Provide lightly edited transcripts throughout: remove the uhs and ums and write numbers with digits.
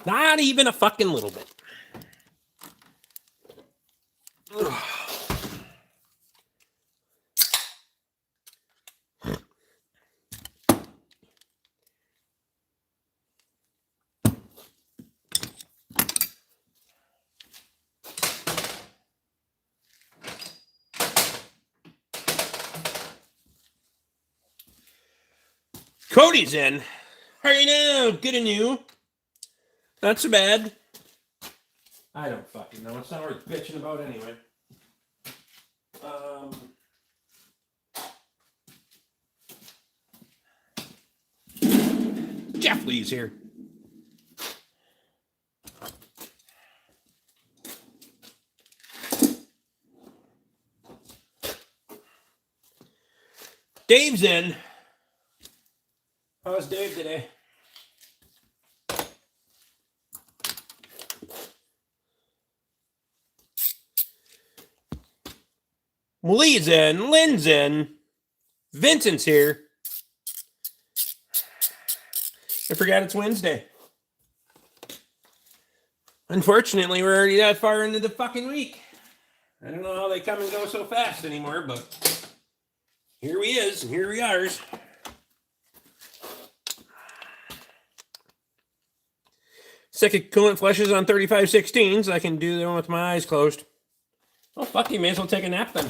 Not even a fucking little bit. Cody's in. How are you now? Good and you? Not so bad. I don't fucking know. It's not worth bitching about anyway. Jeff Lee's here. Dave's in. How's Dave today? Lee's in. Lynn's in. Vincent's here. I forgot it's Wednesday. Unfortunately, we're already that far into the fucking week. I don't know how they come and go so fast anymore, but here we is, and here we are. Second coolant flushes on 3516s. I can do them with my eyes closed. Oh, fuck, you may as well take a nap then.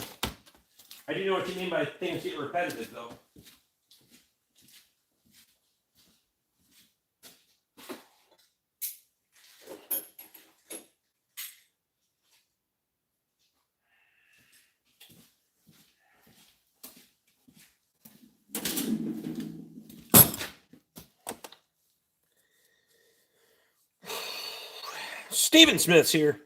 I do know what you mean by things get repetitive, though. Stephen Smith's here.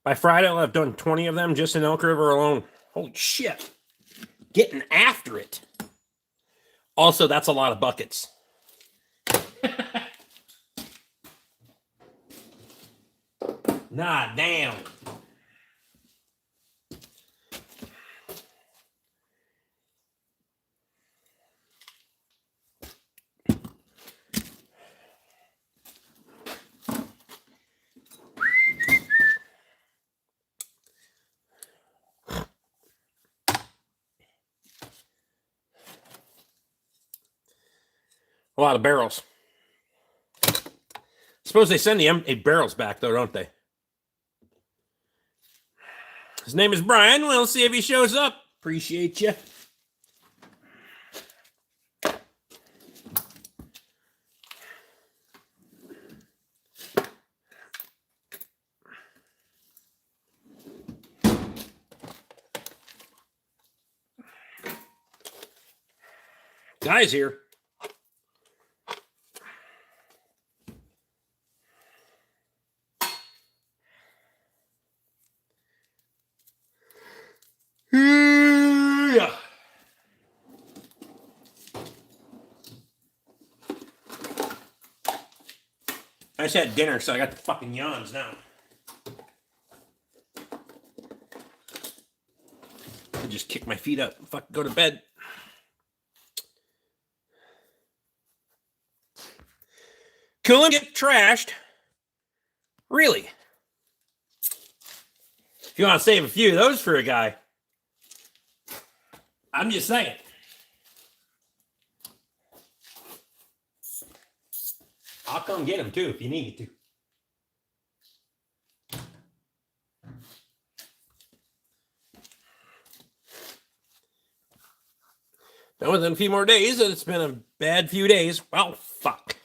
By Friday, I'll have done 20 of them just in Elk River alone. Holy shit. Getting after it. Also, that's a lot of buckets. Nah, damn. A lot of barrels. Suppose they send the M8 barrels back, though, don't they? His name is Brian. We'll see if he shows up. Appreciate you. Guy's here. Yeah. I just had dinner, so I got the fucking yawns now. I just kick my feet up and fucking go to bed. Cool and get trashed. Really? If you want to save a few of those for a guy, I'm just saying. I'll come get them too if you need me to. Now within a few more days, and it's been a bad few days. Well, fuck.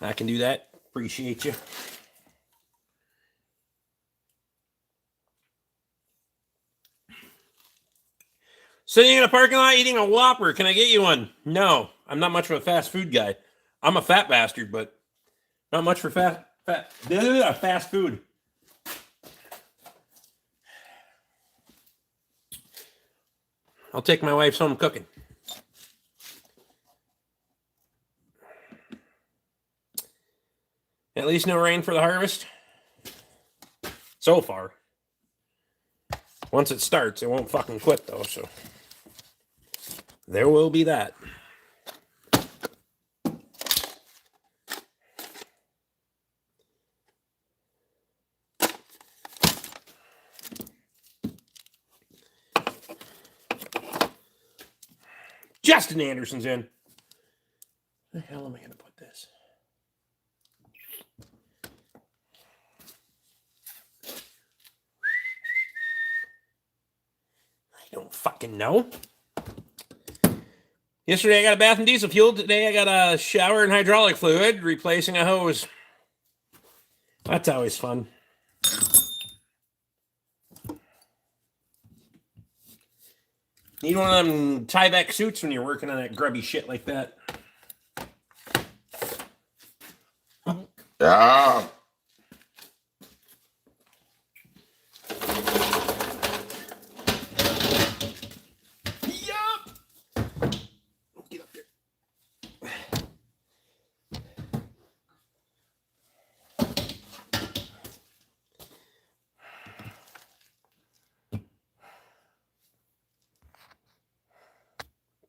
I can do that. Appreciate you. Sitting in a parking lot eating a Whopper. Can I get you one? No. I'm not much of a fast food guy. I'm a fat bastard, but not much for fast food. I'll take my wife's home cooking. At least no rain for the harvest. So far. Once it starts, it won't fucking quit though, so there will be that. Justin Anderson's in. Where the hell am I going to put this? I don't fucking know. Yesterday I got a bath and diesel fuel. Today I got a shower and hydraulic fluid, replacing a hose. That's always fun. Need one of them tie-back suits when you're working on that grubby shit like that. Yeah. Get up there.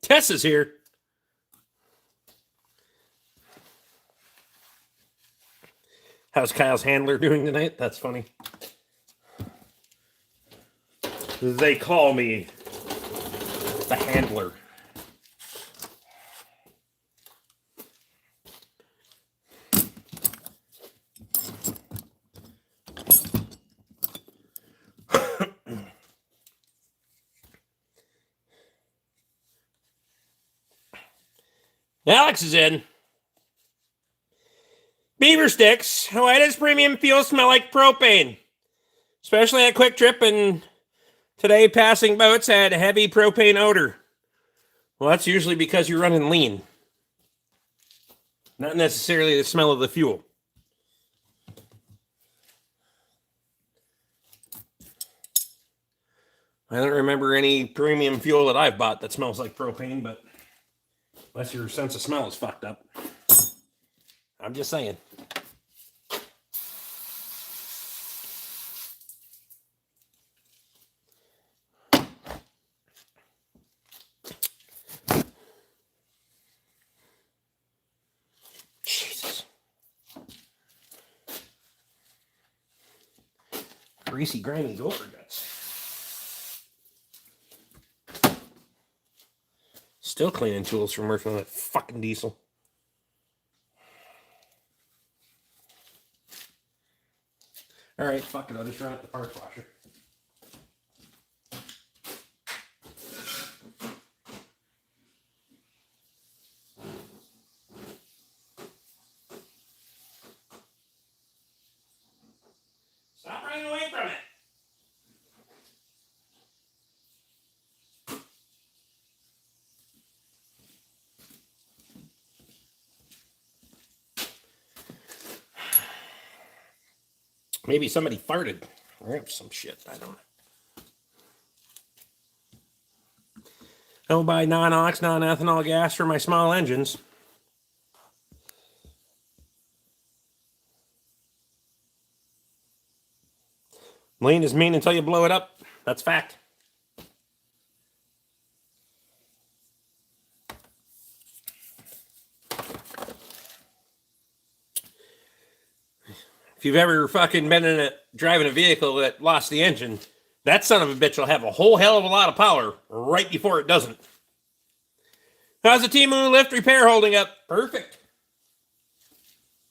Tess is here. How's Kyle's handler doing tonight? That's funny. They call me the handler. Alex is in. Beaver sticks. Why does premium fuel smell like propane? Especially at Quick Trip, and today passing boats had a heavy propane odor. Well, that's usually because you're running lean. Not necessarily the smell of the fuel. I don't remember any premium fuel that I've bought that smells like propane, but unless your sense of smell is fucked up. I'm just saying. Jesus. Greasy, grimy gopher guts. Still cleaning tools from working on that fucking diesel. All right, fuck it. I'll just run up the parts washer. Stop running away from it. Maybe somebody farted or some shit. I don't know. I'll buy non-ox, non-ethanol gas for my small engines. Lean is mean until you blow it up. That's fact. If you've ever fucking been in driving a vehicle that lost the engine, that son of a bitch will have a whole hell of a lot of power right before it doesn't. How's the T-Moon lift repair holding up? Perfect.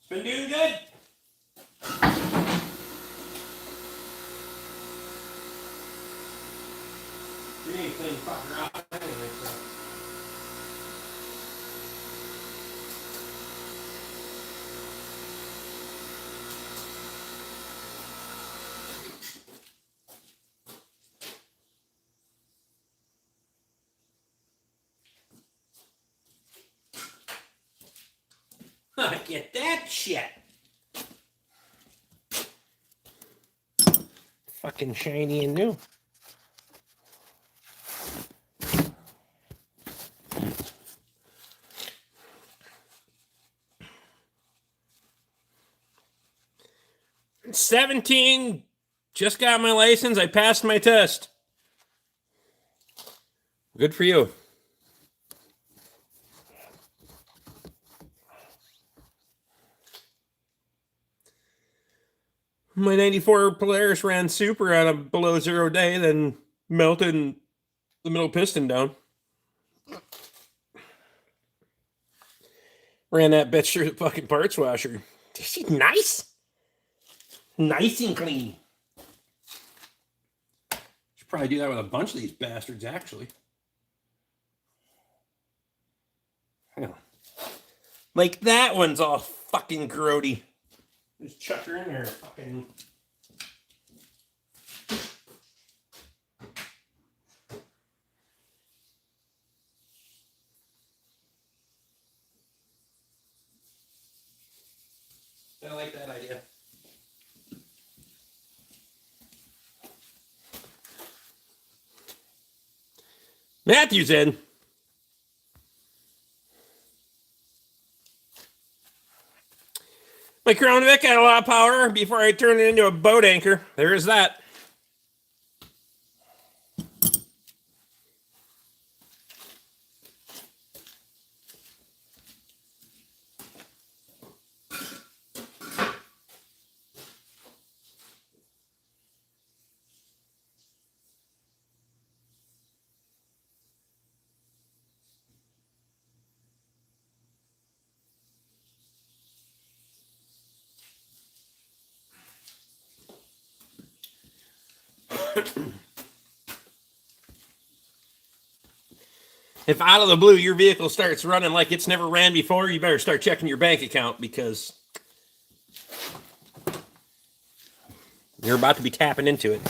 It's been doing good. You need to clean the fucker out anyway, so. Look at that shit. Fucking shiny and new. I'm 17, just got my license. I passed my test. Good for you. My 94 Polaris ran super on a below zero day, then melted the middle piston down. Ran that bitch through the fucking parts washer. She's nice. Nice and clean. Should probably do that with a bunch of these bastards, actually. Yeah. Like that one's all fucking grody. Just chuck her in there, fucking. I like that idea. Matthew's in. My Crown Vic had a lot of power before I turned it into a boat anchor. There is that. If out of the blue your vehicle starts running like it's never ran before, you better start checking your bank account because you're about to be tapping into it.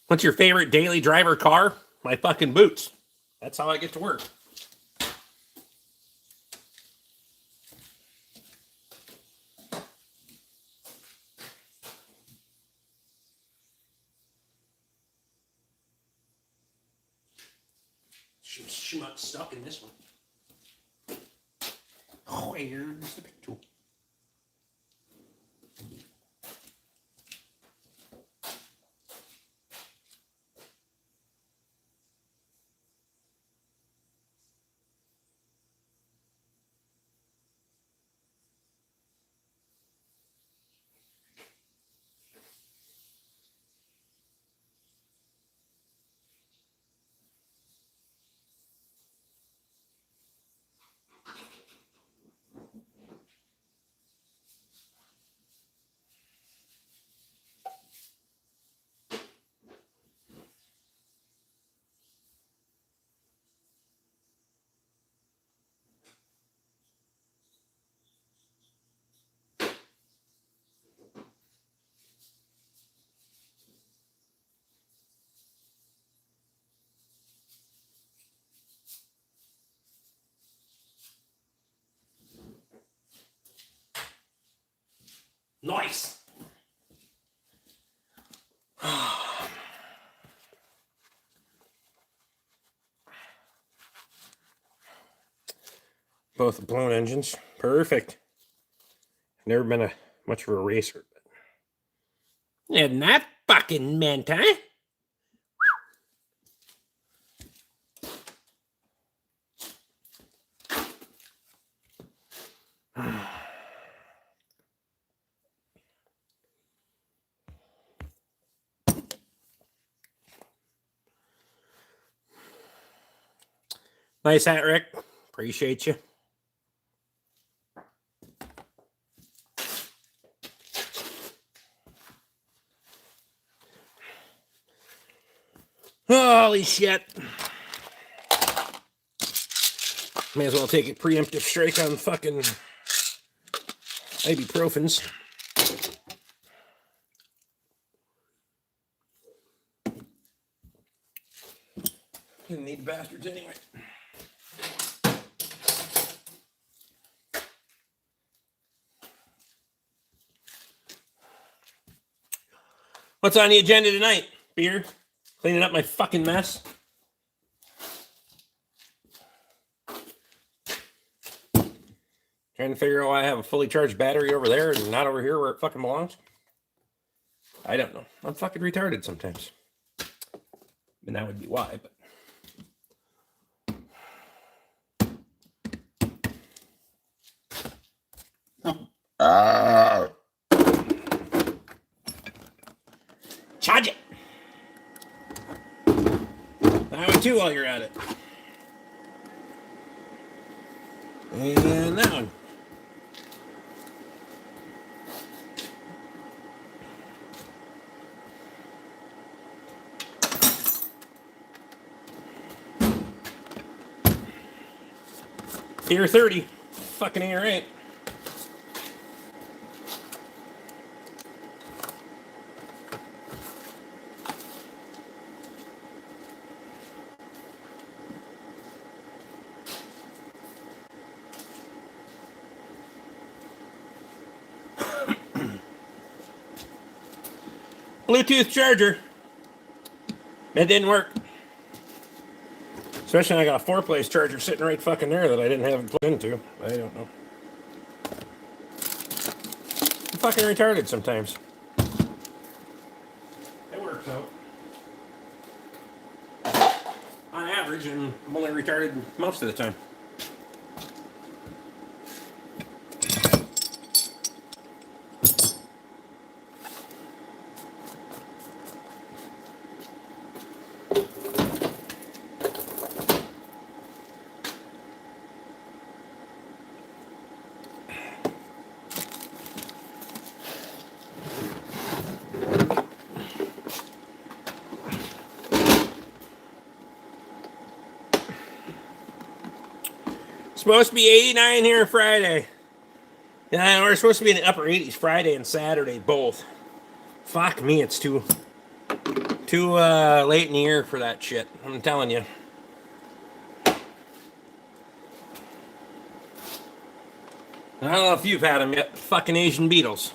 What's your favorite daily driver car? My fucking boots. That's how I get to work. Schmuck stuck in this one. Where's the big tool? Nice. Both blown engines. Perfect. Never been much of a racer. Isn't that fucking meant, huh? Nice hat, Rick. Appreciate you. Holy shit. May as well take a preemptive strike on fucking ibuprofens. Fucking need bastards anyway. What's on the agenda tonight? Beer? Cleaning up my fucking mess? Trying to figure out why I have a fully charged battery over there and not over here where it fucking belongs? I don't know. I'm fucking retarded sometimes. And that would be why, but... Charge it! That one too while you're at it. And that one. Tier 30. Fucking A8. Bluetooth charger. That didn't work. Especially when I got a 4-place charger sitting right fucking there that I didn't have it plugged into. I don't know. I'm fucking retarded sometimes. It works out. On average, and I'm only retarded most of the time. Supposed to be 89 here Friday. Yeah, we're supposed to be in the upper 80s Friday and Saturday, both. Fuck me, it's too late in the year for that shit. I'm telling you. I don't know if you've had them yet. Fucking Asian beetles.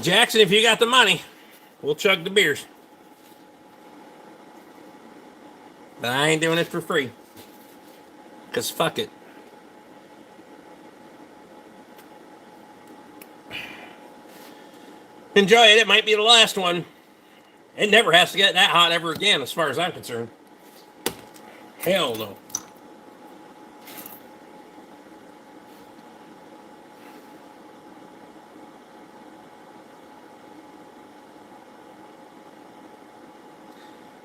Jackson, if you got the money, we'll chug the beers. But I ain't doing it for free. Because fuck it. Enjoy it. It might be the last one. It never has to get that hot ever again, as far as I'm concerned. Hell no.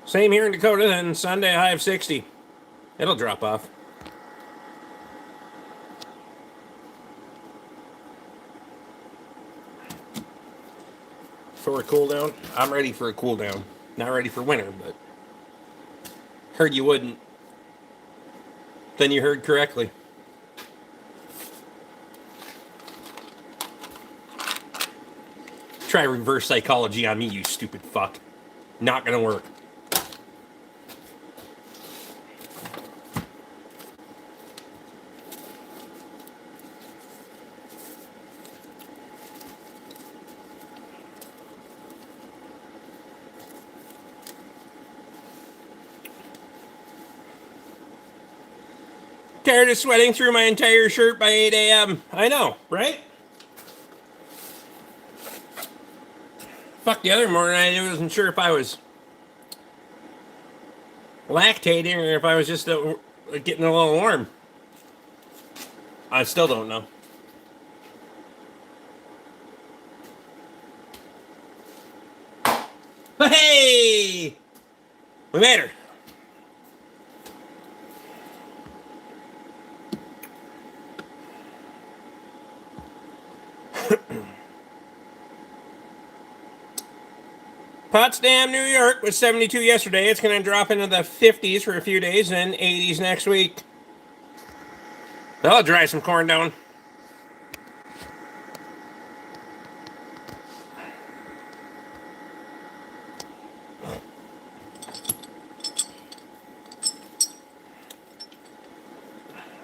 Same here in Dakota, then Sunday high of 60. It'll drop off. For a cool down? I'm ready for a cool down. Not ready for winter, but heard you wouldn't. Then you heard correctly. Try reverse psychology on me, you stupid fuck. Not gonna work. Tired of sweating through my entire shirt by 8 a.m. I know, right? Fuck, the other morning I wasn't sure if I was lactating or if I was just getting a little warm. I still don't know. Hey! We made her. Potsdam, New York was 72 yesterday. It's going to drop into the 50s for a few days and 80s next week. That'll dry some corn down.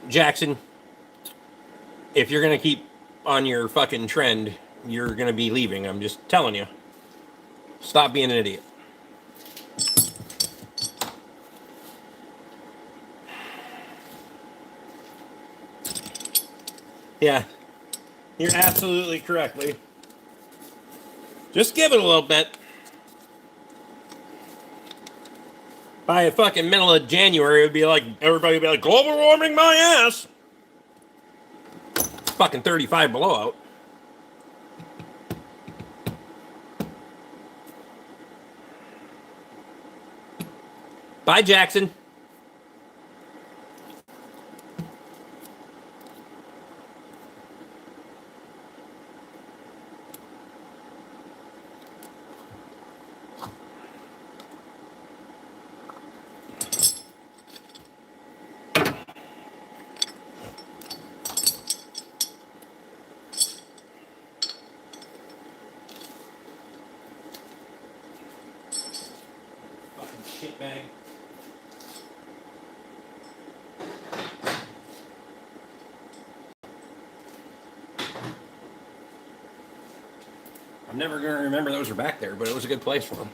Jackson, if you're going to keep on your fucking trend, you're going to be leaving. I'm just telling you. Stop being an idiot. Yeah, you're absolutely correct, Lee. Just give it a little bit. By the fucking middle of January, it would be like, everybody would be like, global warming my ass. It's fucking 35 below out. Bye, Jackson. Fucking shitbag. I'm never going to remember those were back there, but it was a good place for them.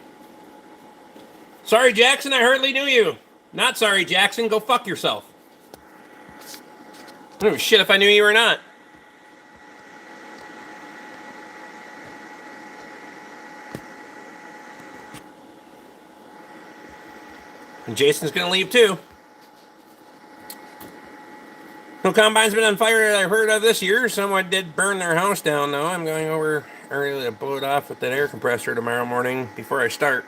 Sorry, Jackson, I hardly knew you. Not sorry, Jackson, go fuck yourself. I don't give a shit if I knew you or not. And Jason's going to leave too. No combine's been on fire that I've heard of this year. Someone did burn their house down, though. I'm going over early to blow it off with that air compressor tomorrow morning before I start.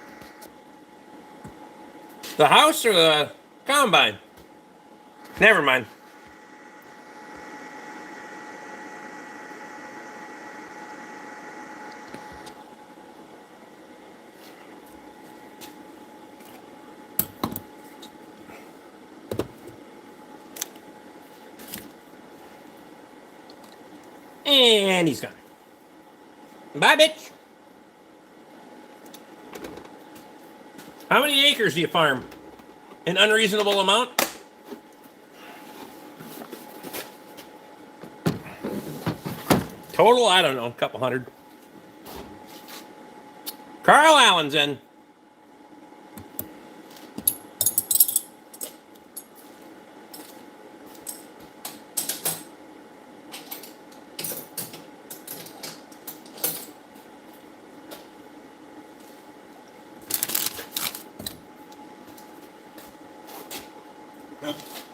The house or the combine? Never mind. And he's gone. Bye, bitch. How many acres do you farm? An unreasonable amount? Total, I don't know, a couple hundred. Carl Allen's in.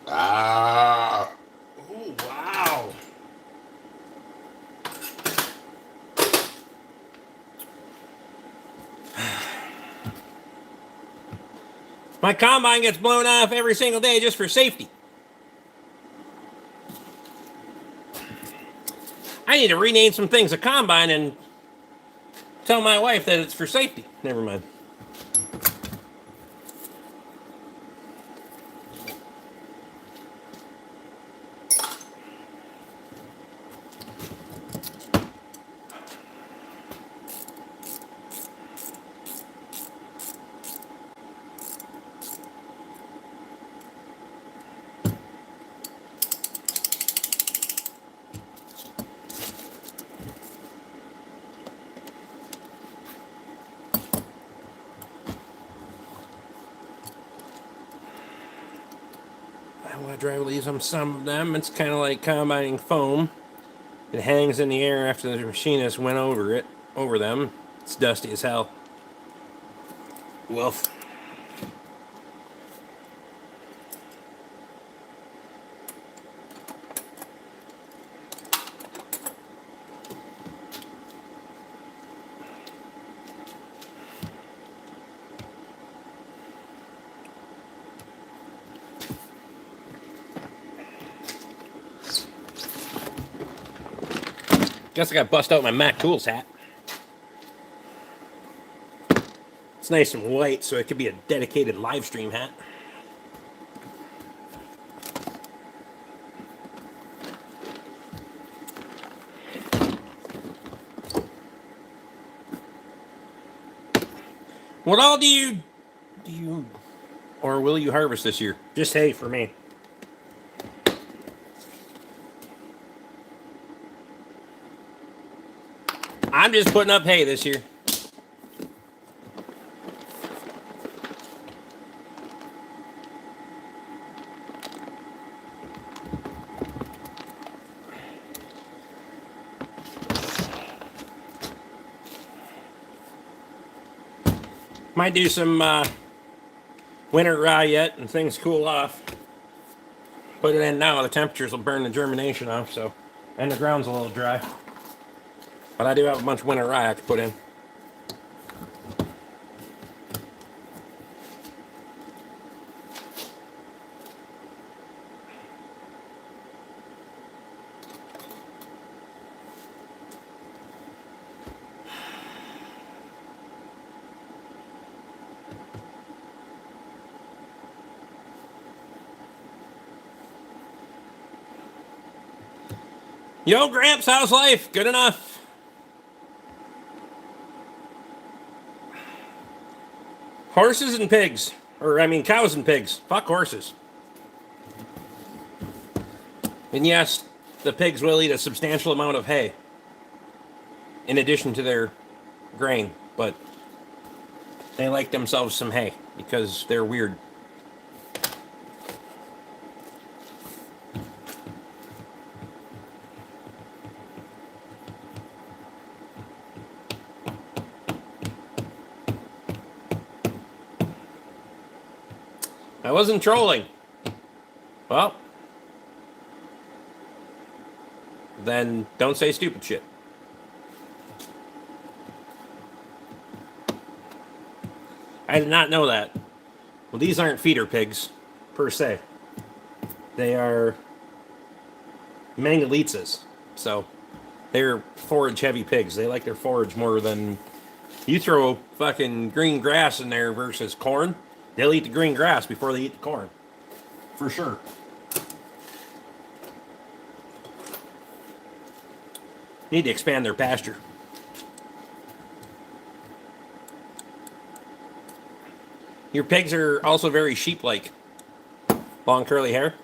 Ah. Oh, wow. My combine gets blown off every single day just for safety. I need to rename some things a combine and tell my wife that it's for safety. Never mind. I want to dry release on some of them. It's kind of like combining foam. It hangs in the air after the machinist went over them. It's dusty as hell. Wolf. Guess I got to bust out my Mac Tools hat. It's nice and white, so it could be a dedicated live stream hat. What all do you or will you harvest this year? Just hay for me. I'm just putting up hay this year. Might do some winter rye yet and things cool off. Put it in now, the temperatures will burn the germination off, so, and the ground's a little dry. But I do have a bunch of winter rye I could put in. Yo, Gramps, how's life? Good enough. Horses and pigs. Or, I mean, cows and pigs. Fuck horses. And yes, the pigs will eat a substantial amount of hay. In addition to their grain. But they like themselves some hay. Because they're weird. I wasn't trolling. Well, then don't say stupid shit. I did not know that. Well, these aren't feeder pigs, per se. They are Mangalitses. So, they're forage-heavy pigs. They like their forage more than... You throw fucking green grass in there versus corn, they'll eat the green grass before they eat the corn. For sure. Need to expand their pasture. Your pigs are also very sheep-like. Long curly hair.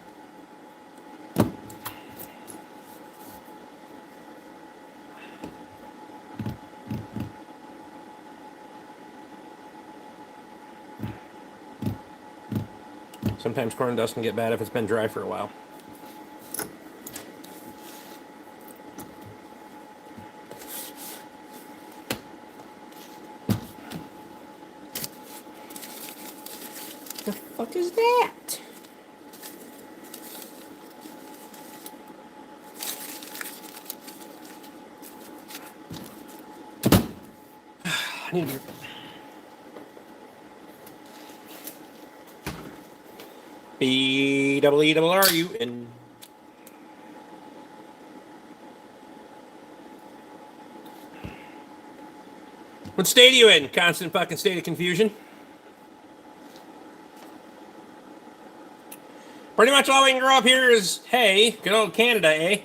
Sometimes corn dust can get bad if it's been dry for a while. The fuck is that? I need to... BEERU. What state are you in? Constant fucking state of confusion. Pretty much all we can grow up here is hay. Good old Canada, eh?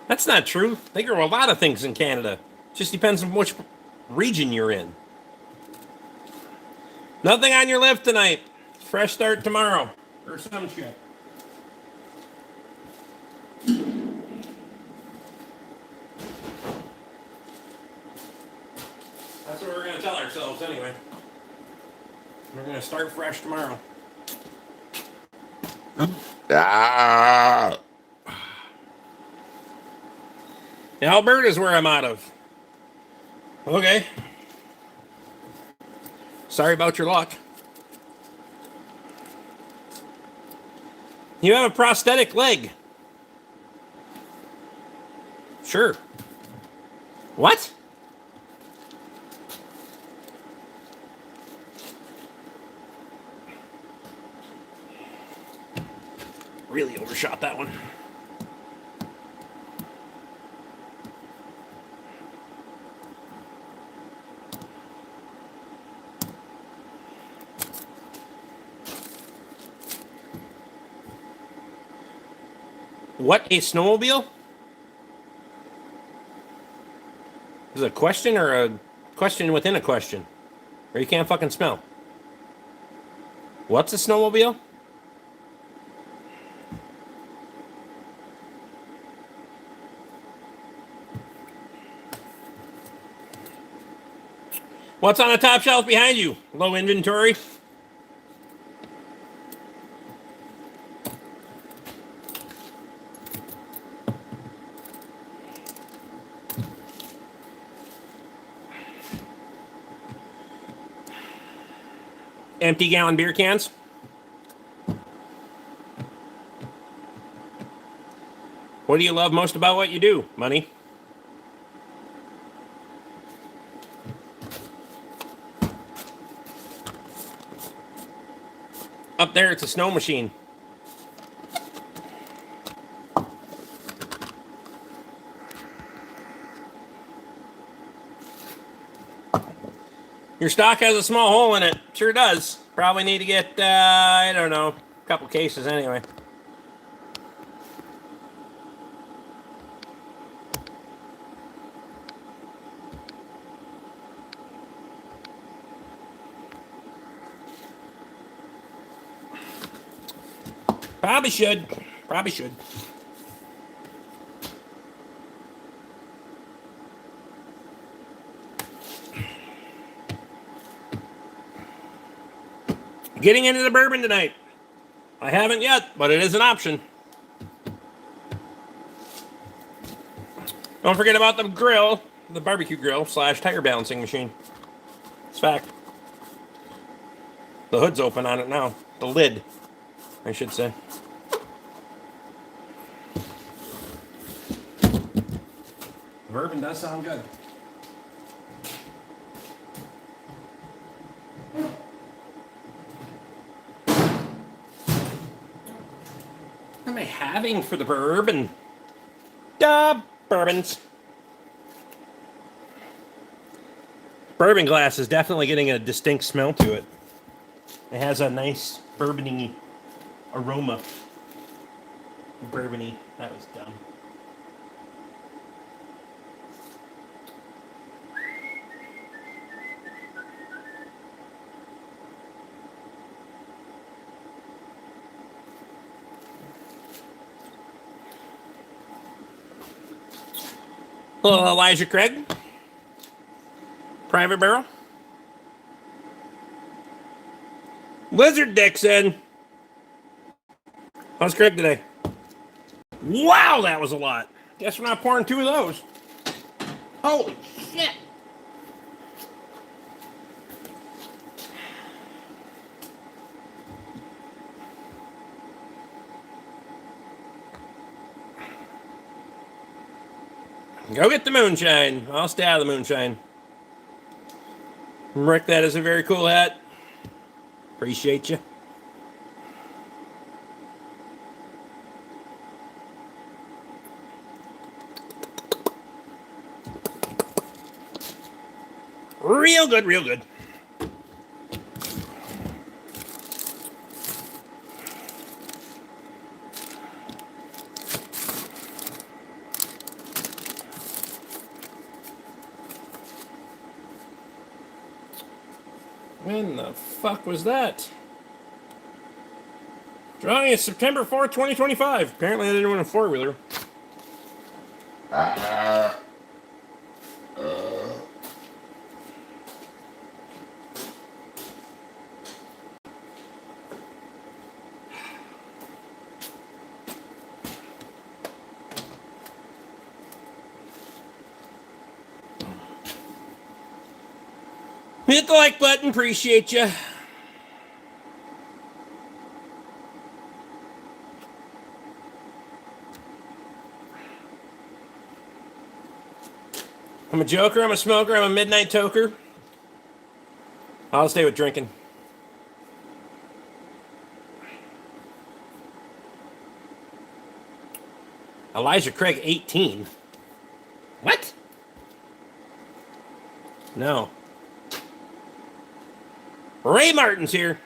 That's not true. They grow a lot of things in Canada. Just depends on which region you're in. Nothing on your left tonight. Fresh start tomorrow. Or some shit. That's what we're going to tell ourselves anyway. We're going to start fresh tomorrow. Alberta's where I'm out of. Okay. Sorry about your luck. You have a prosthetic leg. Sure. What? Really overshot that one. What, a snowmobile? Is it a question or a question within a question? Or you can't fucking smell? What's a snowmobile? What's on the top shelf behind you? Low inventory. Empty gallon beer cans. What do you love most about what you do, Money? Up there, it's a snow machine. Your stock has a small hole in it. Sure does. Probably need to get, I don't know, a couple cases anyway. Probably should. Probably should. Getting into the bourbon tonight. I haven't yet, but it is an option. Don't forget about the grill, the barbecue grill / tire balancing machine. It's fact. The hood's open on it now. The lid, I should say. Bourbon does sound good. What am I having for the bourbon? Bourbons. Bourbon glass is definitely getting a distinct smell to it. It has a nice bourbony aroma. Bourbony. That was dumb. Little Elijah Craig. Private barrel. Lizard Dixon. How's Craig today? Wow, that was a lot. Guess we're not pouring 2 of those. Holy shit. Go get the moonshine. I'll stay out of the moonshine. Rick, that is a very cool hat. Appreciate you. Real good, real good. When the fuck was that? Drawing is September 4th, 2025. Apparently I didn't win a 4-wheeler. Hit the like button, appreciate you. I'm a joker, I'm a smoker, I'm a midnight toker. I'll stay with drinking. Elijah Craig, 18. What? No. Ray Martin's here.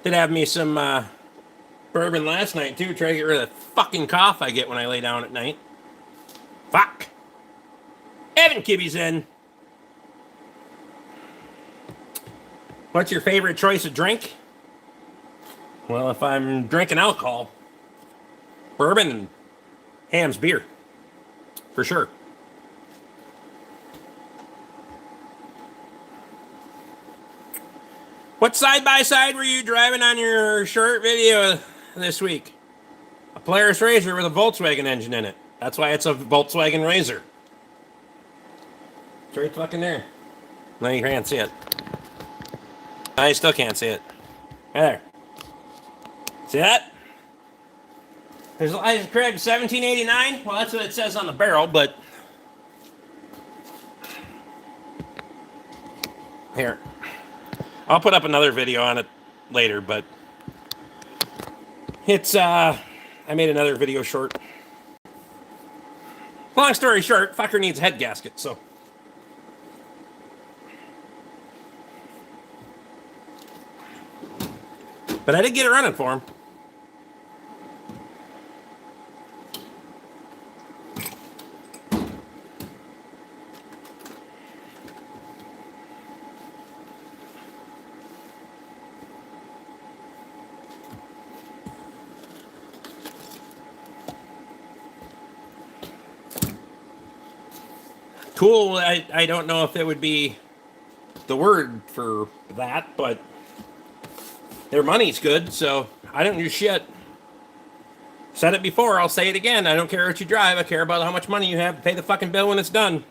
Did have me some bourbon last night, too. Try to get rid of the fucking cough I get when I lay down at night. Fuck. Evan Kibby's in. What's your favorite choice of drink? Well, if I'm drinking alcohol, bourbon and Ham's beer. For sure. What side-by-side were you driving on your short video this week? A Polaris Razor with a Volkswagen engine in it. That's why it's a Volkswagen Razor. It's right fucking there. No, you can't see it. I still can't see it. There. See that? There's Elijah Craig 1789. Well, that's what it says on the barrel, but here. I'll put up another video on it later, but it's I made another video short. Long story short, fucker needs a head gasket, so but I did get it running for him. Cool, I don't know if it would be the word for that, but their money's good, so I don't do shit. Said it before, I'll say it again. I don't care what you drive. I care about how much money you have to pay the fucking bill when it's done.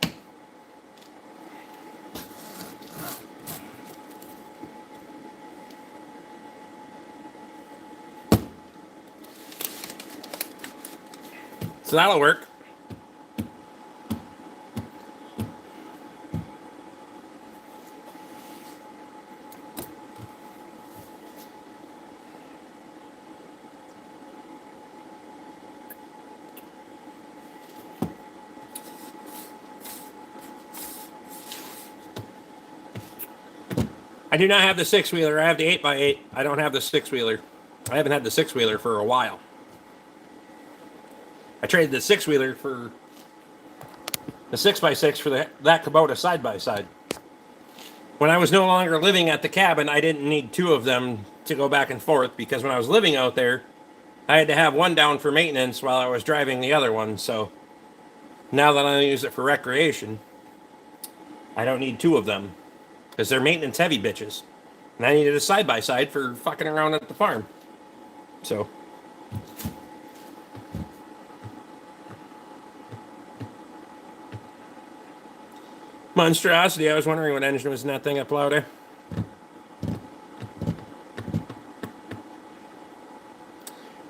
So that'll work. I do not have the 6-wheeler. I have the 8x8. I don't have the 6-wheeler. I haven't had the 6-wheeler for a while. I traded the 6-wheeler for the 6x6 for that Kubota side-by-side. When I was no longer living at the cabin, I didn't need two of them to go back and forth, because when I was living out there, I had to have one down for maintenance while I was driving the other one. So now that I use it for recreation, I don't need two of them, because they're maintenance heavy bitches. And I needed a side-by-side for fucking around at the farm. So monstrosity, I was wondering what engine was in that thing I plowed there.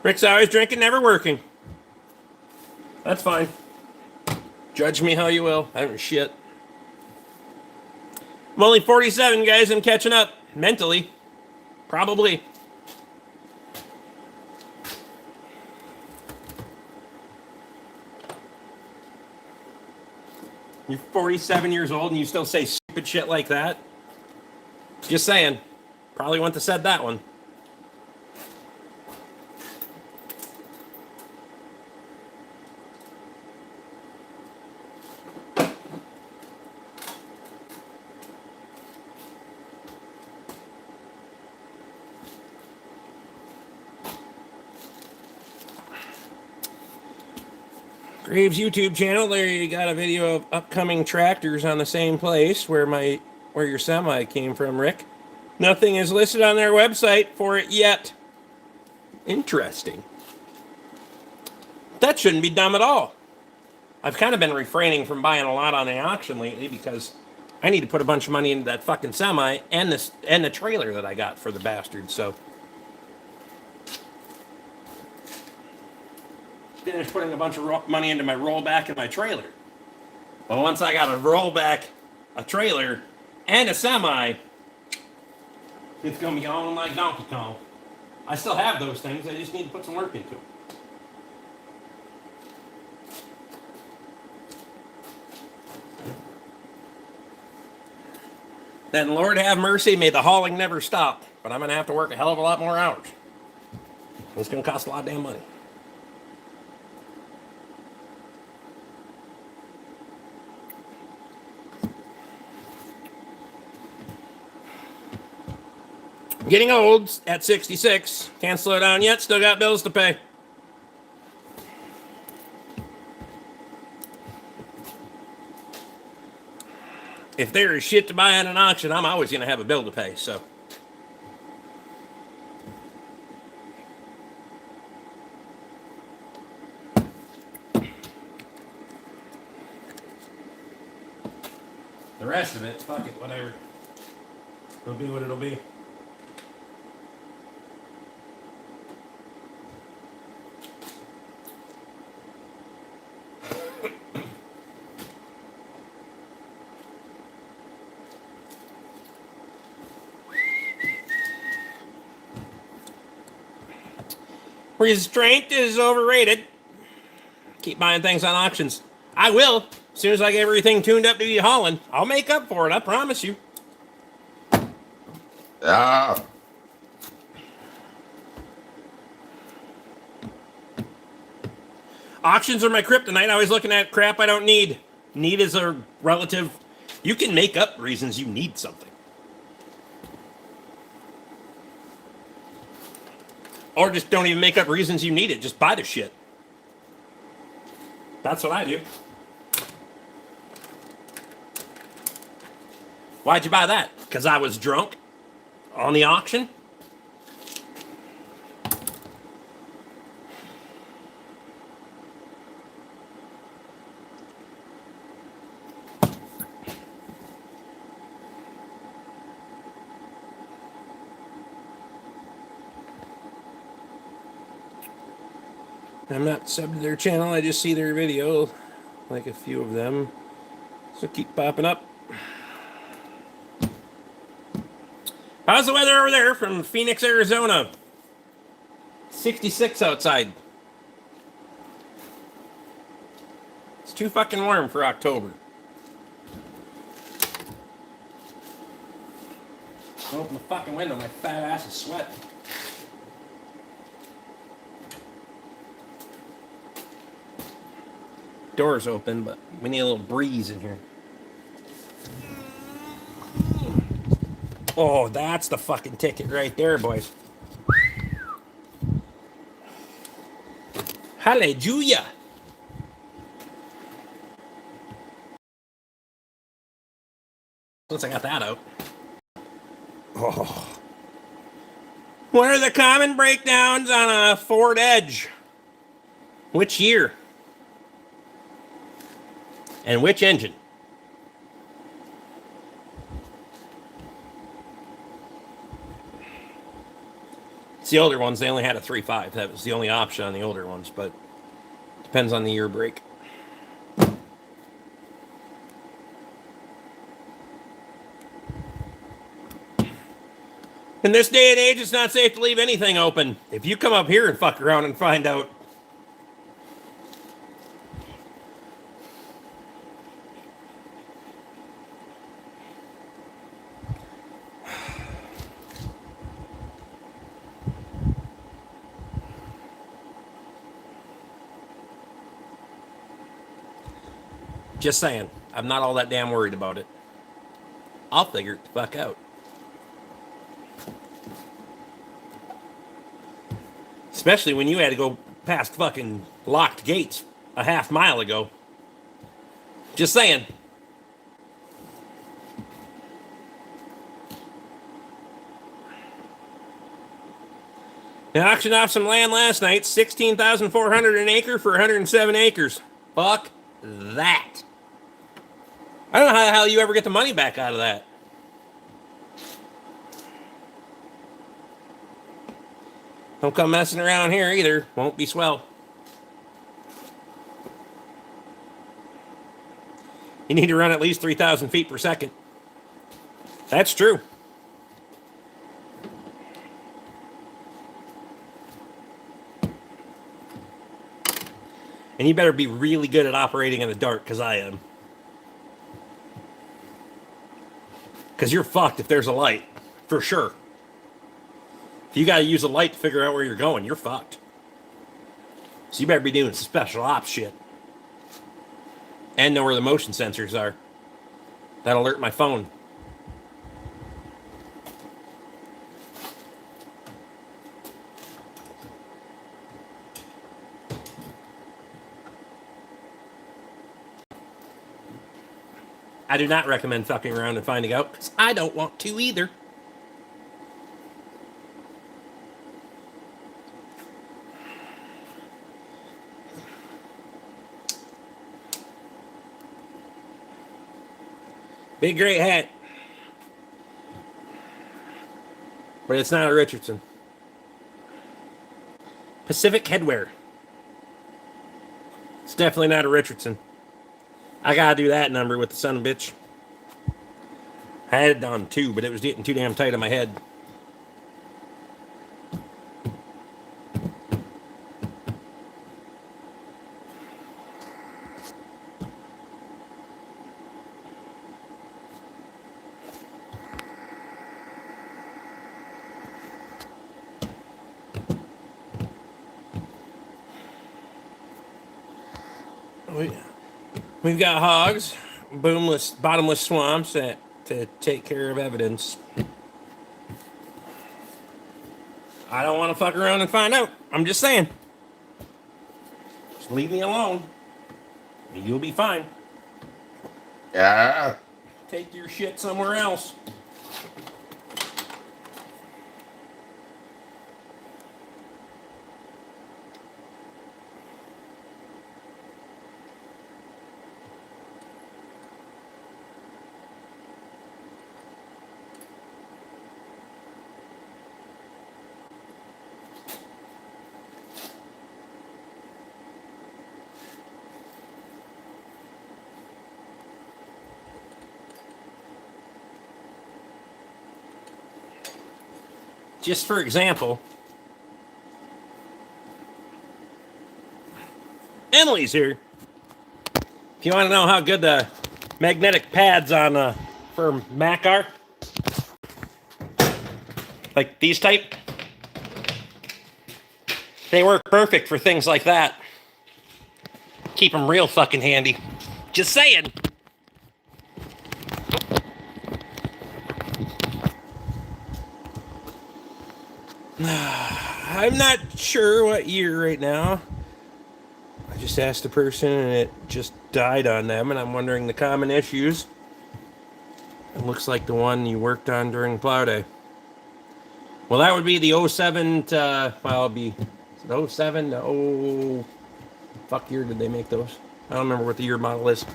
Rick's always drinking, never working. That's fine. Judge me how you will. I don't shit. I'm only 47, guys. I'm catching up. Mentally. Probably. You're 47 years old and you still say stupid shit like that? Just saying. Probably wouldn't have said that one. Graves YouTube channel, there you got a video of upcoming tractors on the same place where your semi came from, Rick. Nothing is listed on their website for it yet. Interesting. That shouldn't be dumb at all. I've kind of been refraining from buying a lot on the auction lately because I need to put a bunch of money into that fucking semi and the trailer that I got for the bastard, so finished putting a bunch of money into my rollback and my trailer. Well, once I got a rollback, a trailer, and a semi, it's going to be on like Donkey Kong. I still have those things. I just need to put some work into them. Then, Lord have mercy, may the hauling never stop. But I'm going to have to work a hell of a lot more hours. It's going to cost a lot of damn money. Getting old at 66. Can't slow down yet. Still got bills to pay. If there is shit to buy at an auction, I'm always going to have a bill to pay, so. The rest of it, fuck it, whatever. It'll be what it'll be. Restraint is overrated. Keep buying things on auctions. I will. As soon as I get everything tuned up to be hauling, I'll make up for it. I promise you. Ah. Auctions are my kryptonite. Always looking at crap I don't need. Need is a relative. You can make up reasons you need something. Or just don't even make up reasons you need it. Just buy the shit. That's what I do. Why'd you buy that? Because I was drunk on the auction? I'm not subbed to their channel. I just see their video, like a few of them. So keep popping up. How's the weather over there from Phoenix, Arizona? 66 outside. It's too fucking warm for October. Open the fucking window, my fat ass is sweating. Door's open, but we need a little breeze in here. Oh, that's the fucking ticket right there, boys. Hallelujah. Once I got that out. Oh. What are the common breakdowns on a Ford Edge? Which year? And which engine? It's the older ones. They only had a 3.5. That was the only option on the older ones, but depends on the year break. In this day and age, it's not safe to leave anything open. If you come up here and fuck around and find out just saying, I'm not all that damn worried about it. I'll figure it the fuck out. Especially when you had to go past fucking locked gates a half mile ago. Just saying. They auctioned off some land last night, $16,400 an acre for 107 acres. Fuck that. I don't know how the hell you ever get the money back out of that. Don't come messing around here either. Won't be swell. You need to run at least 3,000 feet per second. That's true. And you better be really good at operating in the dark, because I am. Because you're fucked if there's a light. For sure. If you got to use a light to figure out where you're going, you're fucked. So you better be doing some special ops shit. And know where the motion sensors are. That alert my phone. I do not recommend fucking around and finding out, because I don't want to either. Big great hat. But it's not a Richardson. Pacific Headwear. It's definitely not a Richardson. I gotta do that number with the son of a bitch. I had it done too, but it was getting too damn tight on my head. We've got hogs, boomless, bottomless swamps that to take care of evidence. I don't want to fuck around and find out. I'm just saying. Just leave me alone. You'll be fine. Yeah. Take your shit somewhere else. Just for example, Emily's here. If you want to know how good the magnetic pads on for Mac are, like these type, they work perfect for things like that. Keep them real fucking handy. Just saying. I'm not sure what year right now. I just asked the person and it just died on them, and I'm wondering the common issues. It looks like the one you worked on during plow day. Well, that would be the 07 to, well, it'd be 07 to, oh, fuck year did they make those? I don't remember what the year model is.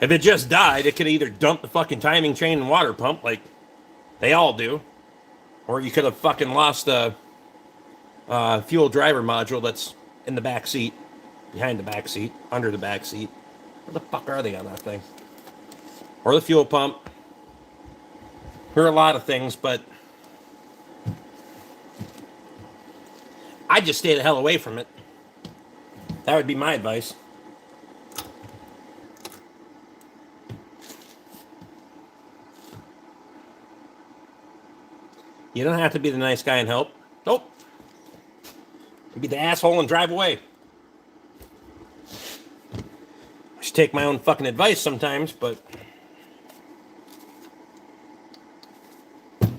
If it just died, it could either dump the fucking timing chain and water pump, like they all do, or you could have fucking lost the fuel driver module that's in the back seat, behind the back seat, under the back seat. Where the fuck are they on that thing? Or the fuel pump. There are a lot of things, but I just stay the hell away from it. That would be my advice. You don't have to be the nice guy and help. Nope. You be the asshole and drive away. I should take my own fucking advice sometimes, but how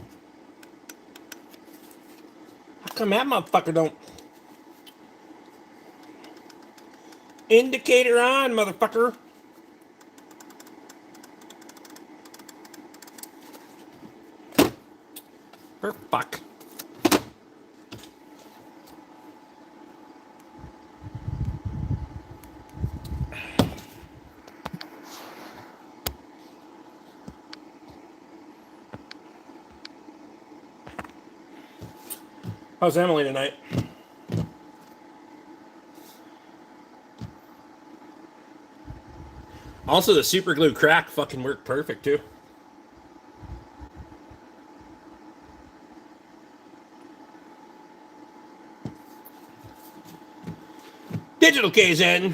come that motherfucker don't? Indicator on, motherfucker. For fuck. How's Emily tonight? Also, the super glue crack fucking worked perfect too. Digital KZN.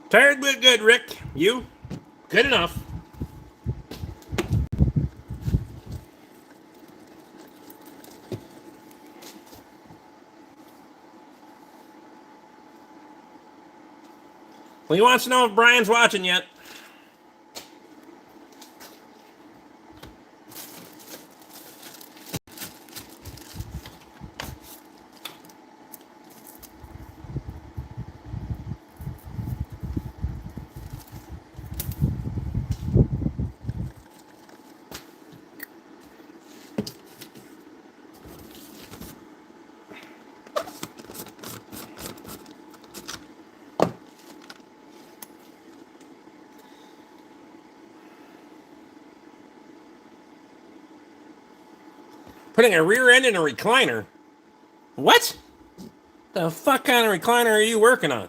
Tired but good, Rick. You? Good enough. Well, he wants to know if Brian's watching yet. Putting a rear end in a recliner? What? The fuck kind of recliner are you working on?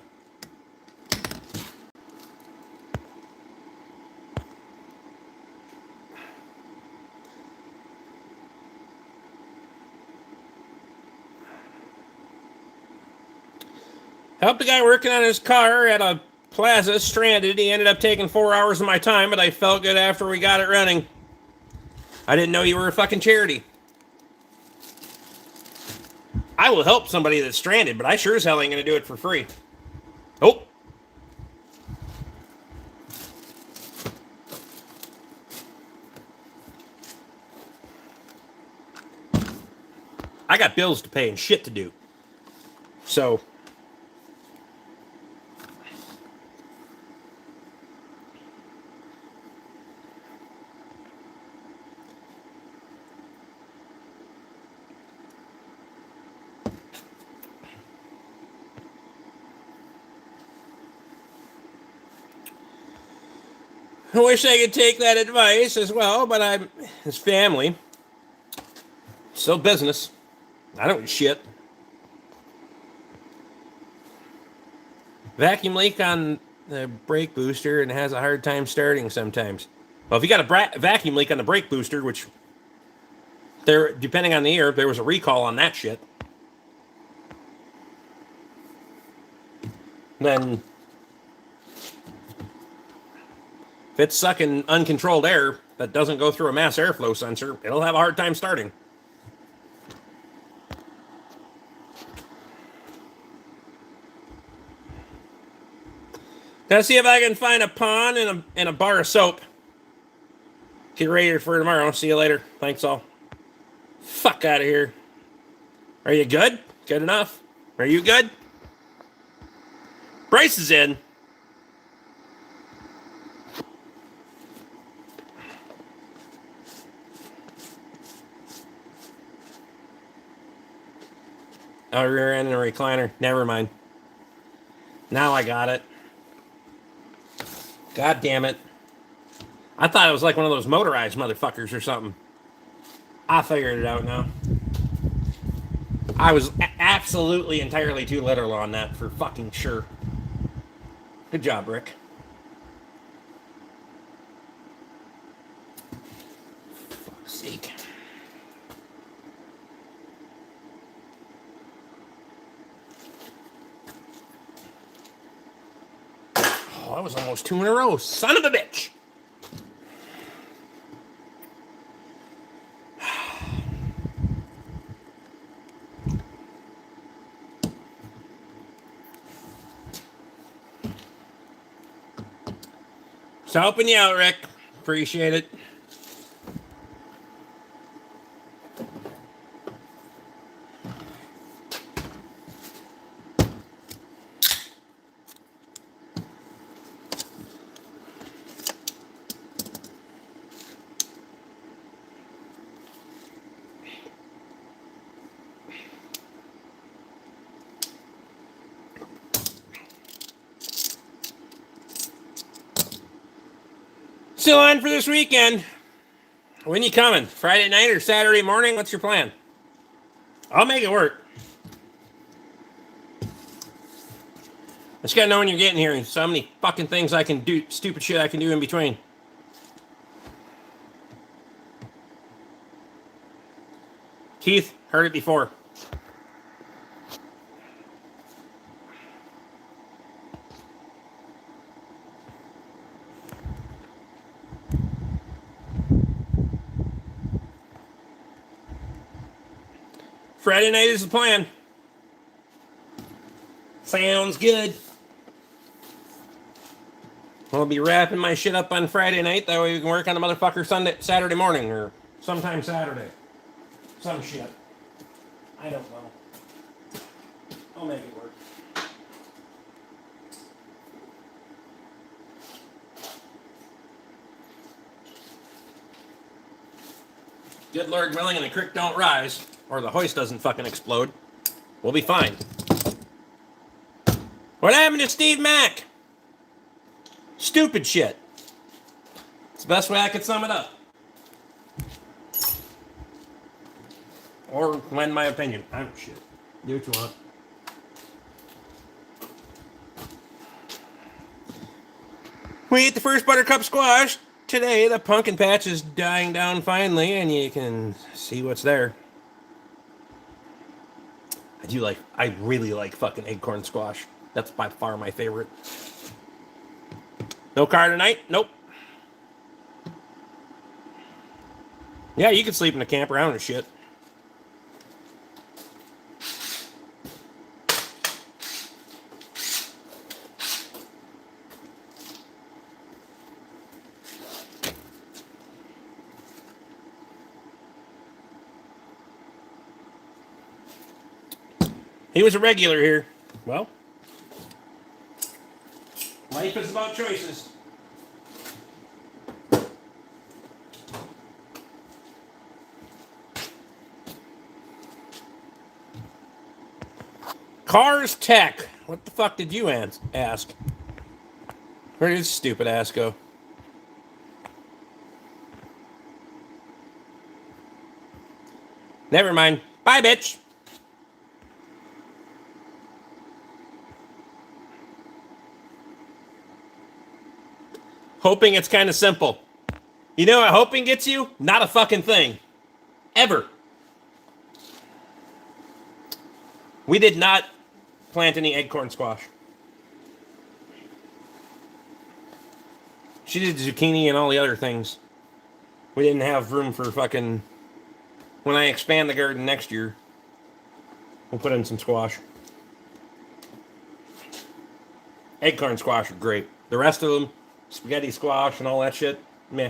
Helped a guy working on his car at a plaza stranded. He ended up taking 4 hours of my time, but I felt good after we got it running. I didn't know you were a fucking charity. I will help somebody that's stranded, but I sure as hell ain't going to do it for free. Oh. I got bills to pay and shit to do. So... I wish I could take that advice as well, but I'm his family. Still business. I don't shit. Vacuum leak on the brake booster and has a hard time starting sometimes. Well, if you got a vacuum leak on the brake booster, which there, depending on the year, there was a recall on that shit, then if it's sucking uncontrolled air that doesn't go through a mass airflow sensor, it'll have a hard time starting. Gotta see if I can find a pond and a bar of soap. Get ready for tomorrow. See you later. Thanks all. Fuck out of here. Are you good? Good enough? Are you good? Bryce is in. Oh, rear end and a recliner. Never mind. Now I got it. God damn it. I thought it was like one of those motorized motherfuckers or something. I figured it out now. I was absolutely entirely too literal on that for fucking sure. Good job, Rick. For fuck's sake. Oh, that was almost 2 in a row. Son of a bitch. Just helping you out, Rick. Appreciate it. Still on for this weekend. When you coming? Friday night or Saturday morning? What's your plan? I'll make it work. Just gotta know when you're getting here. And so many fucking things I can do, stupid shit I can do in between. Keith, heard it before. Friday night is the plan. Sounds good. I'll be wrapping my shit up on Friday night. That way we can work on the motherfucker Saturday morning or sometime Saturday. Some shit. I don't know. I'll make it work. Good Lord willing and the creek don't rise, or the hoist doesn't fucking explode, we'll be fine. What happened to Steve Mack? Stupid shit. It's the best way I could sum it up. Or lend my opinion. I don't shit. Do what you want. We ate the first buttercup squash. Today, the pumpkin patch is dying down finally, and you can see what's there. I really like fucking acorn squash. That's by far my favorite. No car tonight? Nope. Yeah, you can sleep in a campground and shit. He was a regular here. Well, life is about choices. Cars Tech. What the fuck did you ask? Where did this stupid ass go? Never mind. Bye, bitch. Hoping it's kind of simple. You know what hoping gets you? Not a fucking thing. Ever. We did not plant any acorn squash. She did zucchini and all the other things. We didn't have room for fucking... When I expand the garden next year, we'll put in some squash. Acorn squash are great. The rest of them, spaghetti squash and all that shit, meh.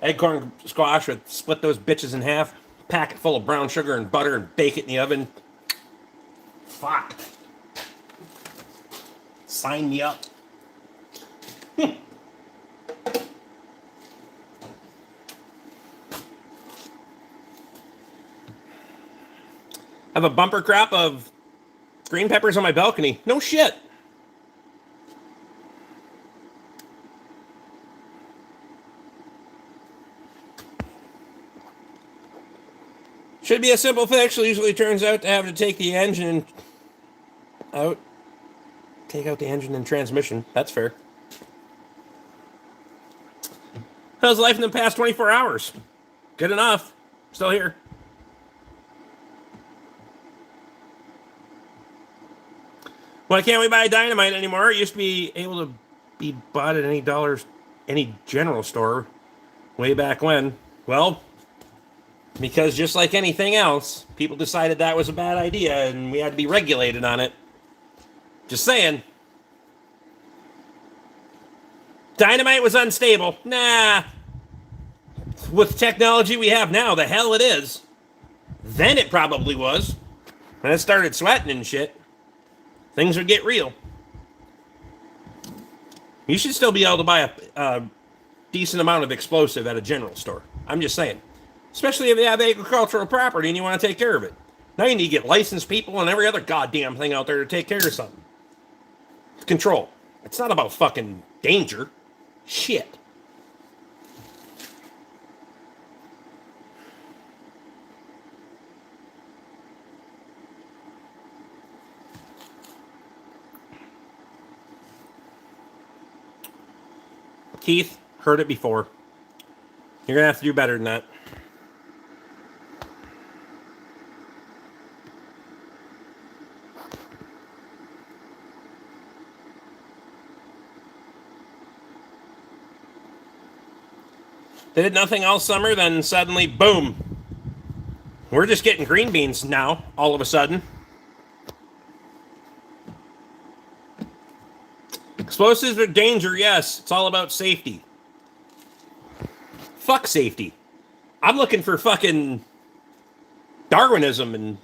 Acorn squash would split those bitches in half, pack it full of brown sugar and butter and bake it in the oven. Fuck. Sign me up. I have a bumper crop of green peppers on my balcony. No shit. Should be a simple fix. It usually turns out to have to take the engine out. Take out the engine and transmission. That's fair. How's life in the past 24 hours? Good enough. Still here. Why can't we buy dynamite anymore? It used to be able to be bought at any general store way back when. Well, because just like anything else, people decided that was a bad idea and we had to be regulated on it. Just saying. Dynamite was unstable. Nah. With the technology we have now, the hell it is. Then it probably was. When it started sweating and shit, things would get real. You should still be able to buy a decent amount of explosive at a general store. I'm just saying. Especially if you have agricultural property and you want to take care of it. Now you need to get licensed people and every other goddamn thing out there to take care of something. It's control. It's not about fucking danger. Shit. Keith, heard it before. You're going to have to do better than that. They did nothing all summer, then suddenly, boom. We're just getting green beans now, all of a sudden. Explosives are danger, yes. It's all about safety. Fuck safety. I'm looking for fucking Darwinism and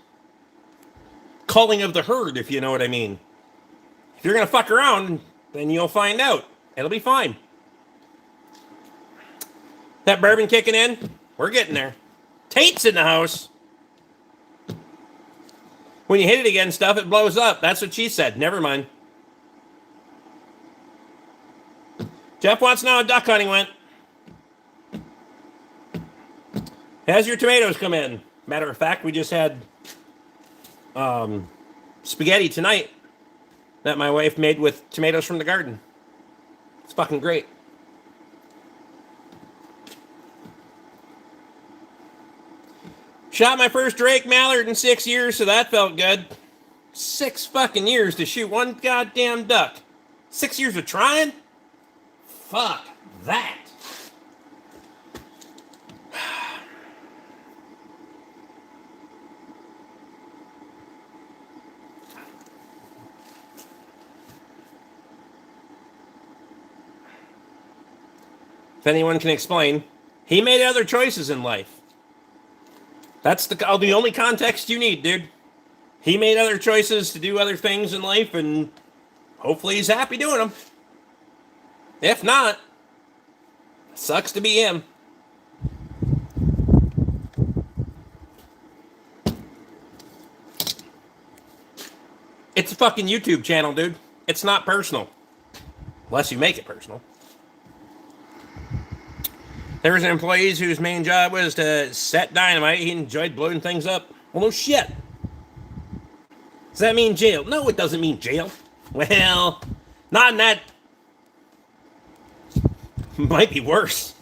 culling of the herd, if you know what I mean. If you're going to fuck around, then you'll find out. It'll be fine. That bourbon kicking in? We're getting there. Tate's in the house. When you hit it against stuff, it blows up. That's what she said. Never mind. Jeff wants to know how duck hunting went. Has your tomatoes come in? Matter of fact, we just had spaghetti tonight that my wife made with tomatoes from the garden. It's fucking great. Shot my first Drake Mallard in 6 years, so that felt good. 6 fucking years to shoot one goddamn duck. 6 years of trying? Fuck that. If anyone can explain, he made other choices in life. That's the only context you need, dude. He made other choices to do other things in life, and hopefully he's happy doing them. If not, sucks to be him. It's a fucking YouTube channel, dude. It's not personal. Unless you make it personal. There was employees whose main job was to set dynamite. He enjoyed blowing things up. Well, no shit. Does that mean jail? No, it doesn't mean jail. Well, not in that. Might be worse.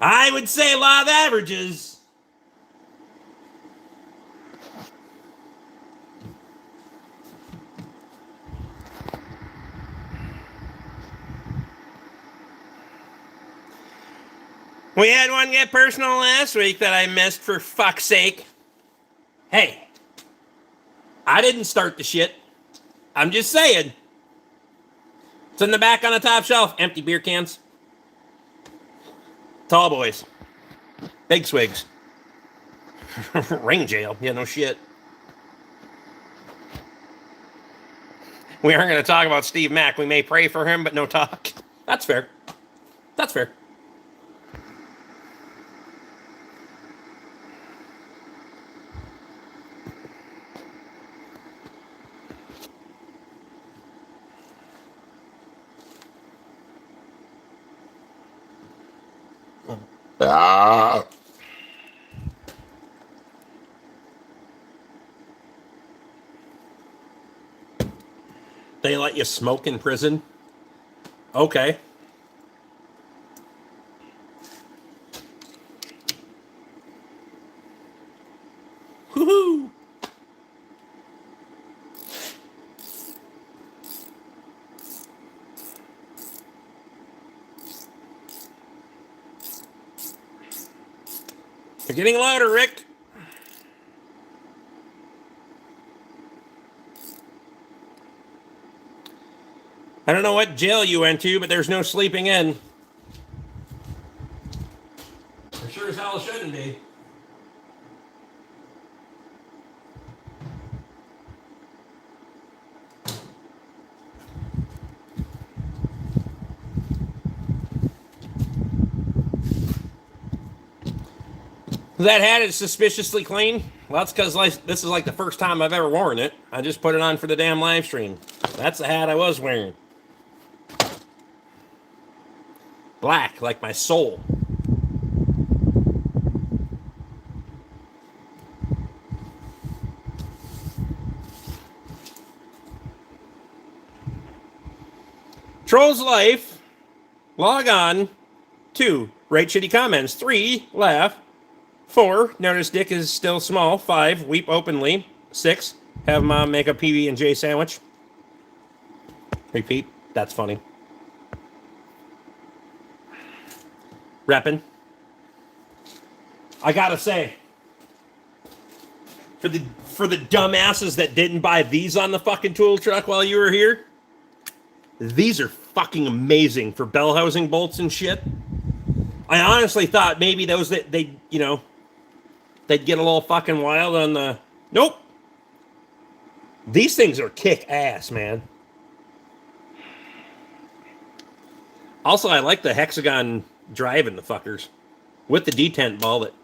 I would say law of averages. We had one get personal last week that I missed, for fuck's sake. Hey, I didn't start the shit. I'm just saying. It's in the back on the top shelf. Empty beer cans. Tall boys. Big swigs. Ring jail. Yeah, no shit. We aren't going to talk about Steve Mack. We may pray for him, but no talk. That's fair. That's fair. They let you smoke in prison? Okay. Woohoo! You're getting louder, Rick. I don't know what jail you went to, but there's no sleeping in. For sure as hell shouldn't be. That hat is suspiciously clean. Well, that's because this is like the first time I've ever worn it. I just put it on for the damn live stream. That's the hat I was wearing. Black, like my soul. Trolls Life. Log on. 2. Rate shitty comments. 3. Laugh. 4. Notice dick is still small. 5. Weep openly. 6. Have mom make a PB&J sandwich. Repeat. That's funny. Reppin'. I gotta say, for the dumbasses that didn't buy these on the fucking tool truck while you were here, these are fucking amazing for bell housing bolts and shit. I honestly thought maybe those that they'd get a little fucking wild on the. Nope. These things are kick ass, man. Also, I like the hexagon drive in the fuckers with the detent ball. That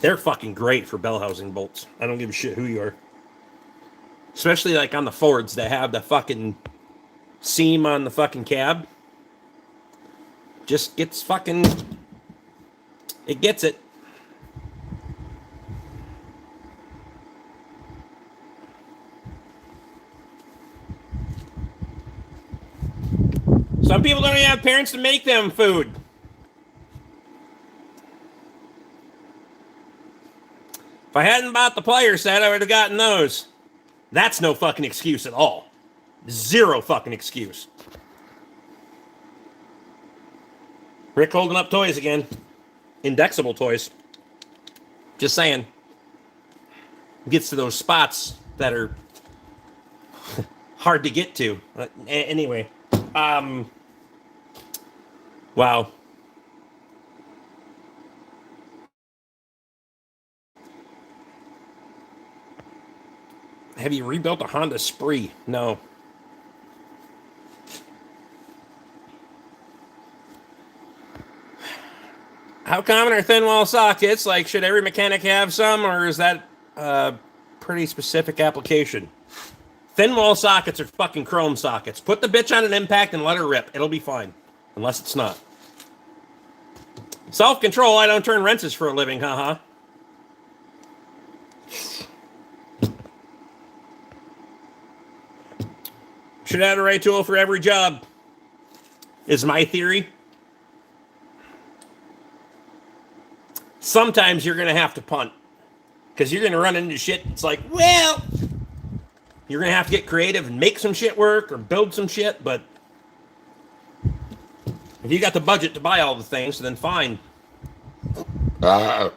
they're fucking great for bell housing bolts. I don't give a shit who you are. Especially like on the Fords that have the fucking seam on the fucking cab. just gets fucking... It gets it. Some people don't even have parents to make them food. If I hadn't bought the player set, I would have gotten those. That's no fucking excuse at all. Zero fucking excuse. Rick holding up toys again. Indexable toys. Just saying. Gets to those spots that are hard to get to. Anyway. Wow. Have you rebuilt a Honda Spree? No. How common are thin wall sockets? Like, should every mechanic have some, or is that a pretty specific application? Thin wall sockets are fucking chrome sockets. Put the bitch on an impact and let her rip. It'll be fine. Unless it's not. Self-control, I don't turn wrenches for a living, haha. Should have the right tool for every job, is my theory. Sometimes you're going to have to punt. Because you're going to run into shit. It's like, well, you're going to have to get creative and make some shit work or build some shit. But if you got the budget to buy all the things, then fine. And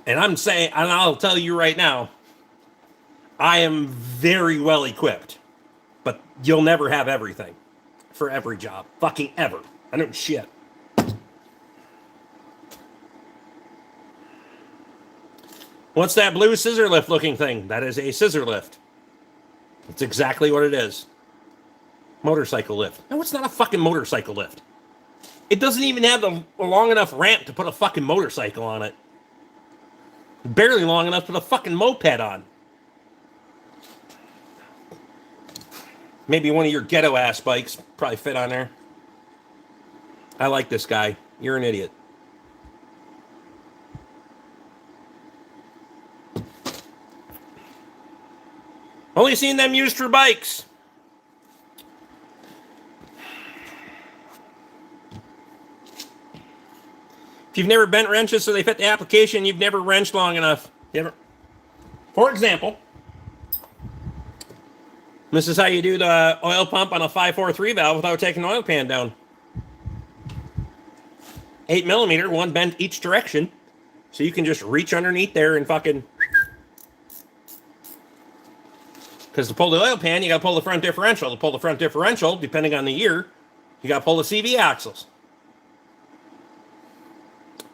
I'm saying, and I'll tell you right now, I am very well equipped. But you'll never have everything for every job. Fucking ever. I don't shit. What's that blue scissor lift looking thing? That is a scissor lift. That's exactly what it is. Motorcycle lift. No, it's not a fucking motorcycle lift. It doesn't even have a long enough ramp to put a fucking motorcycle on it. Barely long enough to put a fucking moped on. Maybe one of your ghetto ass bikes probably fit on there. I like this guy. You're an idiot. Only seen them used for bikes. If you've never bent wrenches so they fit the application, you've never wrenched long enough. For example, this is how you do the oil pump on a 543 valve without taking the oil pan down. 8 millimeter, one bent each direction. So you can just reach underneath there and fucking... Because to pull the oil pan, you got to pull the front differential. To pull the front differential, depending on the year, you got to pull the CV axles.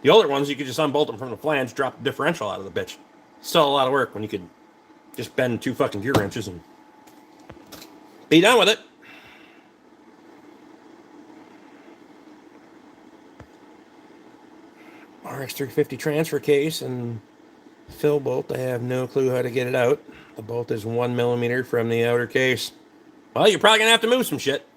The older ones, you could just unbolt them from the flange, drop the differential out of the bitch. Still a lot of work when you could just bend 2 fucking gear wrenches and be done with it. RX350 transfer case and fill bolt. I have no clue how to get it out. The bolt is 1 millimeter from the outer case. Well, you're probably going to have to move some shit.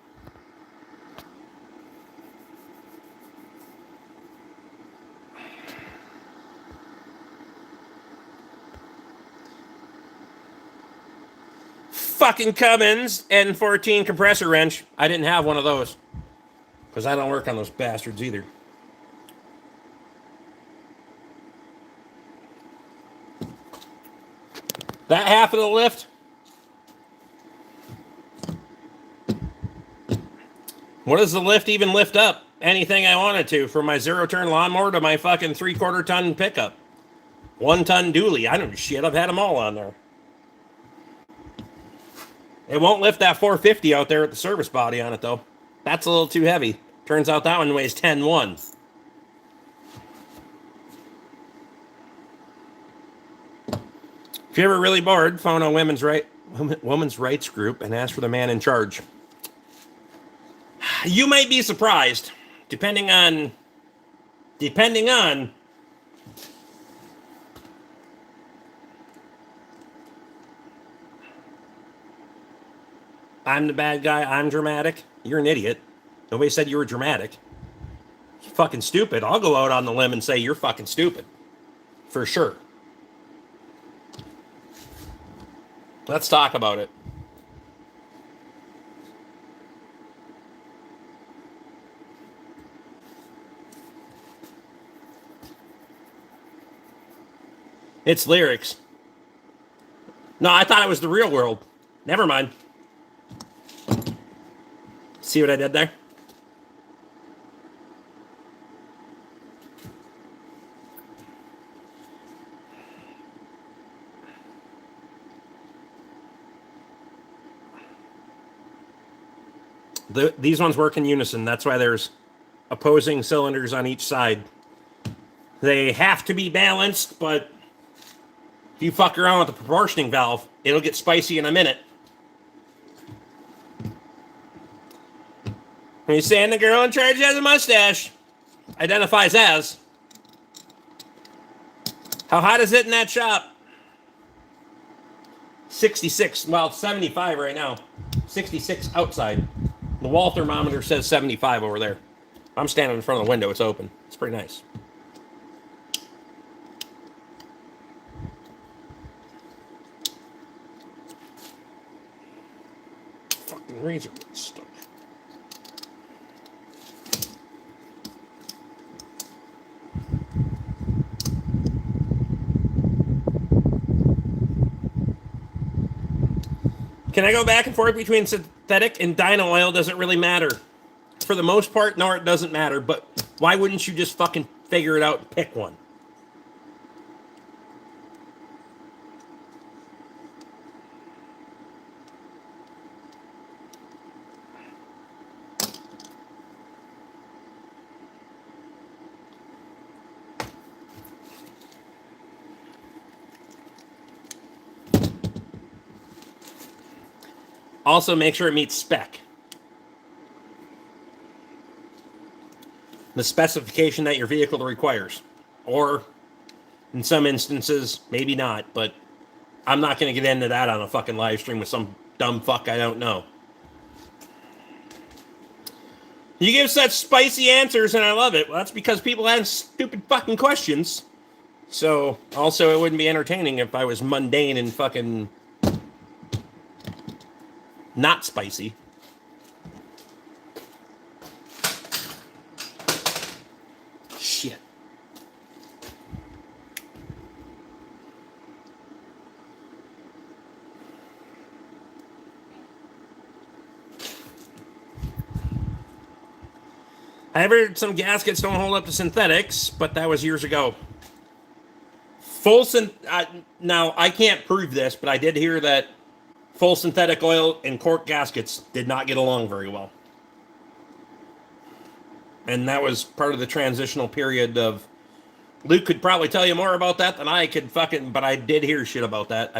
Fucking Cummins N14 compressor wrench. I didn't have one of those. Because I don't work on those bastards either. That half of the lift. What does the lift even lift up? Anything I wanted to. From my 0-turn lawnmower to my fucking 3/4 ton pickup. 1 ton dually. I don't shit. I've had them all on there. It won't lift that 450 out there with the service body on it, though. That's a little too heavy. Turns out that one weighs 10.1. If you're ever really bored, phone a women's rights group and ask for the man in charge. You might be surprised, depending on I'm the bad guy, I'm dramatic. You're an idiot. Nobody said you were dramatic. You're fucking stupid. I'll go out on the limb and say you're fucking stupid. For sure. Let's talk about it. It's lyrics. No, I thought it was the real world. Never mind. See what I did there? These ones work in unison. That's why there's opposing cylinders on each side. They have to be balanced, but if you fuck around with the proportioning valve, it'll get spicy in a minute. When you're saying the girl in charge has a mustache, identifies as. How hot is it in that shop? 66. Well, 75 right now. 66 outside. The wall thermometer says 75 over there. I'm standing in front of the window. It's open. It's pretty nice. Fucking razor stuff. Can I go back and forth between synthetic and dyno oil? Does it really matter? For the most part, no, it doesn't matter. But why wouldn't you just fucking figure it out and pick one? Also, make sure it meets spec. The specification that your vehicle requires. Or, in some instances, maybe not, but I'm not going to get into that on a fucking live stream with some dumb fuck I don't know. You give such spicy answers and I love it. Well, that's because people ask stupid fucking questions. So, also, it wouldn't be entertaining if I was mundane and fucking not spicy. Shit. I heard some gaskets don't hold up to synthetics, but that was years ago. Now, I can't prove this, but I did hear that full synthetic oil and cork gaskets did not get along very well. And that was part of the transitional period of... Luke could probably tell you more about that than I could fucking... But I did hear shit about that.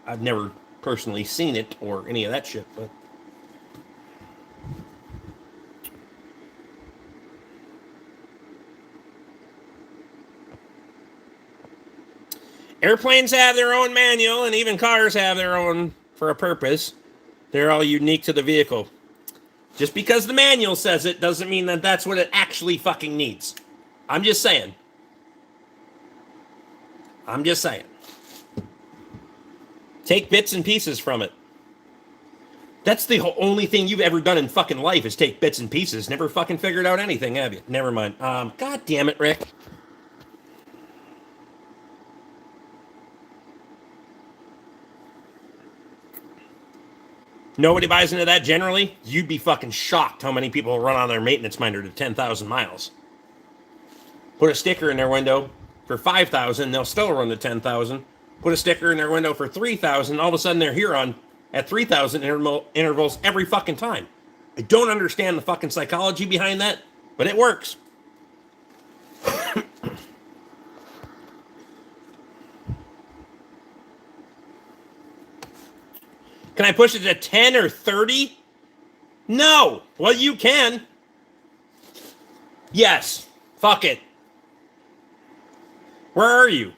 I've never personally seen it or any of that shit, but... Airplanes have their own manual, and even cars have their own for a purpose. They're all unique to the vehicle. Just because the manual says it doesn't mean that that's what it actually fucking needs. I'm just saying. Take bits and pieces from it. That's the only thing you've ever done in fucking life is take bits and pieces. Never fucking figured out anything, have you? Never mind. God damn it, Rick. Nobody buys into that generally. You'd be fucking shocked how many people run on their maintenance minder to 10,000 miles. Put a sticker in their window for 5,000, they'll still run to 10,000. Put a sticker in their window for 3,000, all of a sudden they're here on at 3,000 intervals every fucking time. I don't understand the fucking psychology behind that, but it works. Can I push it to 10 or 30? No. Well, you can. Yes. Fuck it. Where are you?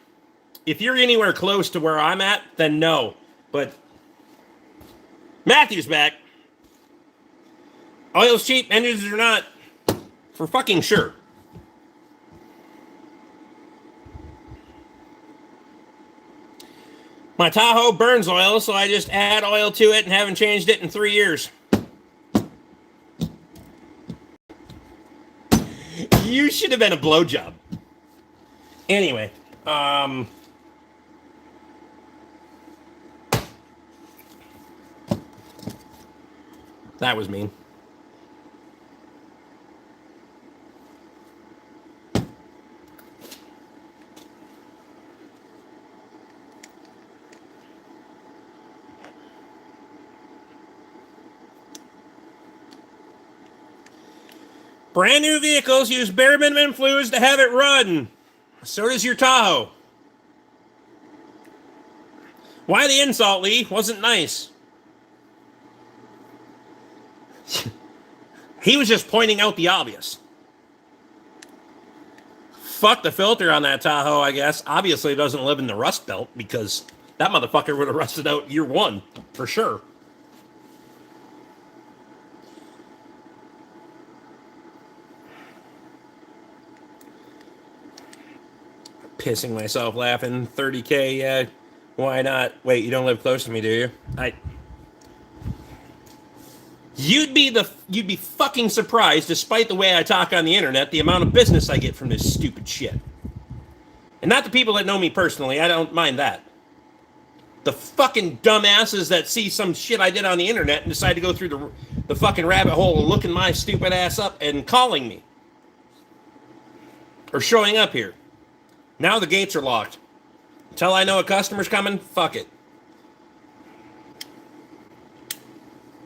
If you're anywhere close to where I'm at, then no. But Matthew's back. Oil's cheap, engines are not. For fucking sure. My Tahoe burns oil, so I just add oil to it and haven't changed it in 3 years. You should have been a blowjob. Anyway, that was mean. Brand new vehicles use bare minimum fluids to have it run. So does your Tahoe. Why the insult, Lee? Wasn't nice. He was just pointing out the obvious. Fuck the filter on that Tahoe, I guess. Obviously, it doesn't live in the rust belt because that motherfucker would have rusted out year one, for sure. Pissing myself laughing. 30K, yeah. Why not? Wait, you don't live close to me, do you? You'd be fucking surprised, despite the way I talk on the internet, the amount of business I get from this stupid shit. And not the people that know me personally, I don't mind that. The fucking dumbasses that see some shit I did on the internet and decide to go through the fucking rabbit hole of looking my stupid ass up and calling me. Or showing up here. Now the gates are locked. Until I know a customer's coming, fuck it.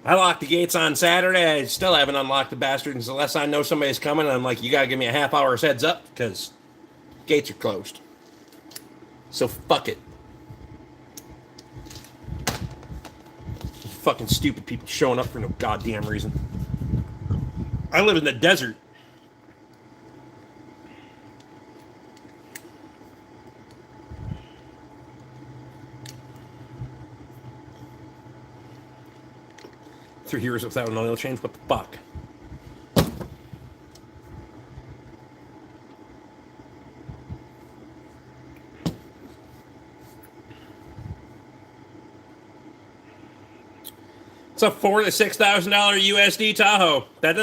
I locked the gates on Saturday. I still haven't unlocked the bastards unless I know somebody's coming. I'm like, you gotta give me a half hour's heads up because gates are closed. So fuck it. Fucking stupid people showing up for no goddamn reason. I live in the desert. $3 years without an oil change? What the fuck? It's a $4,000 to $6,000 USD Tahoe. That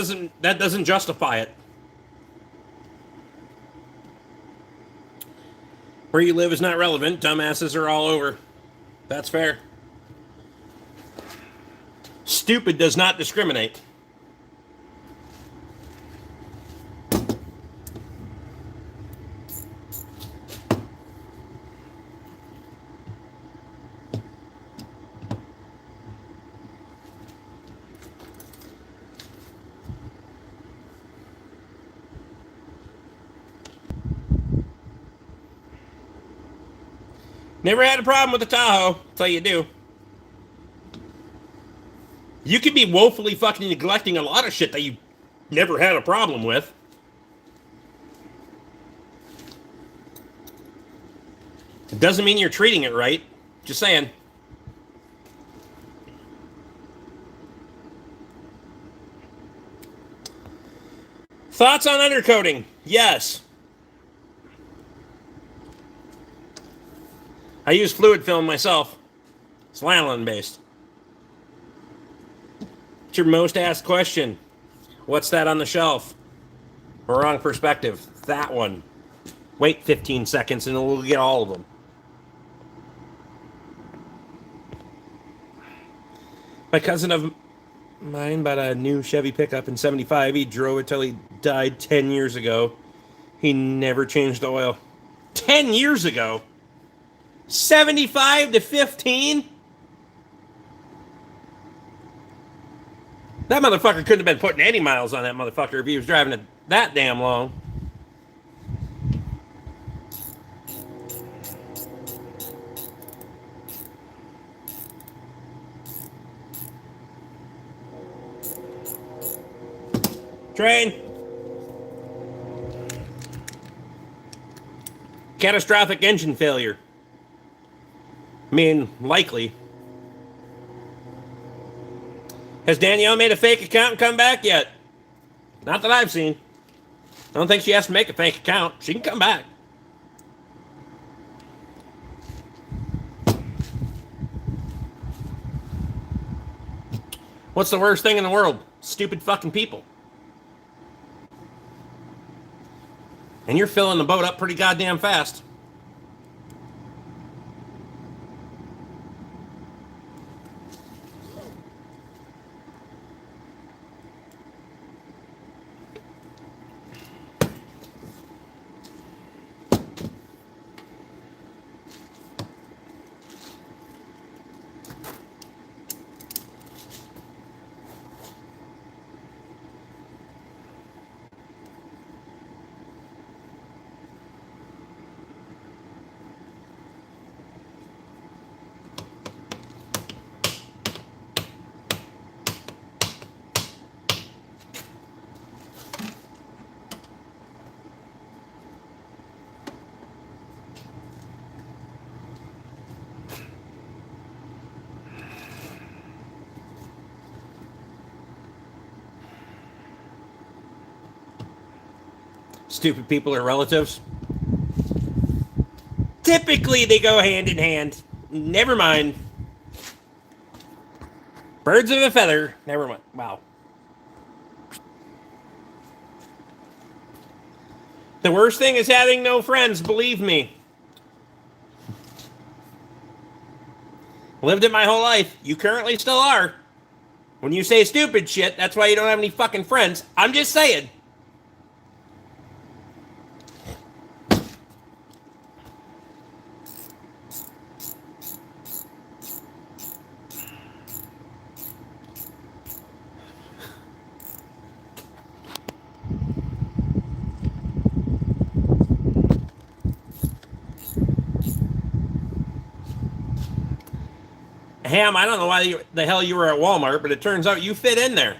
doesn't justify it. Where you live is not relevant. Dumbasses are all over. That's fair. Stupid does not discriminate. Never had a problem with the Tahoe. That's all you do. You could be woefully fucking neglecting a lot of shit that you never had a problem with. It doesn't mean you're treating it right. Just saying. Thoughts on undercoating? Yes. I use fluid film myself. It's lanolin based. What's your most asked question? What's that on the shelf? Wrong perspective. That one. Wait 15 seconds and we'll get all of them. My cousin of mine bought a new Chevy pickup in '75. He drove it till he died 10 years ago. He never changed the oil. 10 years ago? 75 to 15? That motherfucker couldn't have been putting any miles on that motherfucker if he was driving it that damn long. Train. Catastrophic engine failure. I mean, likely. Has Danielle made a fake account and come back yet? Not that I've seen. I don't think she has to make a fake account. She can come back. What's the worst thing in the world? Stupid fucking people. And you're filling the boat up pretty goddamn fast. Stupid people are relatives. Typically, they go hand in hand. Never mind. Birds of a feather. Never mind. Wow. The worst thing is having no friends, believe me. Lived it my whole life. You currently still are. When you say stupid shit, that's why you don't have any fucking friends. I'm just saying. Ham, I don't know why the hell you were at Walmart, but it turns out you fit in there.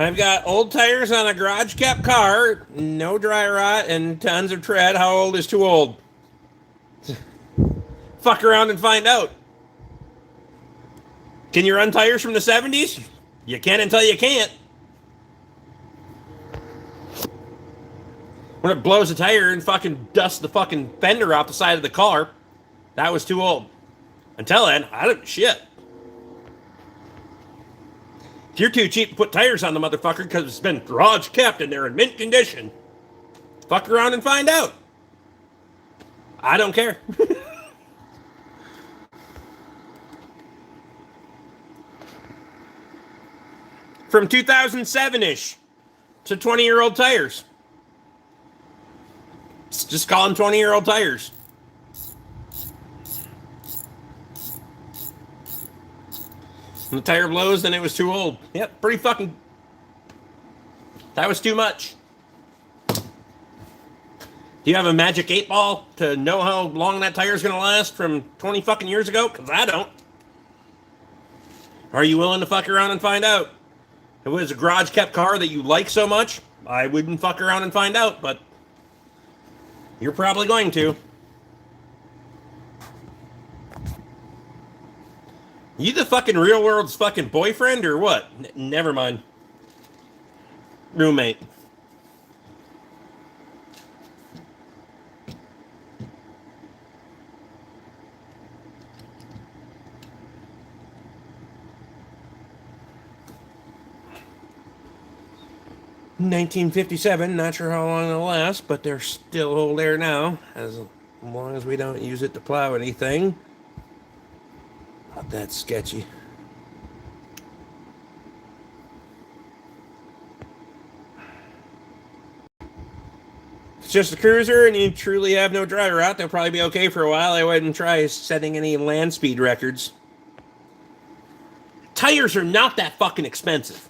I've got old tires on a garage kept car, no dry rot, and tons of tread. How old is too old? Fuck around and find out. Can you run tires from the 70s? You can until you can't. When it blows a tire and fucking dusts the fucking fender off the side of the car, that was too old. Until then, I don't shit. If you're too cheap to put tires on the motherfucker because it's been garage kept and they're in mint condition, fuck around and find out. I don't care. From 2007-ish to 20-year-old tires. Just call them 20-year-old tires. When the tire blows, then it was too old. Yep, pretty fucking... That was too much. Do you have a magic 8-ball to know how long that tire's going to last from 20 fucking years ago? Because I don't. Are you willing to fuck around and find out? If it was a garage-kept car that you like so much, I wouldn't fuck around and find out, but... You're probably going to. You the fucking real world's fucking boyfriend or what? Never mind. Roommate. $1957, not sure how long it'll last, but there's still old air now, as long as we don't use it to plow anything. Not that sketchy. If it's just a cruiser and you truly have no driver out, they'll probably be okay for a while. I wouldn't try setting any land speed records. Tires are not that fucking expensive.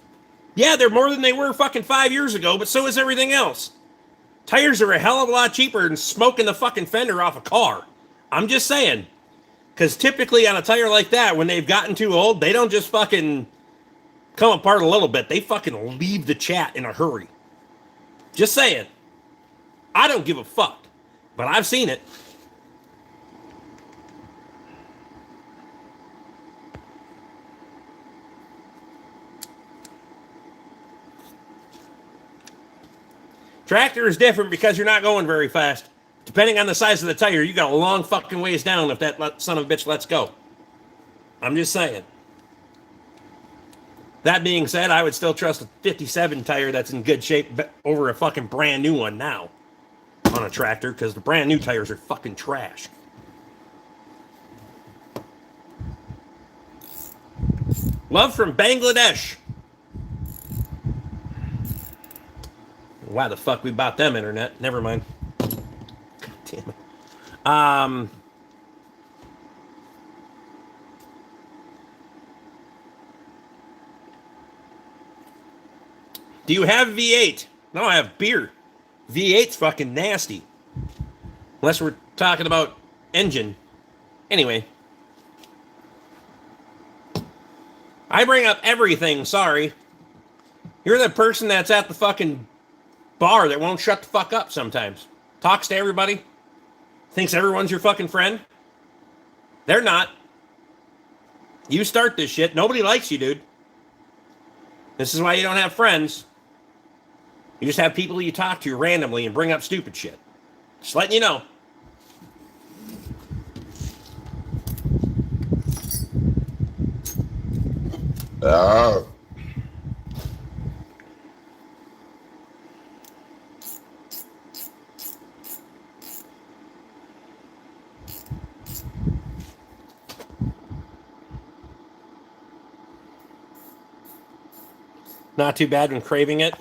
Yeah, they're more than they were fucking 5 years ago, but so is everything else. Tires are a hell of a lot cheaper than smoking the fucking fender off a car. I'm just saying. Because typically on a tire like that, when they've gotten too old, they don't just fucking come apart a little bit. They fucking leave the chat in a hurry. Just saying. I don't give a fuck, but I've seen it. Tractor is different because you're not going very fast. Depending on the size of the tire, you got a long fucking ways down if that son of a bitch lets go. I'm just saying. That being said, I would still trust a 57 tire that's in good shape over a fucking brand new one now on a tractor, because the brand new tires are fucking trash. Love from Bangladesh. Why the fuck we bought them internet? Never mind. God damn it. Do you have V8? No, I have beer. V8's fucking nasty. Unless we're talking about engine. Anyway. I bring up everything, sorry. You're the person that's at the fucking bar that won't shut the fuck up sometimes. Talks to everybody. Thinks everyone's your fucking friend. They're not. You start this shit. Nobody likes you, dude. This is why you don't have friends. You just have people you talk to randomly and bring up stupid shit. Just letting you know. Oh. Not too bad when craving it.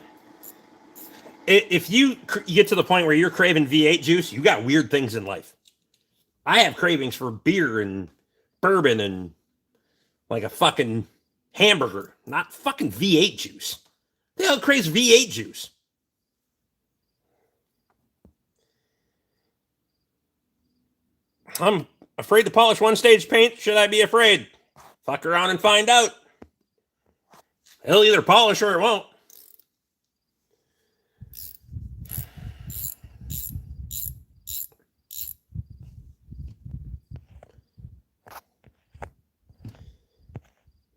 If you get to the point where you're craving V8 juice, you got weird things in life. I have cravings for beer and bourbon and like a fucking hamburger, not fucking V8 juice. Who the hell craves V8 juice? I'm afraid to polish one stage paint. Should I be afraid? Fuck around and find out. It'll either polish or it won't.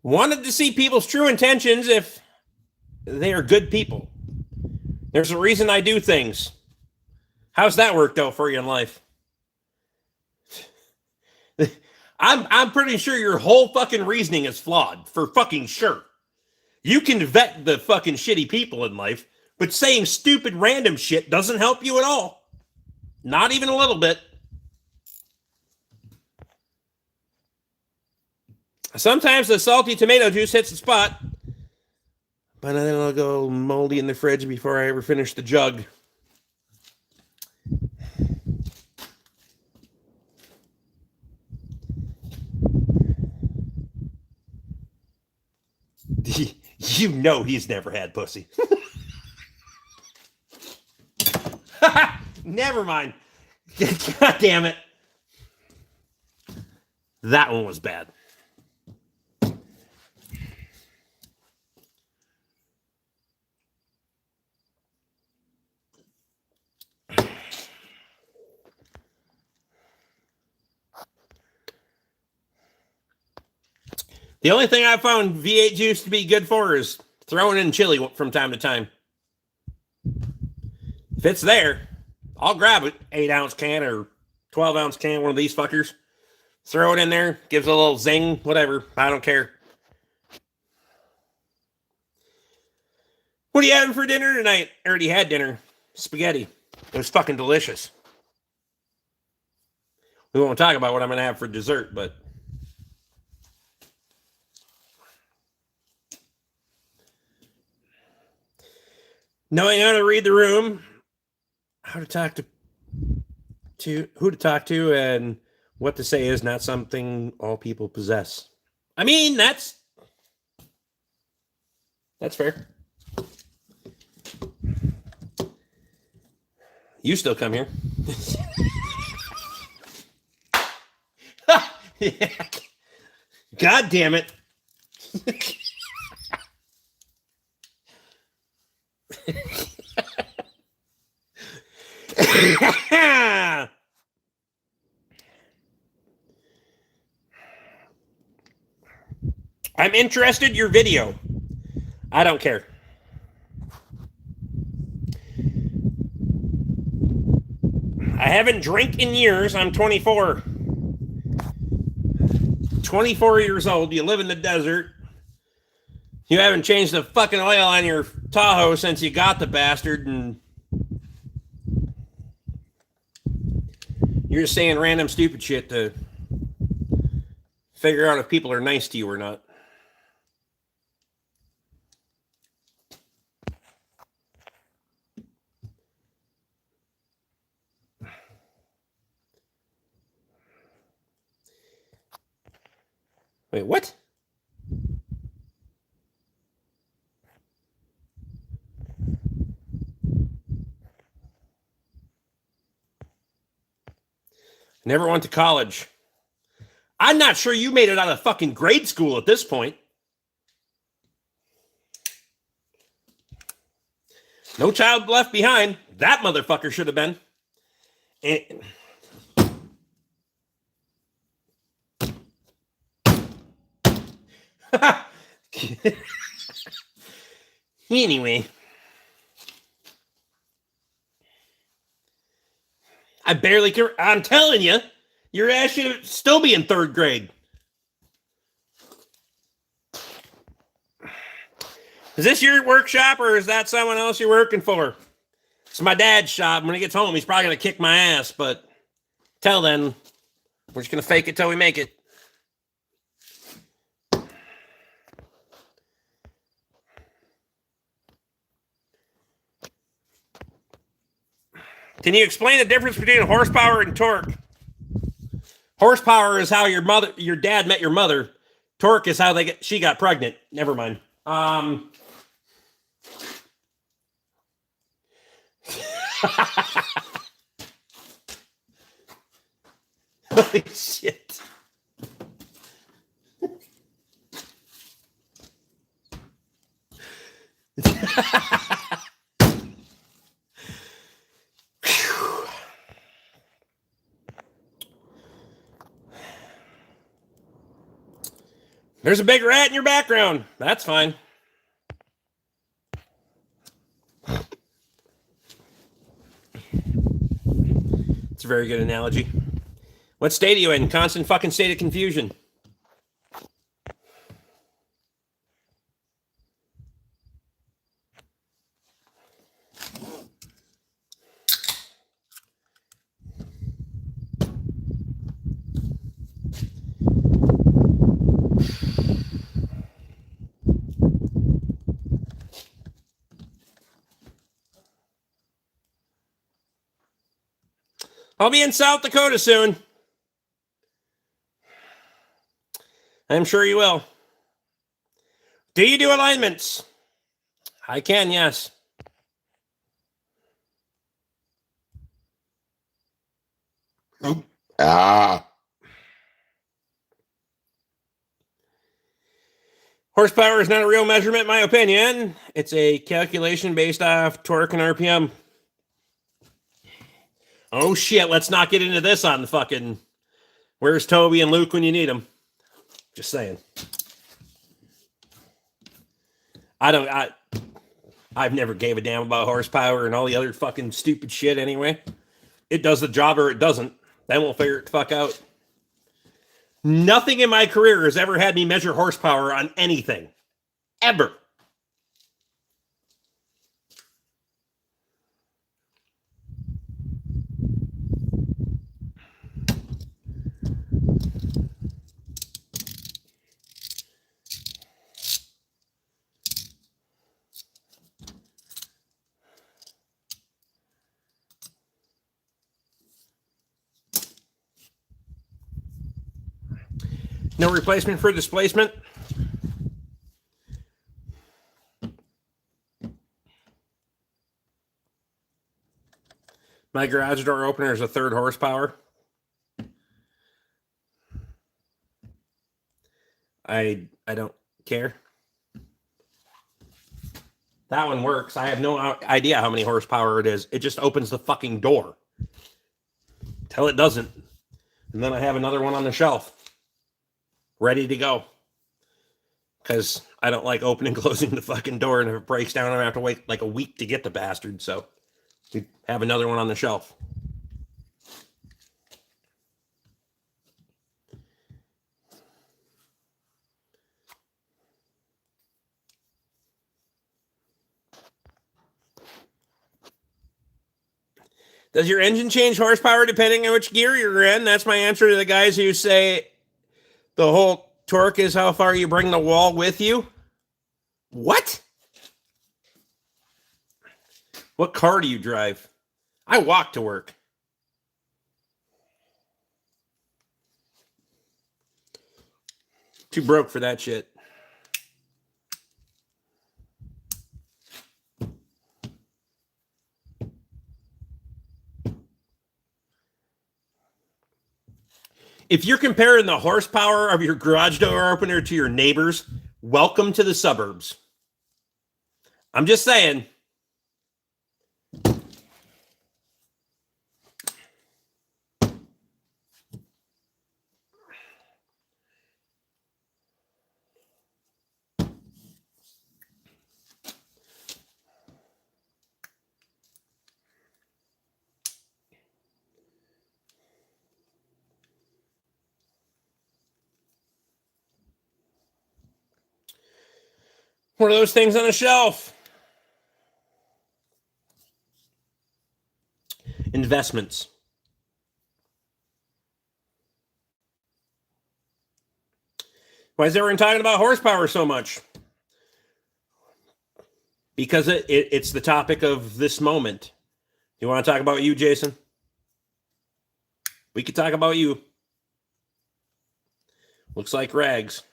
Wanted to see people's true intentions if they are good people. There's a reason I do things. How's that worked out for you in life? I'm pretty sure your whole fucking reasoning is flawed, for fucking sure. You can vet the fucking shitty people in life, but saying stupid random shit doesn't help you at all. Not even a little bit. Sometimes the salty tomato juice hits the spot, but then it'll go moldy in the fridge before I ever finish the jug. You know he's never had pussy. Never mind. God damn it. That one was bad. The only thing I found V8 juice to be good for is throwing in chili from time to time. If it's there, I'll grab it. 8-ounce can or 12-ounce can, one of these fuckers. Throw it in there, gives a little zing, whatever. I don't care. What are you having for dinner tonight? I already had dinner. Spaghetti. It was fucking delicious. We won't talk about what I'm going to have for dessert, but... knowing how to read the room, how to talk to who to talk to, and what to say is not something all people possess. I mean, that's fair. You still come here. Yeah. God damn it. I'm interested your video. I don't care. I haven't drank in years. I'm 24. 24 years old. You live in the desert. You haven't changed the fucking oil on your Tahoe since you got the bastard, and you're just saying random stupid shit to figure out if people are nice to you or not. Wait, what? Never went to college. I'm not sure you made it out of fucking grade school at this point. No child left behind. That motherfucker should have been. And anyway, I barely care. I'm telling you, your ass should still be in third grade. Is this your workshop or is that someone else you're working for? It's my dad's shop. When he gets home, he's probably going to kick my ass, but till then, we're just going to fake it till we make it. Can you explain the difference between horsepower and torque? Horsepower is how your dad met your mother. Torque is how she got pregnant. Never mind. Holy shit. There's a big rat in your background. That's fine. It's a very good analogy. What state are you in? Constant fucking state of confusion. I'll be in South Dakota soon. I'm sure you will. Do you do alignments? I can, yes. Horsepower is not a real measurement, in my opinion. It's a calculation based off torque and RPM. Oh, shit, let's not get into this on the fucking... Where's Toby and Luke when you need them? Just saying. I've never gave a damn about horsepower and all the other fucking stupid shit anyway. It does the job or it doesn't. Then we'll figure it the fuck out. Nothing in my career has ever had me measure horsepower on anything. Ever. No replacement for displacement. My garage door opener is a third horsepower. I don't care. That one works. I have no idea how many horsepower it is. It just opens the fucking door. until it doesn't. And then I have another one on the shelf ready to go. Because I don't like opening and closing the fucking door, and if it breaks down, I have to wait like a week to get the bastard. So we have another one on the shelf. Does your engine change horsepower depending on which gear you're in? That's my answer to the guys who say the whole torque is how far you bring the wall with you. What? What car do you drive? I walk to work. Too broke for that shit. If you're comparing the horsepower of your garage door opener to your neighbor's, welcome to the suburbs. I'm just saying. One of those things on a shelf. Investments. Why is everyone talking about horsepower so much? Because it's the topic of this moment. You want to talk about you, Jason? We could talk about you. Looks like rags.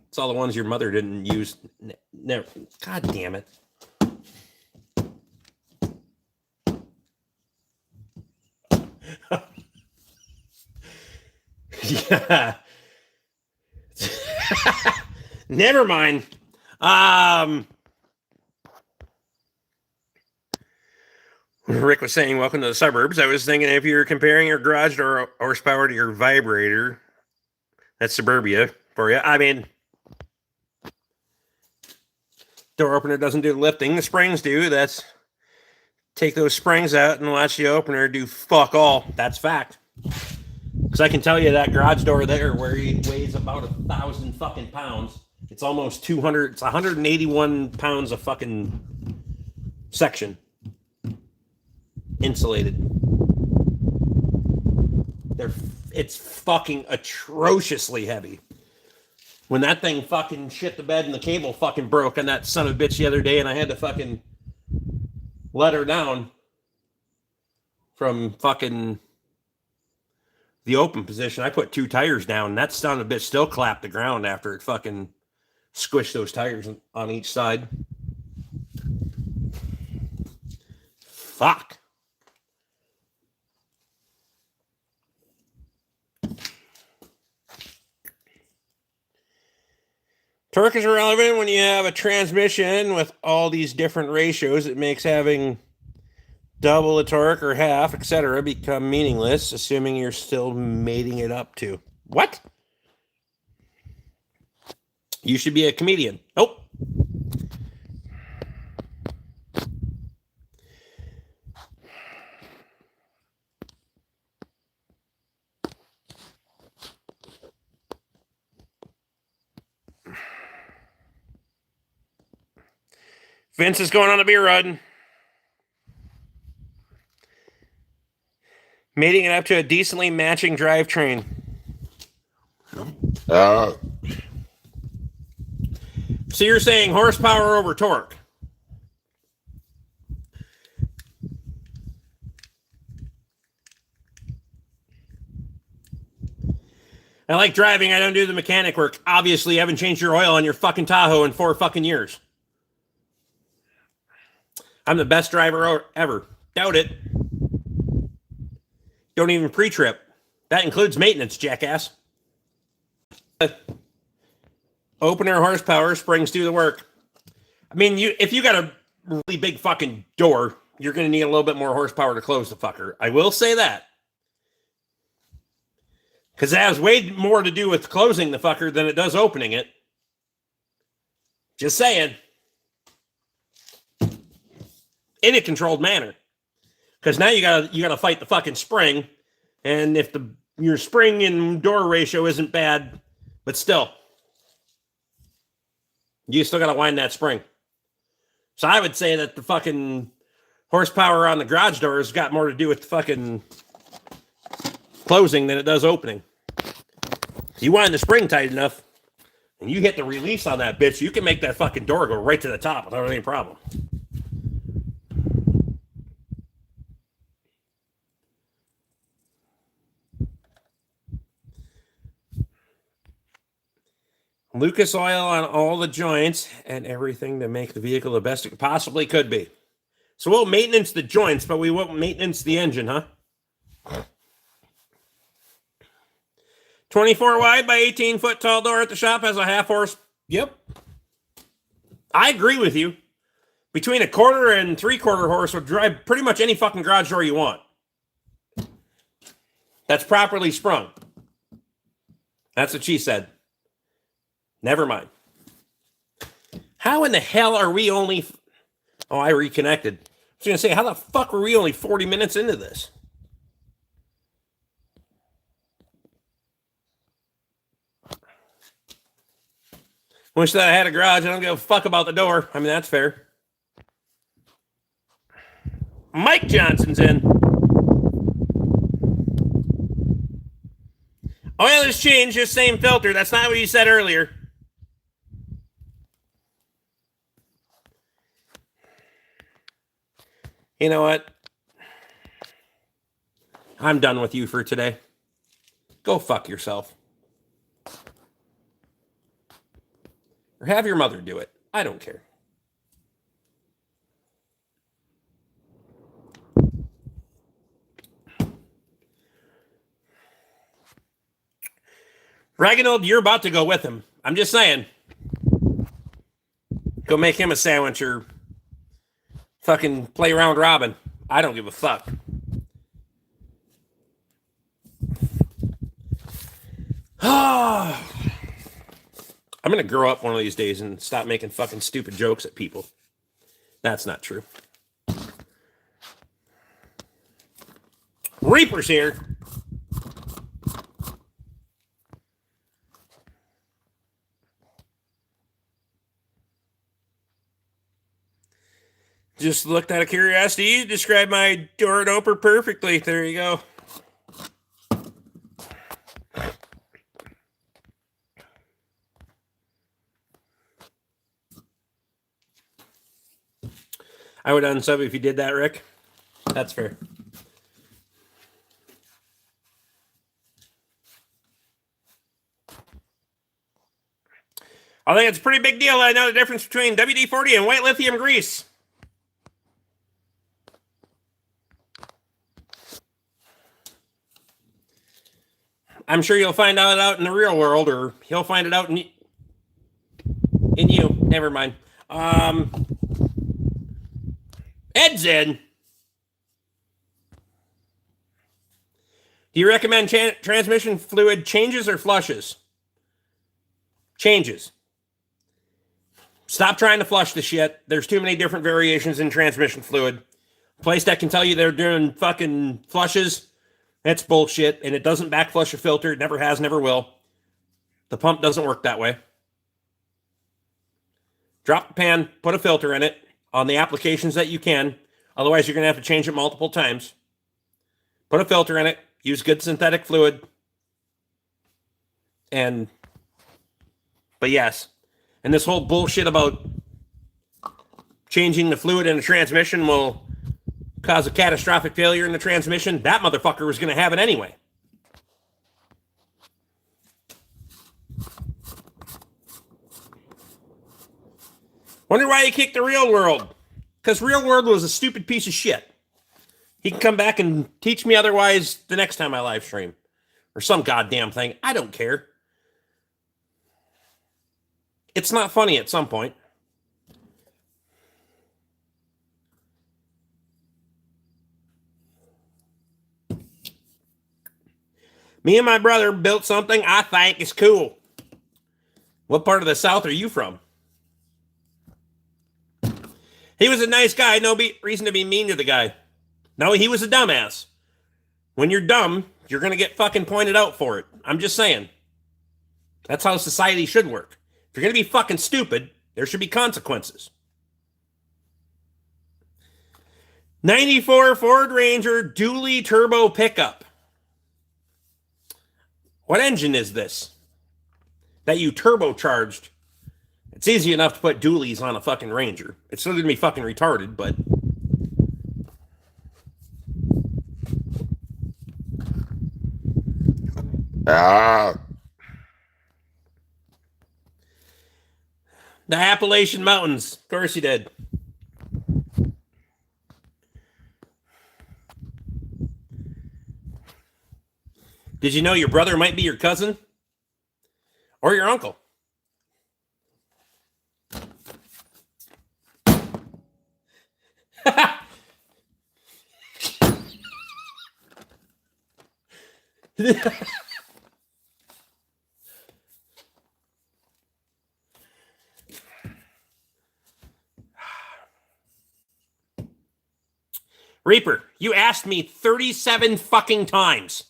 It's all the ones your mother didn't use. Never. God damn it. Yeah. Never mind. Rick was saying, welcome to the suburbs. I was thinking if you're comparing your garage door horsepower to your vibrator, that's suburbia for you. I mean, door opener doesn't do the lifting. The springs do. That's take those springs out and watch the opener do fuck all. That's fact. Because I can tell you that garage door there where he weighs about 1,000 fucking pounds. It's almost 200. It's 181 pounds of fucking section. Insulated. It's fucking atrociously heavy. When that thing fucking shit the bed and the cable fucking broke on that son of a bitch the other day, and I had to fucking let her down from fucking the open position. I put 2 tires down, and that son of a bitch still clapped the ground after it fucking squished those tires on each side. Fuck. Torque is irrelevant when you have a transmission with all these different ratios. It makes having double the torque or half, etc., become meaningless, assuming you're still mating it up to. What? You should be a comedian. Nope. Vince is going on a beer run. Mating it up to a decently matching drivetrain. So you're saying horsepower over torque? I like driving. I don't do the mechanic work. Obviously, you haven't changed your oil on your fucking Tahoe in 4 fucking years. I'm the best driver ever. Doubt it. Don't even pre-trip. That includes maintenance, jackass. Opener horsepower, springs do the work. I mean, if you got a really big fucking door, you're going to need a little bit more horsepower to close the fucker. I will say that. Because it has way more to do with closing the fucker than it does opening it. Just saying. In a controlled manner. Because now you gotta fight the fucking spring. And if your spring and door ratio isn't bad, but still. You still gotta wind that spring. So I would say that the fucking horsepower on the garage doors got more to do with the fucking closing than it does opening. You wind the spring tight enough, and you hit the release on that bitch, you can make that fucking door go right to the top without any problem. Lucas oil on all the joints and everything to make the vehicle the best it possibly could be. So we'll maintenance the joints, but we won't maintenance the engine, huh? 24 wide by 18 foot tall door at the shop has a half horse. Yep. I agree with you. Between a quarter and 3/4 horse would drive pretty much any fucking garage door you want. That's properly sprung. That's what she said. Never mind. How in the hell are we only... Oh, I reconnected. I was going to say, how the fuck were we only 40 minutes into this? Wish that I had a garage. I don't give a fuck about the door. I mean, that's fair. Mike Johnson's in. Oil has changed, just same filter. That's not what you said earlier. You know what? I'm done with you for today. Go fuck yourself. Or have your mother do it. I don't care. Reginald, you're about to go with him. I'm just saying. Go make him a sandwich or fucking play round robin. I don't give a fuck. I'm going to grow up one of these days and stop making fucking stupid jokes at people. That's not true. Reaper's here. Just looked out of curiosity. You described my door and opener perfectly. There you go. I would unsub if you did that, Rick. That's fair. I think it's a pretty big deal. I know the difference between WD-40 and white lithium grease. I'm sure you'll find out in the real world, or he'll find it out in you. Never mind. Ed's in. Do you recommend transmission fluid changes or flushes? Changes. Stop trying to flush the shit. There's too many different variations in transmission fluid. A place that can tell you they're doing fucking flushes, that's bullshit, and it doesn't back flush a filter. It never has, never will. The pump doesn't work that way. Drop the pan, put a filter in it on the applications that you can. Otherwise, you're going to have to change it multiple times. Put a filter in it. Use good synthetic fluid. But yes. And this whole bullshit about changing the fluid in a transmission will cause a catastrophic failure in the transmission. That motherfucker was going to have it anyway. Wonder why he kicked the Real World. Because Real World was a stupid piece of shit. He can come back and teach me otherwise the next time I live stream. Or some goddamn thing. I don't care. It's not funny at some point. Me and my brother built something I think is cool. What part of the South are you from? He was a nice guy. No reason to be mean to the guy. No, he was a dumbass. When you're dumb, you're going to get fucking pointed out for it. I'm just saying. That's how society should work. If you're going to be fucking stupid, there should be consequences. 94 Ford Ranger dually turbo pickup. What engine is this that you turbocharged? It's easy enough to put dualies on a fucking Ranger. It's still going to be fucking retarded, but... Ah. The Appalachian Mountains. Of course he did. Did you know your brother might be your cousin? Or your uncle? Reaper, you asked me 37 fucking times.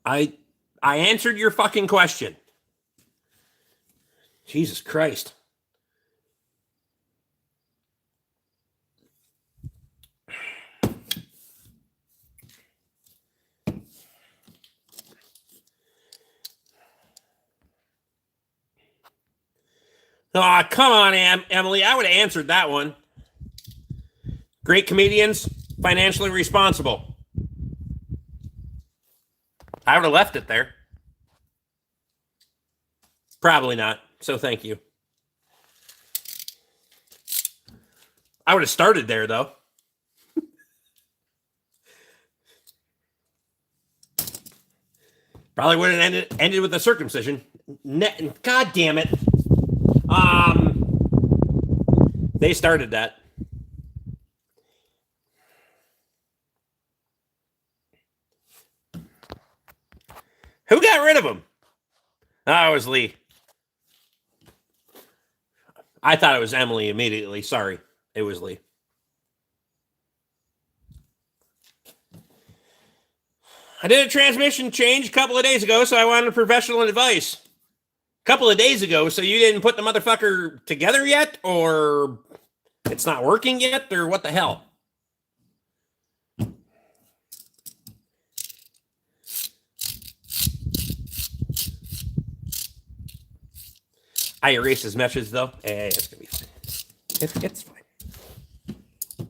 I answered your fucking question. Jesus Christ. Oh, come on, Emily. I would have answered that one. Great comedians, financially responsible. I would have left it there. Probably not. So thank you. I would have started there, though. Probably would have ended with a circumcision. God damn it. They started that. Who got rid of him? Oh, it was Lee. I thought it was Emily immediately. Sorry. It was Lee. I did a transmission change a couple of days ago, so I wanted professional advice. A couple of days ago, so you didn't put the motherfucker together yet? Or it's not working yet? Or what the hell? I erased his message, though. Hey, it's going to be fine. It's fine.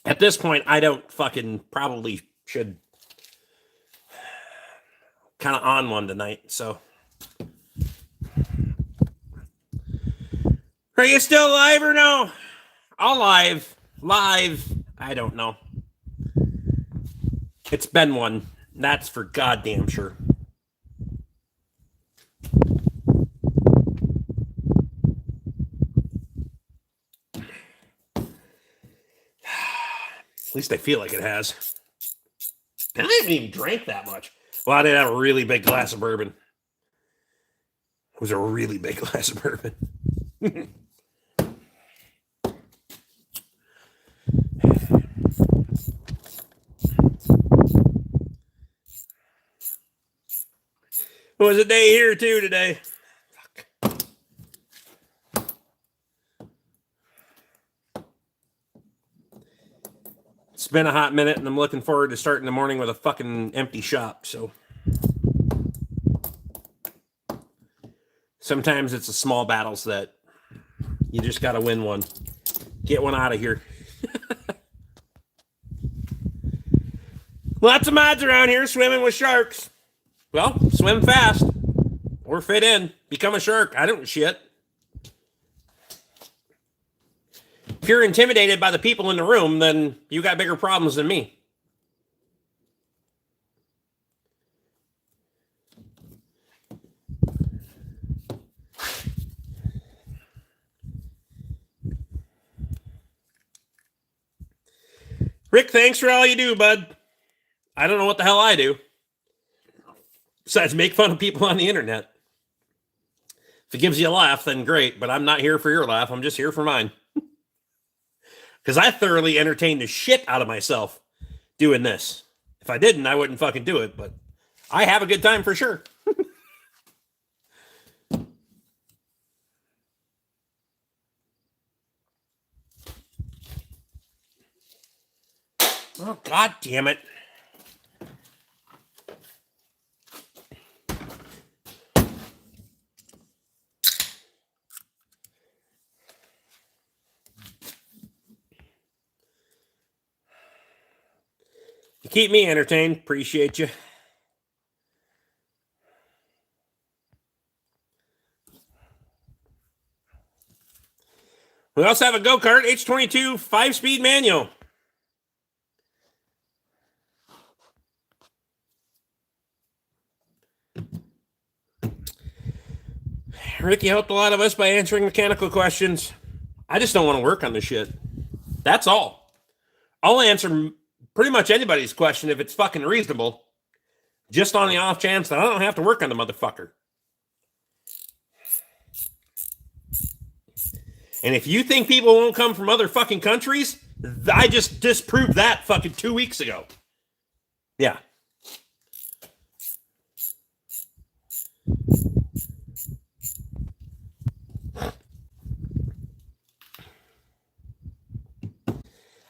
At this point, I don't fucking probably should kind of on one tonight, so. Are you still alive or no? Alive. Live. I don't know. It's been one. That's for goddamn sure. At least I feel like it has. And I haven't even drank that much. Well, I did have a really big glass of bourbon. It was a really big glass of bourbon. It was a day here too today. Fuck. It's been a hot minute, and I'm looking forward to starting the morning with a fucking empty shop. So sometimes it's the small battles that you just got to win one. Get one out of here. Lots of mods around here swimming with sharks. Well, swim fast or fit in. Become a shark. I don't shit. If you're intimidated by the people in the room, then you got bigger problems than me. Rick, thanks for all you do, bud. I don't know what the hell I do. Besides make fun of people on the internet. If it gives you a laugh, then great, but I'm not here for your laugh. I'm just here for mine. Because I thoroughly entertained the shit out of myself doing this. If I didn't, I wouldn't fucking do it, but I have a good time for sure. Oh, God damn it. You keep me entertained. Appreciate you. We also have a go-kart H22 5-speed manual. Ricky helped a lot of us by answering mechanical questions. I just don't want to work on this shit. That's all. I'll answer pretty much anybody's question if it's fucking reasonable. Just on the off chance that I don't have to work on the motherfucker. And if you think people won't come from other fucking countries, I just disproved that fucking 2 weeks ago. Yeah.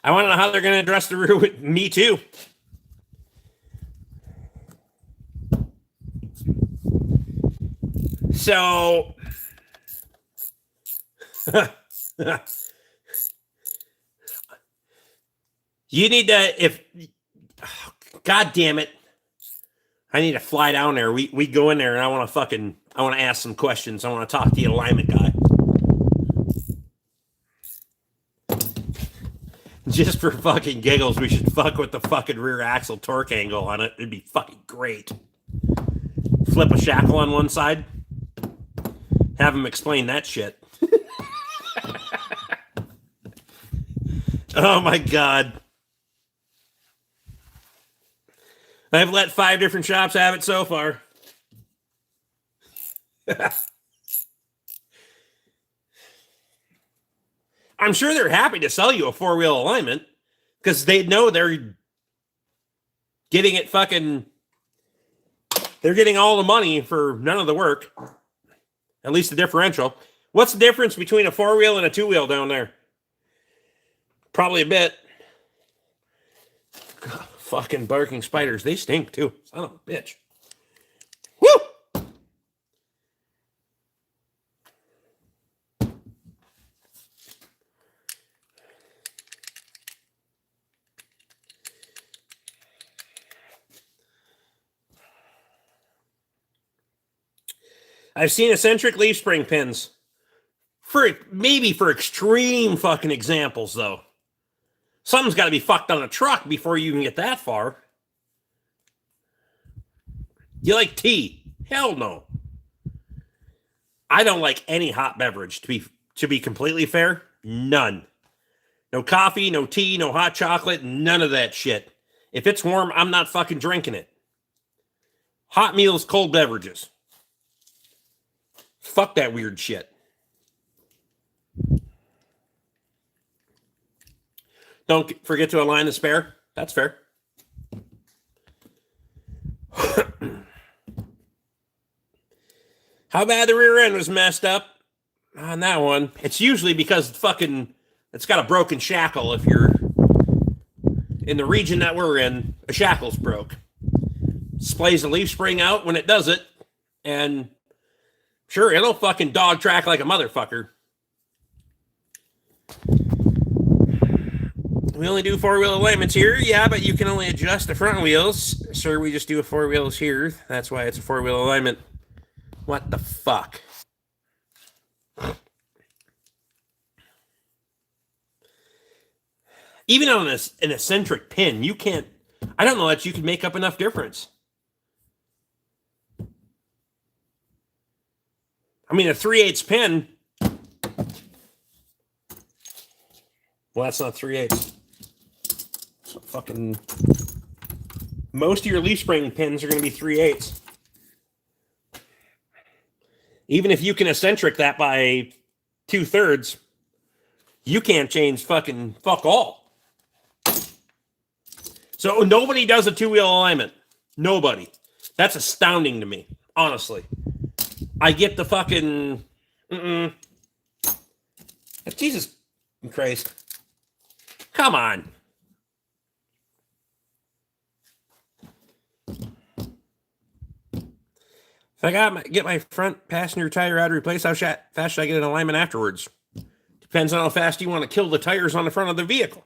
I want to know how they're going to address the root with me too. So, you need to, God damn it. I need to fly down there. We go in there and I want to ask some questions. I want to talk to the alignment guy. Just for fucking giggles, we should fuck with the fucking rear axle torque angle on it. It'd be fucking great. Flip a shackle on one side. Have him explain that shit. Oh my God. I've let 5 different shops have it so far. I'm sure they're happy to sell you a 4-wheel alignment because they know they're getting it fucking. They're getting all the money for none of the work. At least the differential. What's the difference between a 4-wheel and a 2-wheel down there? Probably a bit. God, fucking barking spiders. They stink too. Son of a bitch. Woo! I've seen eccentric leaf spring pins. Maybe for extreme fucking examples, though. Something's got to be fucked on a truck before you can get that far. You like tea? Hell no. I don't like any hot beverage, to be completely fair. None. No coffee, no tea, no hot chocolate, none of that shit. If it's warm, I'm not fucking drinking it. Hot meals, cold beverages. Fuck that weird shit. Don't forget to align the spare. That's fair. How bad the rear end was messed up on that one? It's usually because it's got a broken shackle. If you're in the region that we're in, a shackle's broke. Splays the leaf spring out when it does it, and sure, it'll fucking dog track like a motherfucker. We only do 4-wheel alignments here. Yeah, but you can only adjust the front wheels. Sir, we just do 4 wheels here. That's why it's a 4-wheel alignment. What the fuck? Even on an eccentric pin, you can't. I don't know that you can make up enough difference. I mean, a 3/8 pin. Well, that's not 3/8. fucking most of your leaf spring pins are going to be 3/8. Even if you can eccentric that by 2/3, you can't change fucking fuck all. So nobody does a two-wheel alignment. Nobody. That's astounding to me, honestly. I get the fucking... Jesus Christ. Come on. If I get my front passenger tire out replaced, how fast should I get an alignment afterwards? Depends on how fast you want to kill the tires on the front of the vehicle.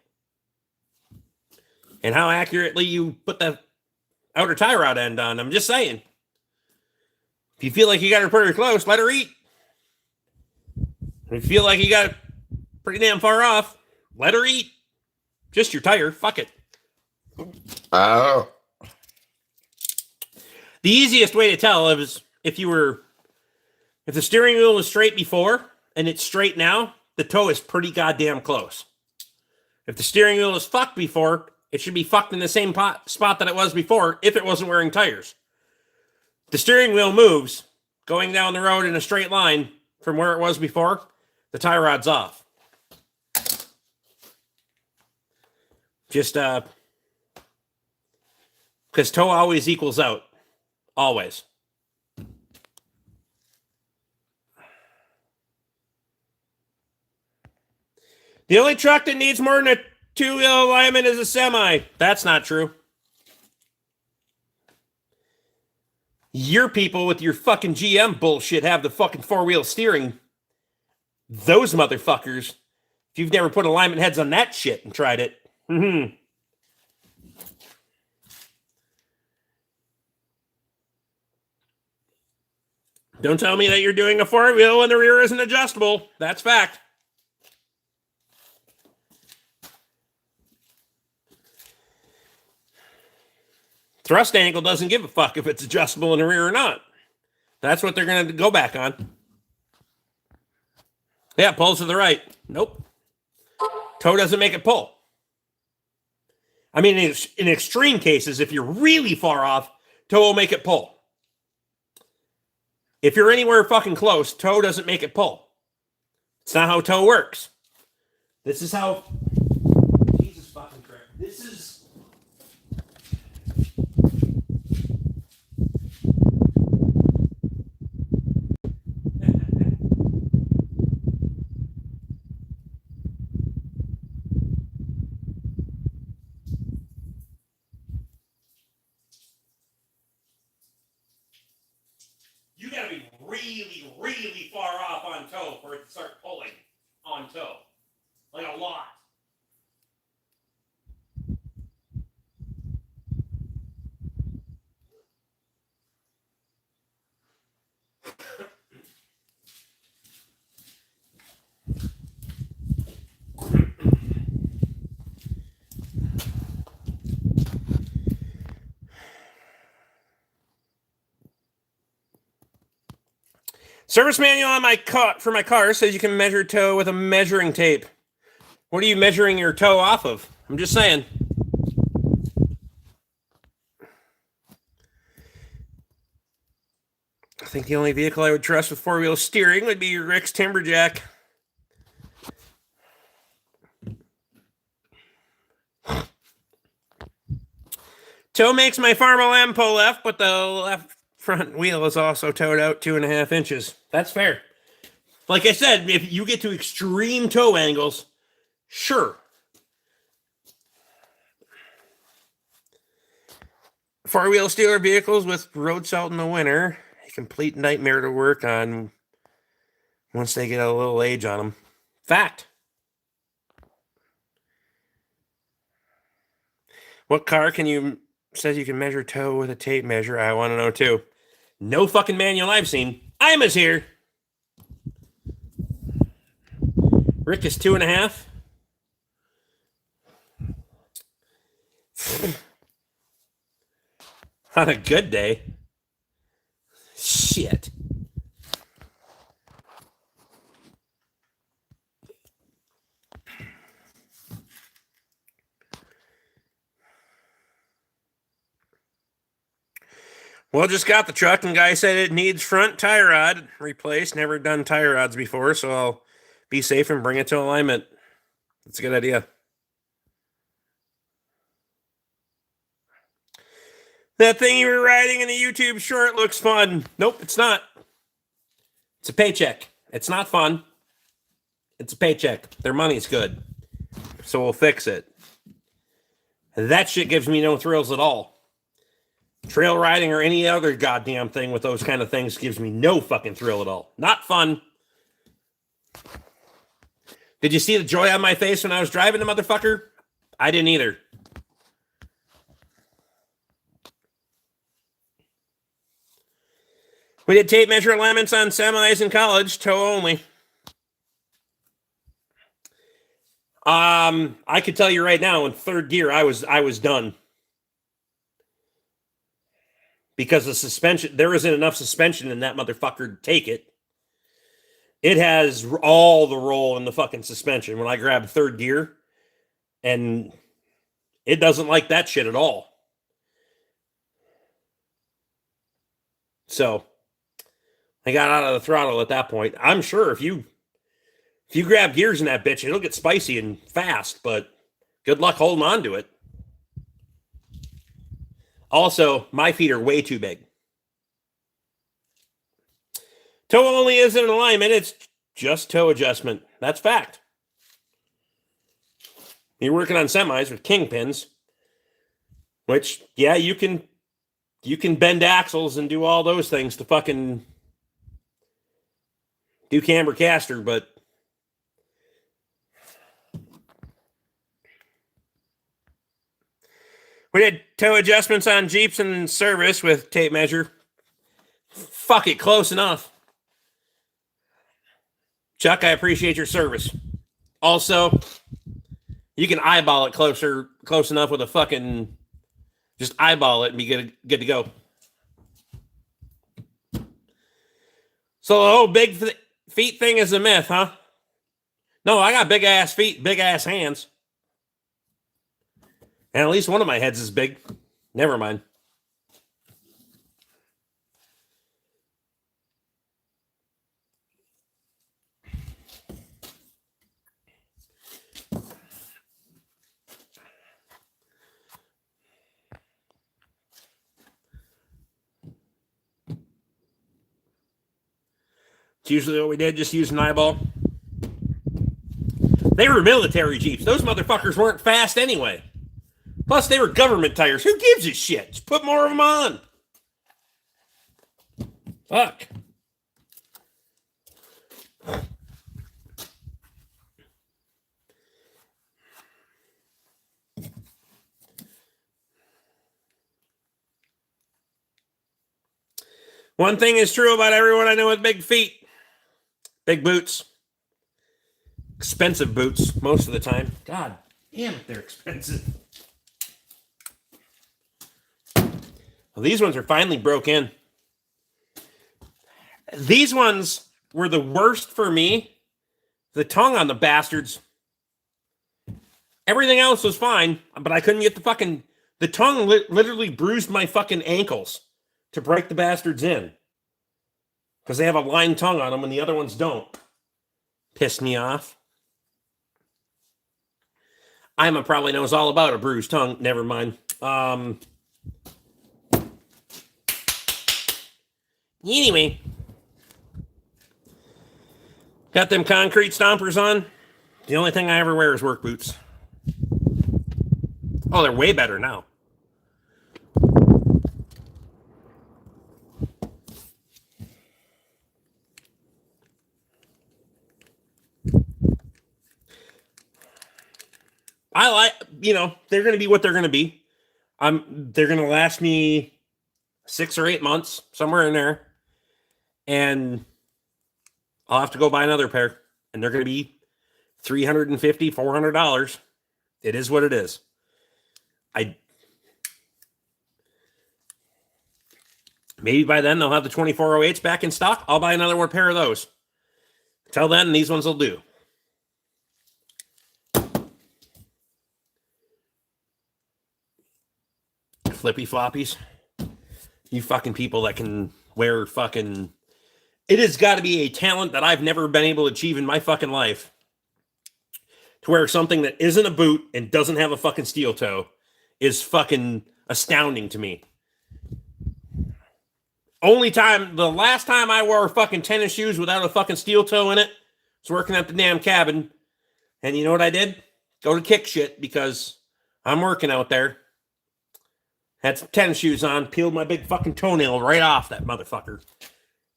And how accurately you put the outer tie rod end on. I'm just saying. If you feel like you got her pretty close, let her eat. If you feel like you got it pretty damn far off, let her eat. Just your tire. Fuck it. Oh. The easiest way to tell is if the steering wheel was straight before and it's straight now, the toe is pretty goddamn close. If the steering wheel was fucked before, it should be fucked in the same spot that it was before if it wasn't wearing tires. The steering wheel moves going down the road in a straight line from where it was before, the tie rod's off. Just because toe always equals out. Always. The only truck that needs more than a two-wheel alignment is a semi. That's not true. Your people with your fucking GM bullshit have the fucking four-wheel steering. Those motherfuckers. If you've never put alignment heads on that shit and tried it. Don't tell me that you're doing a four-wheel when the rear isn't adjustable. That's fact. Thrust angle doesn't give a fuck if it's adjustable in the rear or not. That's what they're going to go back on. Yeah, pulls to the right. Nope. Toe doesn't make it pull. I mean, in extreme cases, if you're really far off, toe will make it pull. If you're anywhere fucking close, toe doesn't make it pull. It's not how toe works. This is how... Jesus fucking Christ. This is... You gotta be really, really far off on toe for it to start pulling on toe. Like a lot. Service manual on for my car says you can measure toe with a measuring tape. What are you measuring your toe off of? I'm just saying. I think the only vehicle I would trust with four-wheel steering would be Rick's Timberjack. Toe makes my Farmel M pull left, but the left front wheel is also towed out 2.5 inches. That's fair. Like I said, if you get to extreme toe angles, sure. Four-wheel Steeler vehicles with road salt in the winter, a complete nightmare to work on once they get a little age on them. Fact. What car says you can measure toe with a tape measure? I want to know too. No fucking manual I've seen. Ima's here. Rick is 2.5. On a good day. Shit. Well, just got the truck, and guy said it needs front tie rod replaced. Never done tie rods before, so I'll be safe and bring it to alignment. That's a good idea. That thing you were riding in the YouTube short looks fun. Nope, it's not. It's a paycheck. It's not fun. It's a paycheck. Their money's good. So we'll fix it. That shit gives me no thrills at all. Trail riding or any other goddamn thing with those kind of things gives me no fucking thrill at all. Not fun. Did you see the joy on my face when I was driving the motherfucker? I didn't either. We did tape measure alignments on semis in college, toe only. I could tell you right now, in third gear, I was done. Because the suspension, there isn't enough suspension in that motherfucker to take it. It has all the roll in the fucking suspension when I grab third gear, and it doesn't like that shit at all. So I got out of the throttle at that point. I'm sure if you grab gears in that bitch, it'll get spicy and fast, but good luck holding on to it. Also, my feet are way too big. Toe only isn't an alignment, it's just toe adjustment. That's fact. You're working on semis with kingpins, which, yeah, you can bend axles and do all those things to fucking do camber caster, but we did toe adjustments on Jeeps in service with tape measure. Fuck it, close enough. Chuck, I appreciate your service. Also, you can eyeball it close enough with a fucking, just eyeball it and be good to go. So the whole big feet thing is a myth, huh? No, I got big ass feet, big ass hands. And at least one of my heads is big. Never mind. It's usually what we did, just use an eyeball. They were military Jeeps. Those motherfuckers weren't fast anyway. Plus, they were government tires. Who gives a shit? Just put more of them on. Fuck. One thing is true about everyone I know with big feet. Big boots. Expensive boots most of the time. God damn it, they're expensive. Well, these ones are finally broke in. These ones were the worst for me. The tongue on the bastards. Everything else was fine, but I couldn't get the tongue literally bruised my fucking ankles to break the bastards in. Because they have a lined tongue on them and the other ones don't. Pissed me off. Ima probably knows all about a bruised tongue. Never mind. Anyway. Got them concrete stompers on. The only thing I ever wear is work boots. Oh, they're way better now. I like, they're going to be what they're going to be. They're going to last me 6 or 8 months, somewhere in there. And I'll have to go buy another pair. And they're going to be $350, $400. It is what it is. Maybe by then they'll have the 2408s back in stock. I'll buy another pair of those. Till then, these ones will do. Flippy floppies. You fucking people that can wear fucking... It has got to be a talent that I've never been able to achieve in my fucking life. To wear something that isn't a boot and doesn't have a fucking steel toe is fucking astounding to me. The last time I wore fucking tennis shoes without a fucking steel toe in it was working at the damn cabin. And you know what I did? Go to kick shit because I'm working out there. Had some tennis shoes on, peeled my big fucking toenail right off that motherfucker.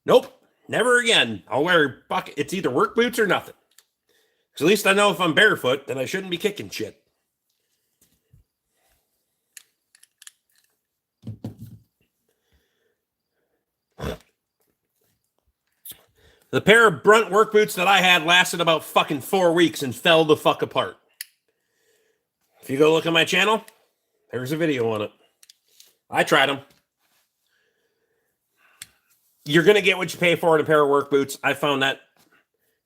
Nope, never again. I'll wear it's either work boots or nothing. Because at least I know if I'm barefoot, then I shouldn't be kicking shit. The pair of Brunt work boots that I had lasted about fucking 4 weeks and fell the fuck apart. If you go look at my channel, there's a video on it. I tried them. You're going to get what you pay for in a pair of work boots. I found that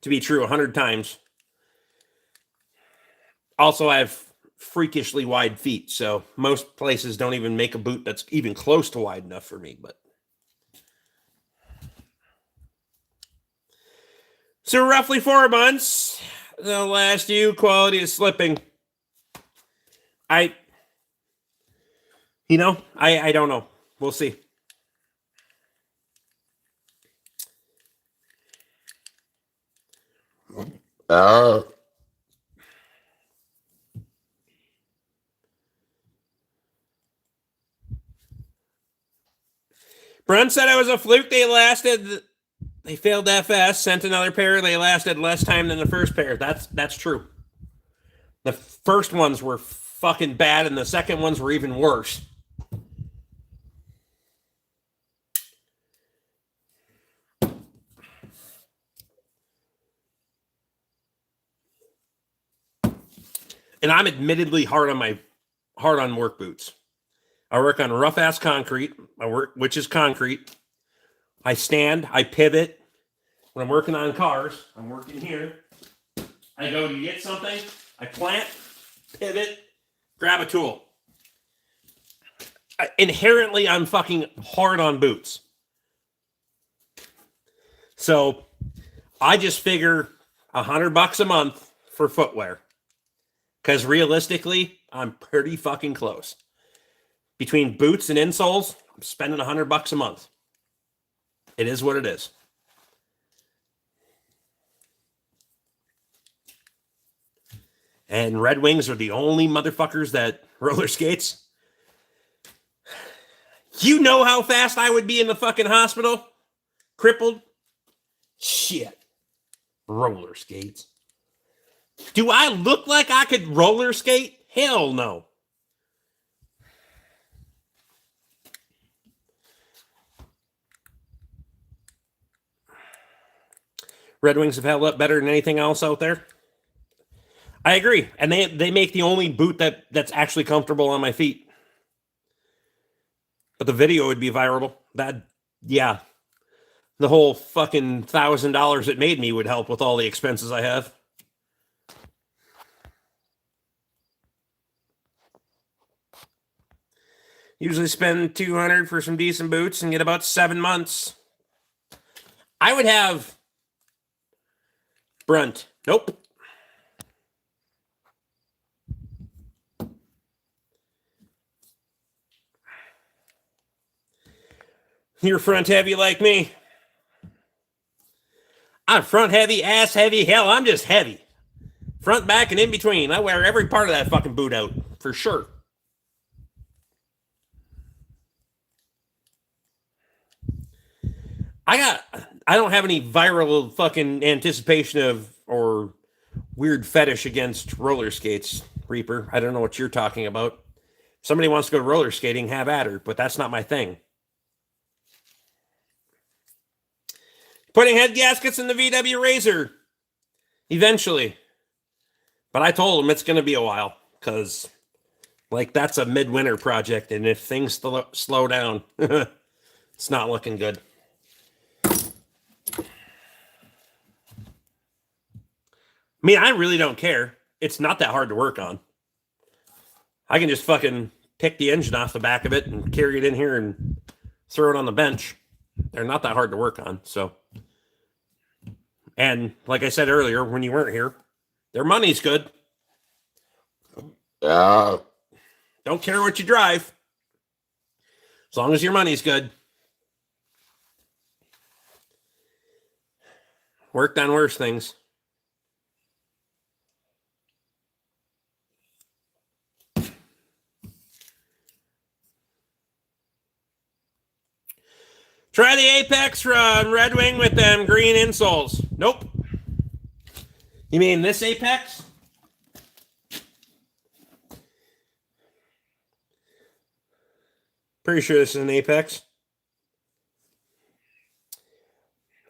to be true 100 times. Also, I have freakishly wide feet, so most places don't even make a boot that's even close to wide enough for me, but... So roughly 4 months. The last U quality is slipping. I don't know. We'll see. Brent said it was a fluke. They failed FS, sent another pair. They lasted less time than the first pair. That's true. The first ones were fucking bad, and the second ones were even worse. And I'm admittedly hard on work boots. I work on rough ass concrete. Which is concrete. I stand, I pivot. When I'm working on cars, I'm working here. I go to get something, I plant, pivot, grab a tool. Inherently, I'm fucking hard on boots. So I just figure $100 a month for footwear. Because realistically, I'm pretty fucking close. Between boots and insoles, I'm spending $100 a month. It is what it is. And Red Wings are the only motherfuckers that roller skates. You know how fast I would be in the fucking hospital? Crippled? Shit. Roller skates. Do I look like I could roller skate? Hell no. Red Wings have held up better than anything else out there. I agree. And they make the only boot that's actually comfortable on my feet. But the video would be viral. The whole fucking $1,000 it made me would help with all the expenses I have. Usually spend $200 for some decent boots and get about 7 months. I would have Brunt. Nope. You're front heavy like me. I'm front heavy, ass heavy. Hell, I'm just heavy. Front, back, and in between. I wear every part of that fucking boot out. For sure. I don't have any viral fucking anticipation of or weird fetish against roller skates, Reaper. I don't know what you're talking about. If somebody wants to go roller skating, have at her, but that's not my thing. Putting head gaskets in the VW Razor. Eventually. But I told him it's going to be a while. Because, that's a midwinter project. And if things slow down, it's not looking good. I mean, I really don't care. It's not that hard to work on. I can just fucking pick the engine off the back of it and carry it in here and throw it on the bench. They're not that hard to work on. So, and like I said earlier, when you weren't here, their money's good. Yeah. Don't care what you drive, as long as your money's good. Worked on worse things. Try the Apex from Red Wing with them green insoles. Nope. You mean this Apex? Pretty sure this is an Apex.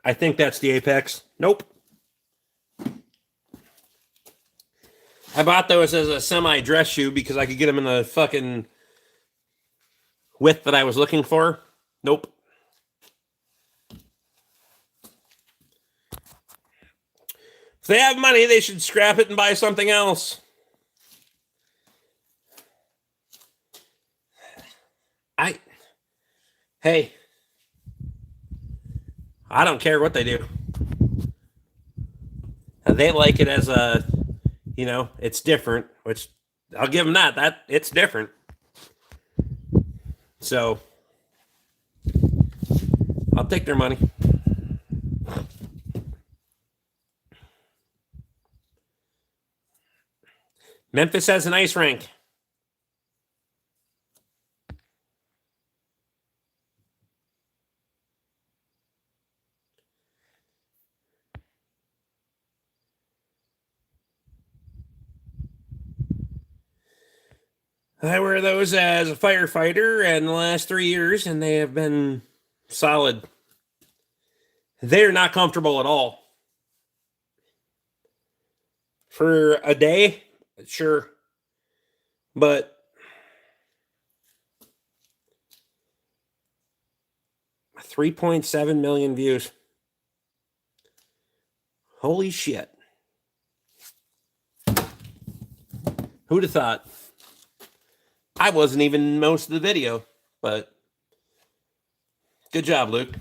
I think that's the Apex. Nope. I bought those as a semi-dress shoe because I could get them in the fucking width that I was looking for. Nope. If they have money, they should scrap it and buy something else. Hey, I don't care what they do. They like it as a, it's different, which I'll give them that it's different. So I'll take their money. Memphis has an ice rink. I wear those as a firefighter in the last 3 years, and they have been solid. They're not comfortable at all. For a day, sure. But $3.7 million views. Holy shit. Who'd have thought? I wasn't even most of the video, but good job, Luke.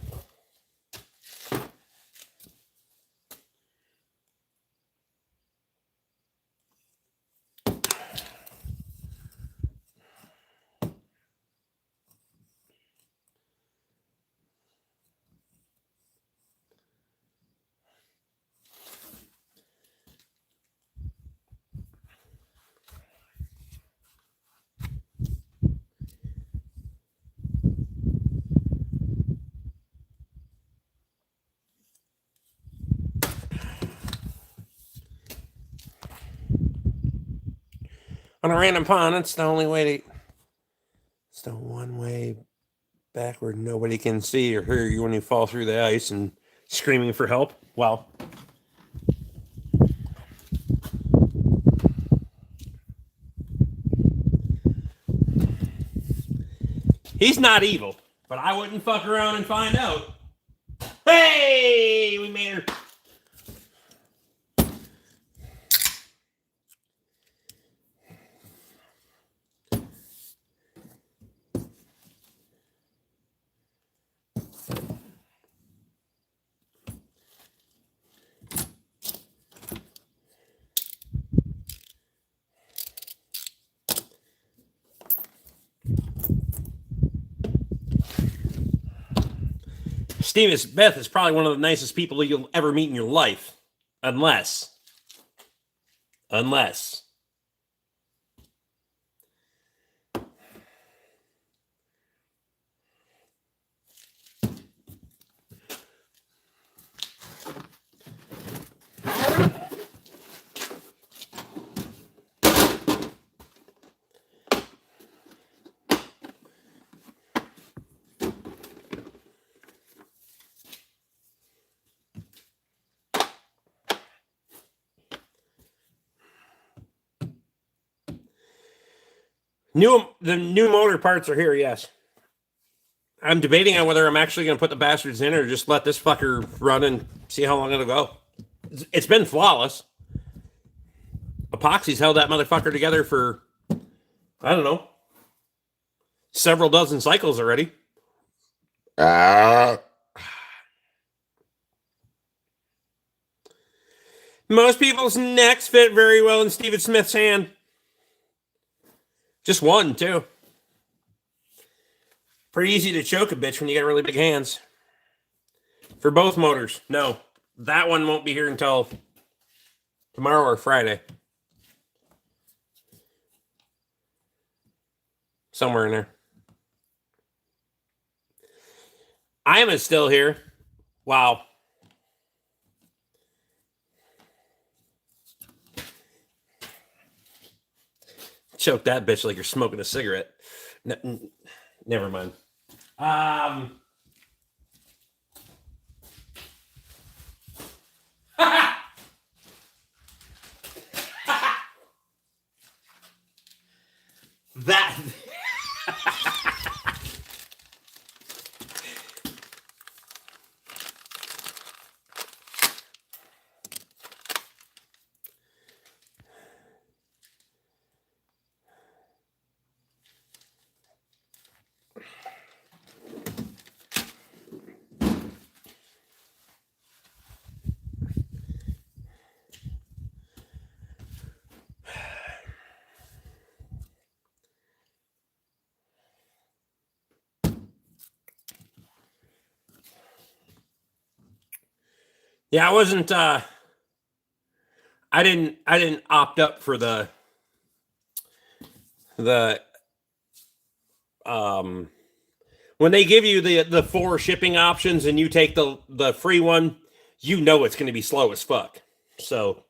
On a random pond, it's the only way to. It's the one way backward nobody can see or hear you when you fall through the ice and screaming for help. Well, he's not evil, but I wouldn't fuck around and find out. Hey, we made her. Steve Beth is probably one of the nicest people you'll ever meet in your life. Unless. The new motor parts are here, yes. I'm debating on whether I'm actually going to put the bastards in or just let this fucker run and see how long it'll go. It's been flawless. Epoxy's held that motherfucker together for, I don't know, several dozen cycles already. Ah. Most people's necks fit very well in Steven Smith's hand. Just one, too. Pretty easy to choke a bitch when you got really big hands. For both motors. No, that one won't be here until tomorrow or Friday. Somewhere in there. I am still here. Wow. Choke that bitch like you're smoking a cigarette. Never mind. That. Yeah, I wasn't I didn't opt up for the when they give you the 4 shipping options and you take the free one, you know it's going to be slow as fuck. So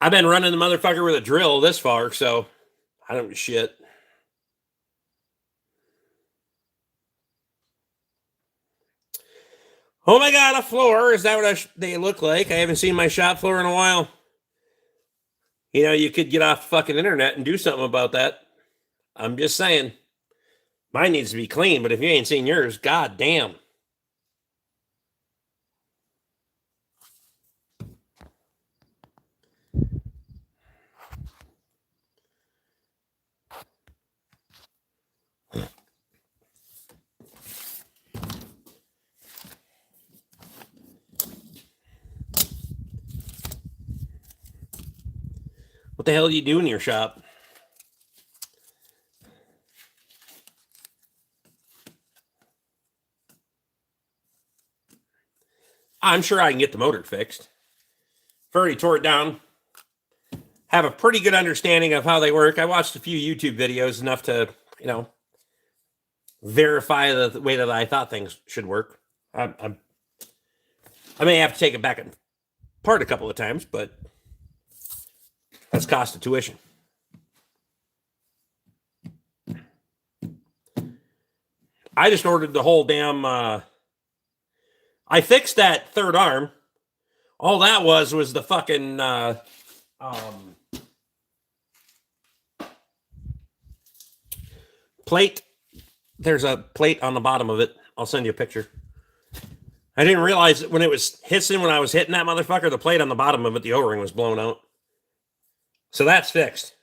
I've been running the motherfucker with a drill this far, so I don't give a shit. Oh my god, a floor. Is that what they look like? I haven't seen my shop floor in a while. You know, you could get off the fucking internet and do something about that. I'm just saying. Mine needs to be clean, but if you ain't seen yours, god damn. What the hell do you do in your shop? I'm sure I can get the motor fixed. I've already tore it down. Have a pretty good understanding of how they work. I watched a few YouTube videos enough to, verify the way that I thought things should work. I may have to take it back apart a couple of times, but that's cost of tuition. I just ordered the whole damn. I fixed that third arm. All that was the fucking plate. There's a plate on the bottom of it. I'll send you a picture. I didn't realize that when it was hissing when I was hitting that motherfucker, the plate on the bottom of it, the O-ring was blown out. So that's fixed.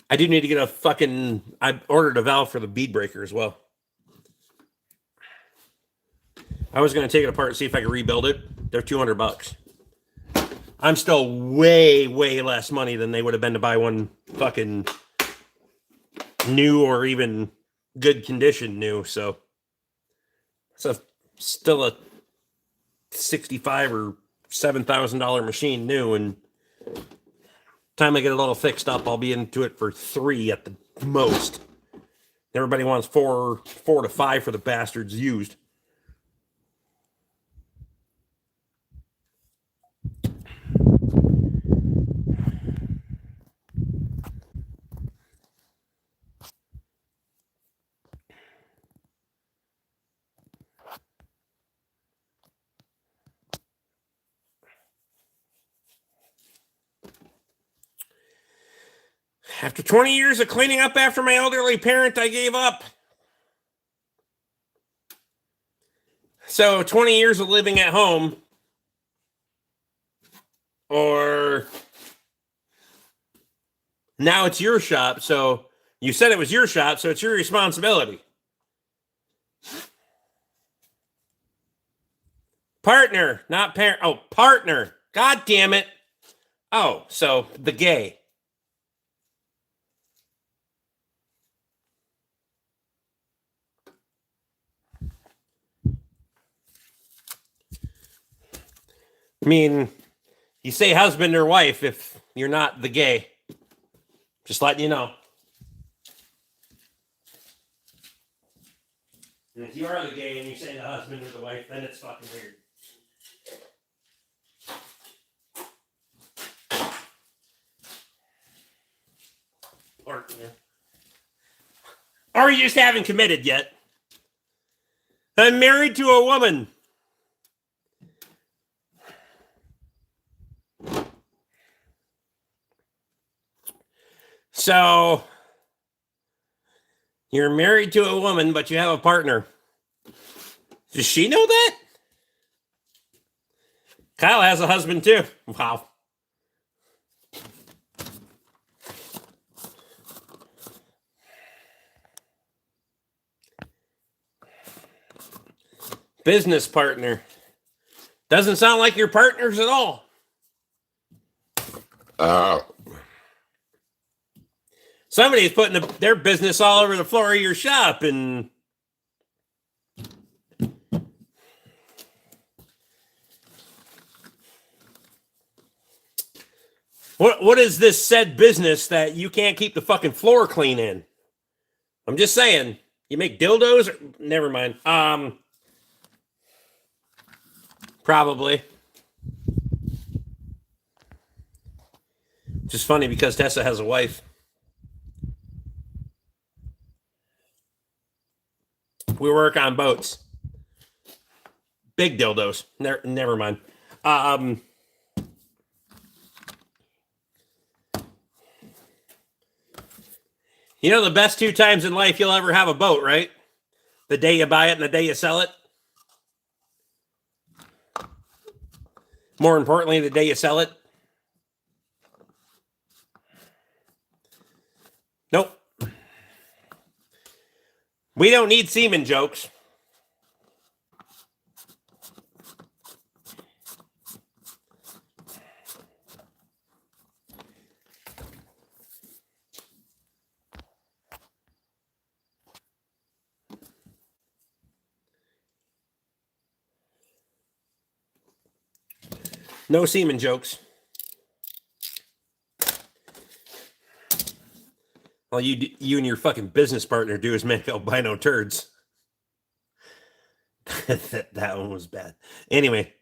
I do need to get I ordered a valve for the bead breaker as well. I was going to take it apart and see if I could rebuild it. They're $200. I'm still way, way less money than they would have been to buy one fucking new or even good condition new. So it's still a $65,000 or $7,000 machine new, and time I get it all fixed up, I'll be into it for $3,000 at the most. Everybody wants $4,000 to $5,000 for the bastards used. After 20 years of cleaning up after my elderly parent, I gave up. So 20 years of living at home, or now it's your shop. So You said it was your shop, so it's your responsibility. Partner, not parent. Oh, partner. God damn it. Oh, so the gay. I mean, you say husband or wife if you're not the gay. Just letting you know. And if you are the gay and you say the husband or the wife, then it's fucking weird. Partner. Or you just haven't committed yet. I'm married to a woman. So you're married to a woman, but you have a partner. Does she know that? Kyle has a husband too. Wow. Business partner. Doesn't sound like you're partners at all. Somebody's putting their business all over the floor of your shop, and what is this said business that you can't keep the fucking floor clean in? I'm just saying. You make dildos? Never mind. Probably. Which is funny because Tessa has a wife. We work on boats. Big dildos. Never mind. You know the best 2 times in life you'll ever have a boat, right? The day you buy it and the day you sell it. More importantly, the day you sell it. Nope. We don't need semen jokes. No semen jokes. All you and your fucking business partner do is make albino turds. that one was bad. Anyway.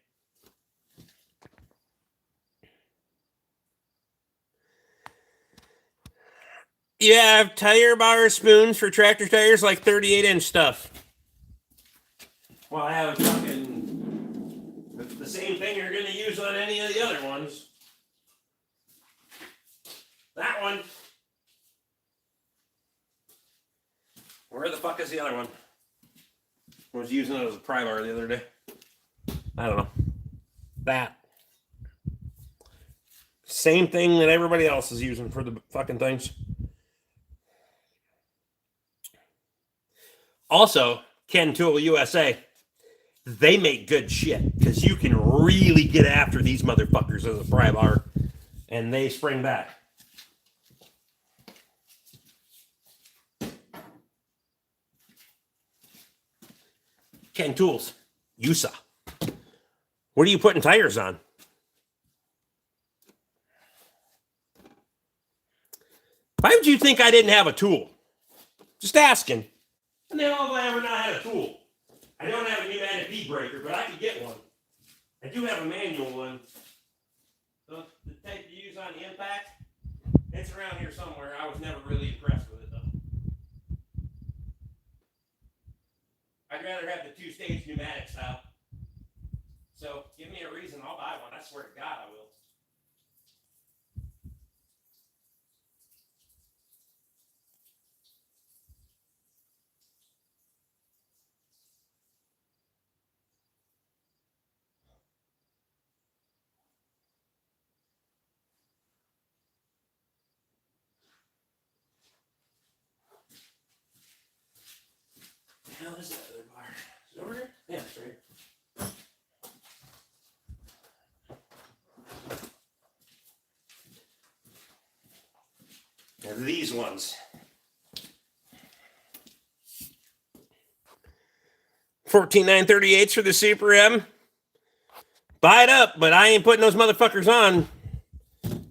Yeah, I have tire bar spoons for tractor tires, like 38-inch stuff. Well, I have fucking the same thing you're going to use on any of the other ones. That one. Where the fuck is the other one? I was using it as a pry bar the other day. I don't know. That. Same thing that everybody else is using for the fucking things. Also, Ken Tool USA, they make good shit because you can really get after these motherfuckers as a pry bar, and they spring back. Ken Tools, USA. What are you putting tires on? Why would you think I didn't have a tool? Just asking. And then all have I ever not had a tool? I don't have a pneumatic bead breaker, but I could get one. I do have a manual one. So the type you use on the impact, it's around here somewhere. I was never really impressed with it, though. I'd rather have the 2-stage pneumatic style. So give me a reason, I'll buy one. I swear to God I will. these ones. $14,938 for the Super M. Buy it up, but I ain't putting those motherfuckers on.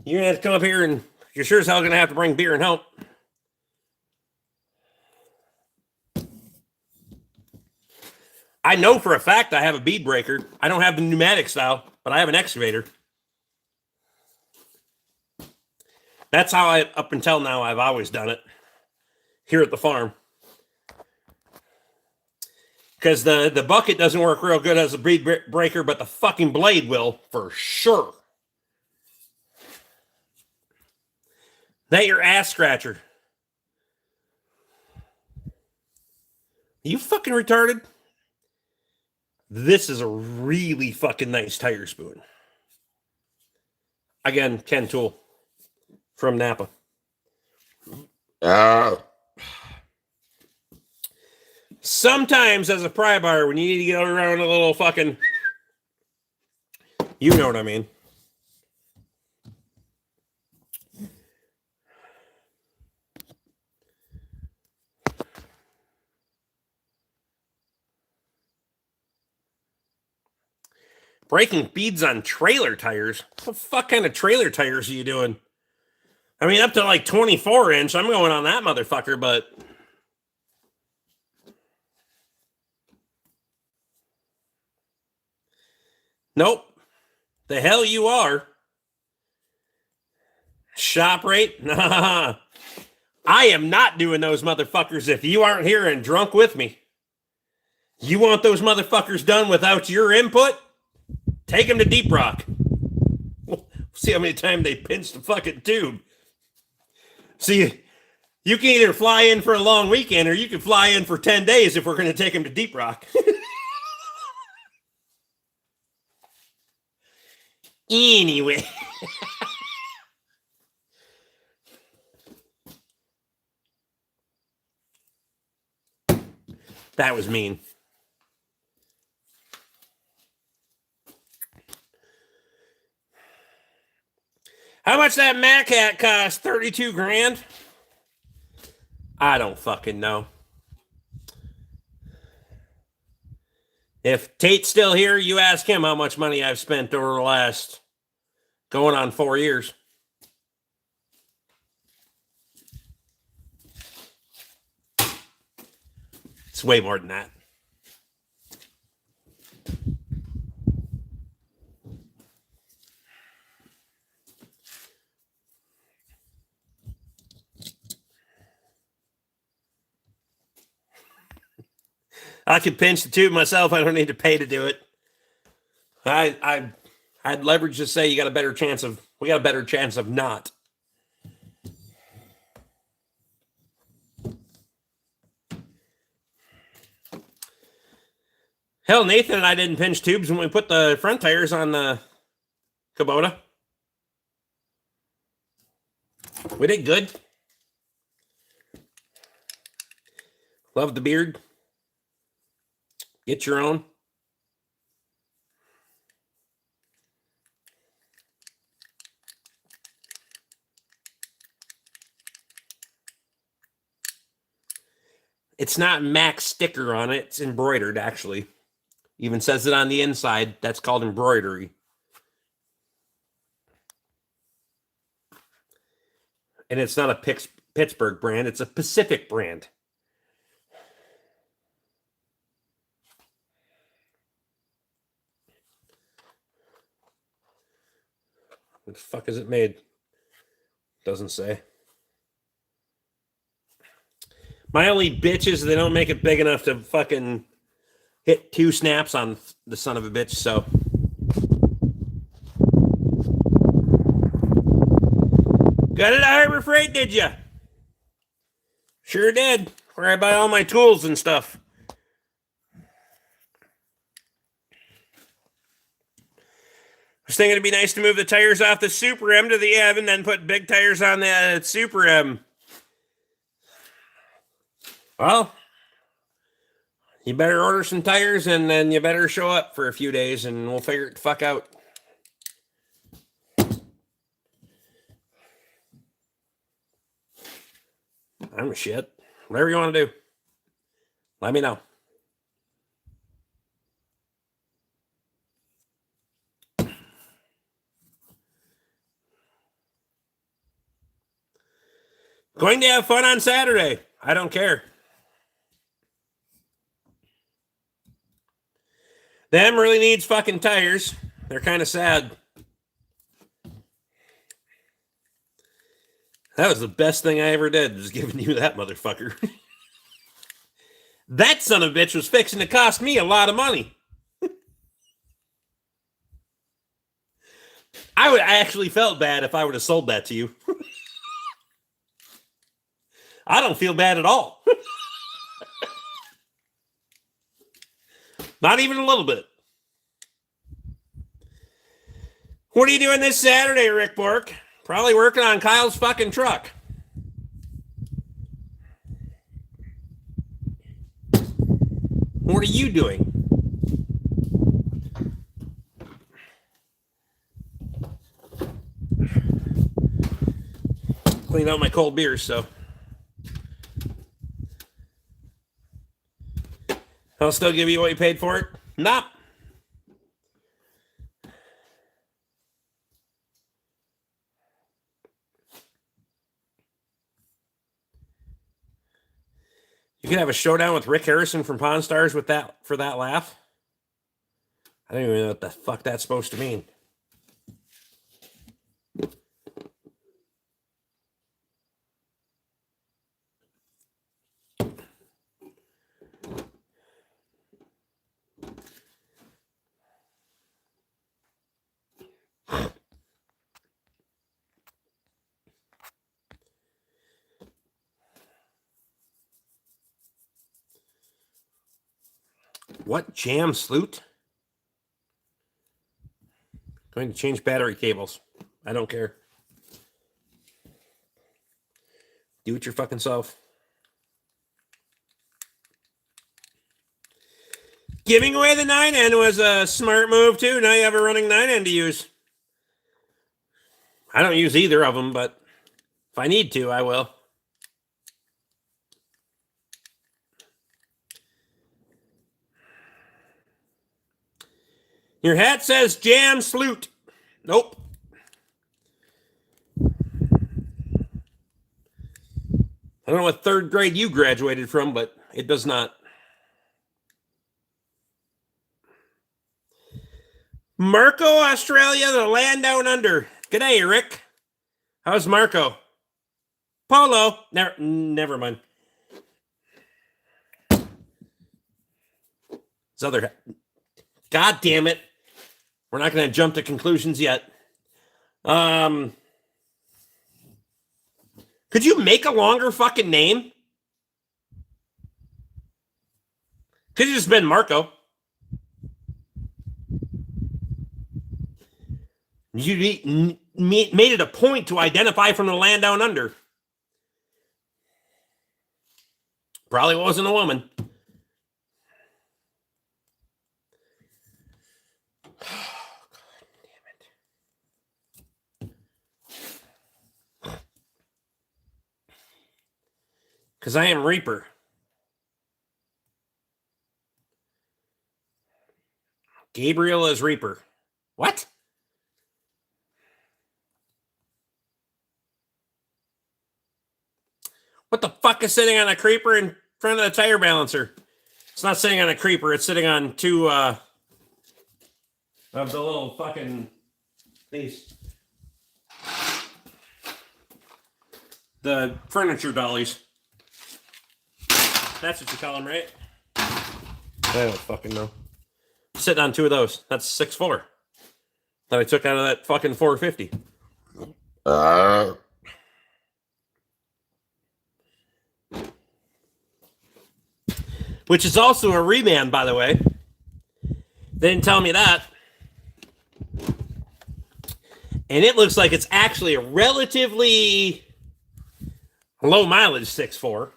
You're gonna have to come up here and you're sure as hell gonna have to bring beer and help. I know for a fact I have a bead breaker. I don't have the pneumatic style, but I have an excavator. That's how up until now, I've always done it here at the farm. Because the bucket doesn't work real good as a bead breaker, but the fucking blade will for sure. That your ass scratcher. You fucking retarded? This is a really fucking nice tire spoon. Again, Ken Tool from Napa. Sometimes as a pry bar, when you need to get around a little fucking... You know what I mean. Breaking beads on trailer tires? What the fuck kind of trailer tires are you doing? I mean, up to like 24 inch. I'm going on that motherfucker, but... Nope. The hell you are. Shop rate? Nah. I am not doing those motherfuckers if you aren't here and drunk with me. You want those motherfuckers done without your input? Take them to Deep Rock. See how many times they pinch the fucking tube. See, you can either fly in for a long weekend or you can fly in for 10 days if we're going to take them to Deep Rock. Anyway. That was mean. How much that Mac hat cost? 32 grand? I don't fucking know. If Tate's still here, you ask him how much money I've spent over the last going on 4 years. It's way more than that. I could pinch the tube myself. I don't need to pay to do it. I'd leverage to say we got a better chance of not. Hell, Nathan and I didn't pinch tubes when we put the front tires on the Kubota. We did good. Love the beard. Get your own. It's not Mac sticker on it. It's embroidered, actually. Even says it on the inside. That's called embroidery. And it's not a Pittsburgh brand. It's a Pacific brand. What the fuck is it made? Doesn't say. My only bitch is they don't make it big enough to fucking hit 2 snaps on the son of a bitch, so. Got it at Harbor Freight, did ya? Sure did. Where I buy all my tools and stuff. I was thinking it'd be nice to move the tires off the Super M to the M and then put big tires on the Super M. Well, you better order some tires and then you better show up for a few days and we'll figure it the fuck out. I'm a shit. Whatever you want to do. Let me know. Going to have fun on Saturday. I don't care. Them really needs fucking tires. They're kind of sad. That was the best thing I ever did, was giving you that motherfucker. That son of a bitch was fixing to cost me a lot of money. I actually felt bad if I would have sold that to you. I don't feel bad at all. Not even a little bit. What are you doing this Saturday, Rick BORK? Probably working on Kyle's fucking truck. What are you doing? Cleaned out my cold beers, so I'll still give you what you paid for it. Nope. You could have a showdown with Rick Harrison from Pawn Stars with that for that laugh. I don't even know what the fuck that's supposed to mean. What jam sloot? Going to change battery cables. I don't care. Do it your fucking self. Giving away the 9N was a smart move too. Now you have a running 9N to use. I don't use either of them, but if I need to, I will. Your hat says jam sloot. Nope. I don't know what third grade you graduated from, but it does not. Marco, Australia, the land down under. G'day, Rick. How's Marco? Polo. Never mind. This other. God damn it. We're not going to jump to conclusions yet. Could you make a longer fucking name? Could have just been Marco. You made it a point to identify from the land down under. Probably wasn't a woman. Because I am Reaper. Gabriel is Reaper. What? What the fuck is sitting on a creeper in front of the tire balancer? It's not sitting on a creeper. It's sitting on two of the little fucking these. The furniture dollies. That's what you call them, right? I don't fucking know. Sitting on two of those. That's 6'4". That I took out of that fucking 450. Which is also a reman, by the way. They didn't tell me that. And it looks like it's actually a relatively low mileage 6'4".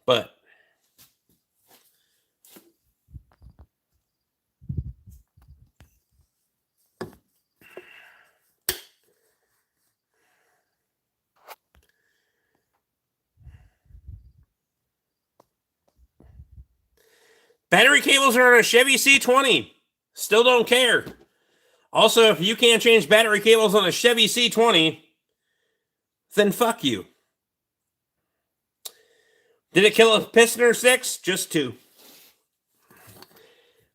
But Battery cables are on a Chevy C20. Still don't care. Also, if you can't change battery cables on a Chevy C20, then fuck you. Did it kill a piston or 6? Just 2.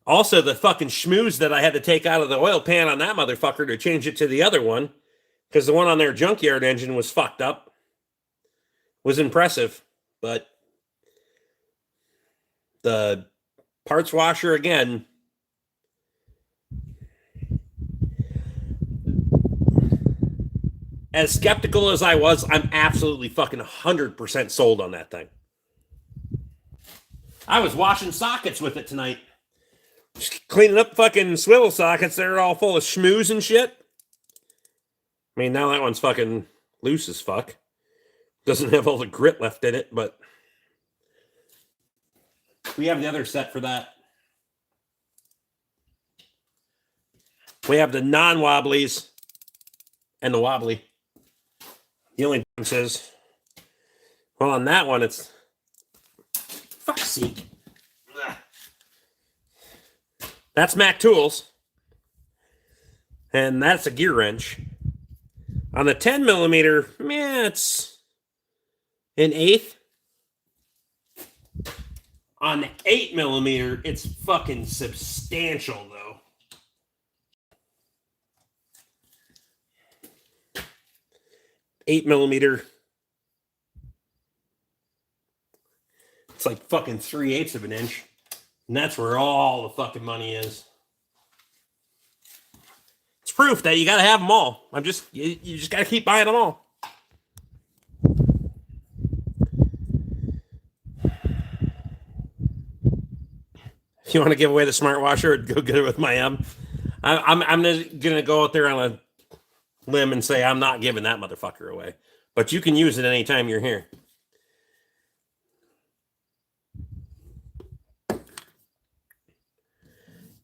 Also, the fucking schmooze that I had to take out of the oil pan on that motherfucker to change it to the other one, because the one on their junkyard engine was fucked up, was impressive. But the parts washer, again, as skeptical as I was, I'm absolutely fucking 100% sold on that thing. I was washing sockets with it tonight. Just cleaning up fucking swivel sockets. They're all full of schmooze and shit. I mean, now that one's fucking loose as fuck. Doesn't have all the grit left in it, but we have the other set for that. We have the non-wobblies and the wobbly. The only difference is, well, on that one, it's fuck's sake. That's Mac Tools. And that's a gear wrench. On the 10 millimeter, it's an 1/8. On the 8 millimeter, it's fucking substantial, though. Eight millimeter. It's like fucking 3/8 of an inch. And that's where all the fucking money is. It's proof that you got to have them all. You just got to keep buying them all. If you want to give away the smart washer, go get it with my M. I'm going to go out there on a limb and say I'm not giving that motherfucker away. But you can use it anytime you're here.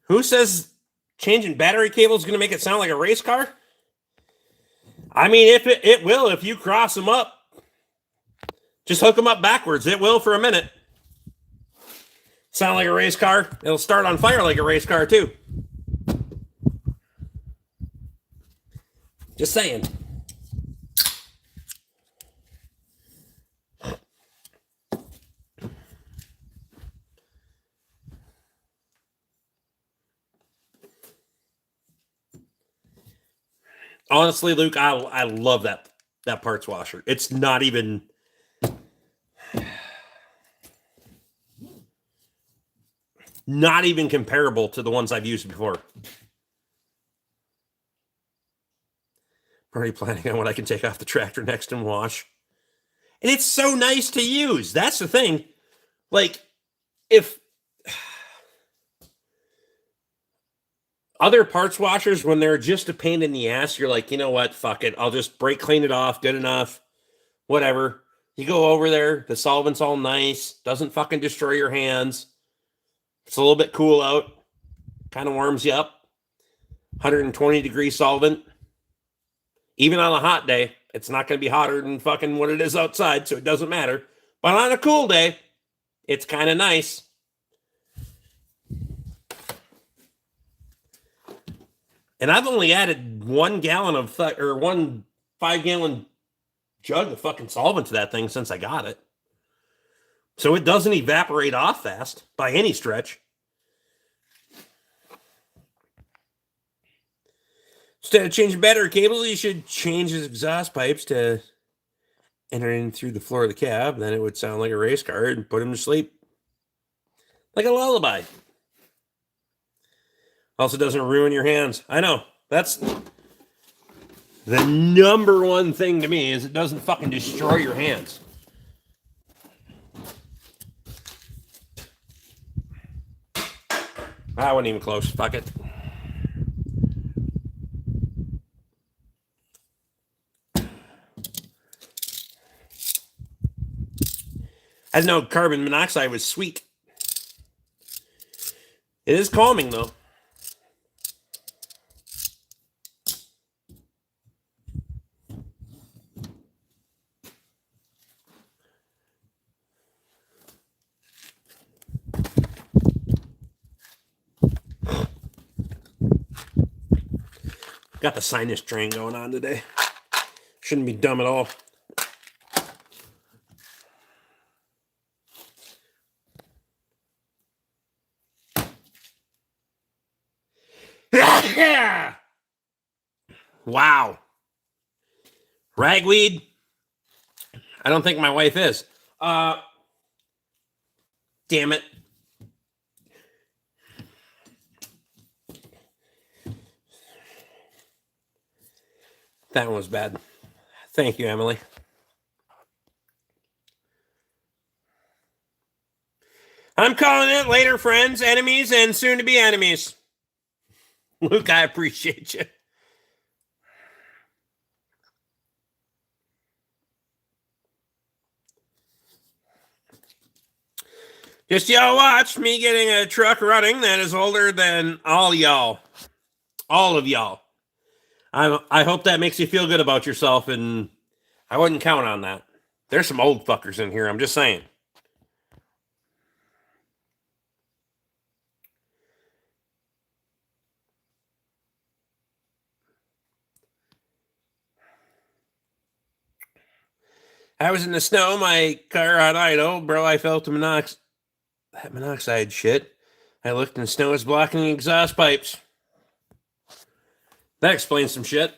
Who says changing battery cable is going to make it sound like a race car? I mean, if it will if you cross them up. Just hook them up backwards. It will for a minute. Sound like a race car. It'll start on fire like a race car, too. Just saying. Honestly, Luke, I love that parts washer. It's not even comparable to the ones I've used before. I'm already planning on what I can take off the tractor next and wash. And it's so nice to use. That's the thing. Like, if other parts washers, when they're just a pain in the ass, you're like, you know what? Fuck it. I'll just brake clean it off. Good enough. Whatever. You go over there. The solvent's all nice. Doesn't fucking destroy your hands. It's a little bit cool out. Kind of warms you up. 120 degree solvent. Even on a hot day, it's not going to be hotter than fucking what it is outside, so it doesn't matter. But on a cool day, it's kind of nice. And I've only added 1 gallon of or 1 5-gallon jug of fucking solvent to that thing since I got it. So it doesn't evaporate off fast by any stretch. Instead of changing battery cables, you should change his exhaust pipes to enter in through the floor of the cab. Then it would sound like a race car and put him to sleep. Like a lullaby. Also doesn't ruin your hands. I know. That's the number one thing to me is it doesn't fucking destroy your hands. I wasn't even close. Fuck it. I didn't know carbon monoxide was sweet. It is calming, though. Got the sinus drain going on today. Shouldn't be dumb at all. Wow. Ragweed? I don't think my wife is. Damn it. That one was bad. Thank you, Emily. I'm calling it later, friends, enemies, and soon to be enemies. Luke, I appreciate you. Just y'all watch me getting a truck running that is older than all y'all. All of y'all. I hope that makes you feel good about yourself, and I wouldn't count on that. There's some old fuckers in here, I'm just saying. I was in the snow, my car on idle, bro. I felt that monoxide shit. I looked and the snow was blocking the exhaust pipes. That explains some shit.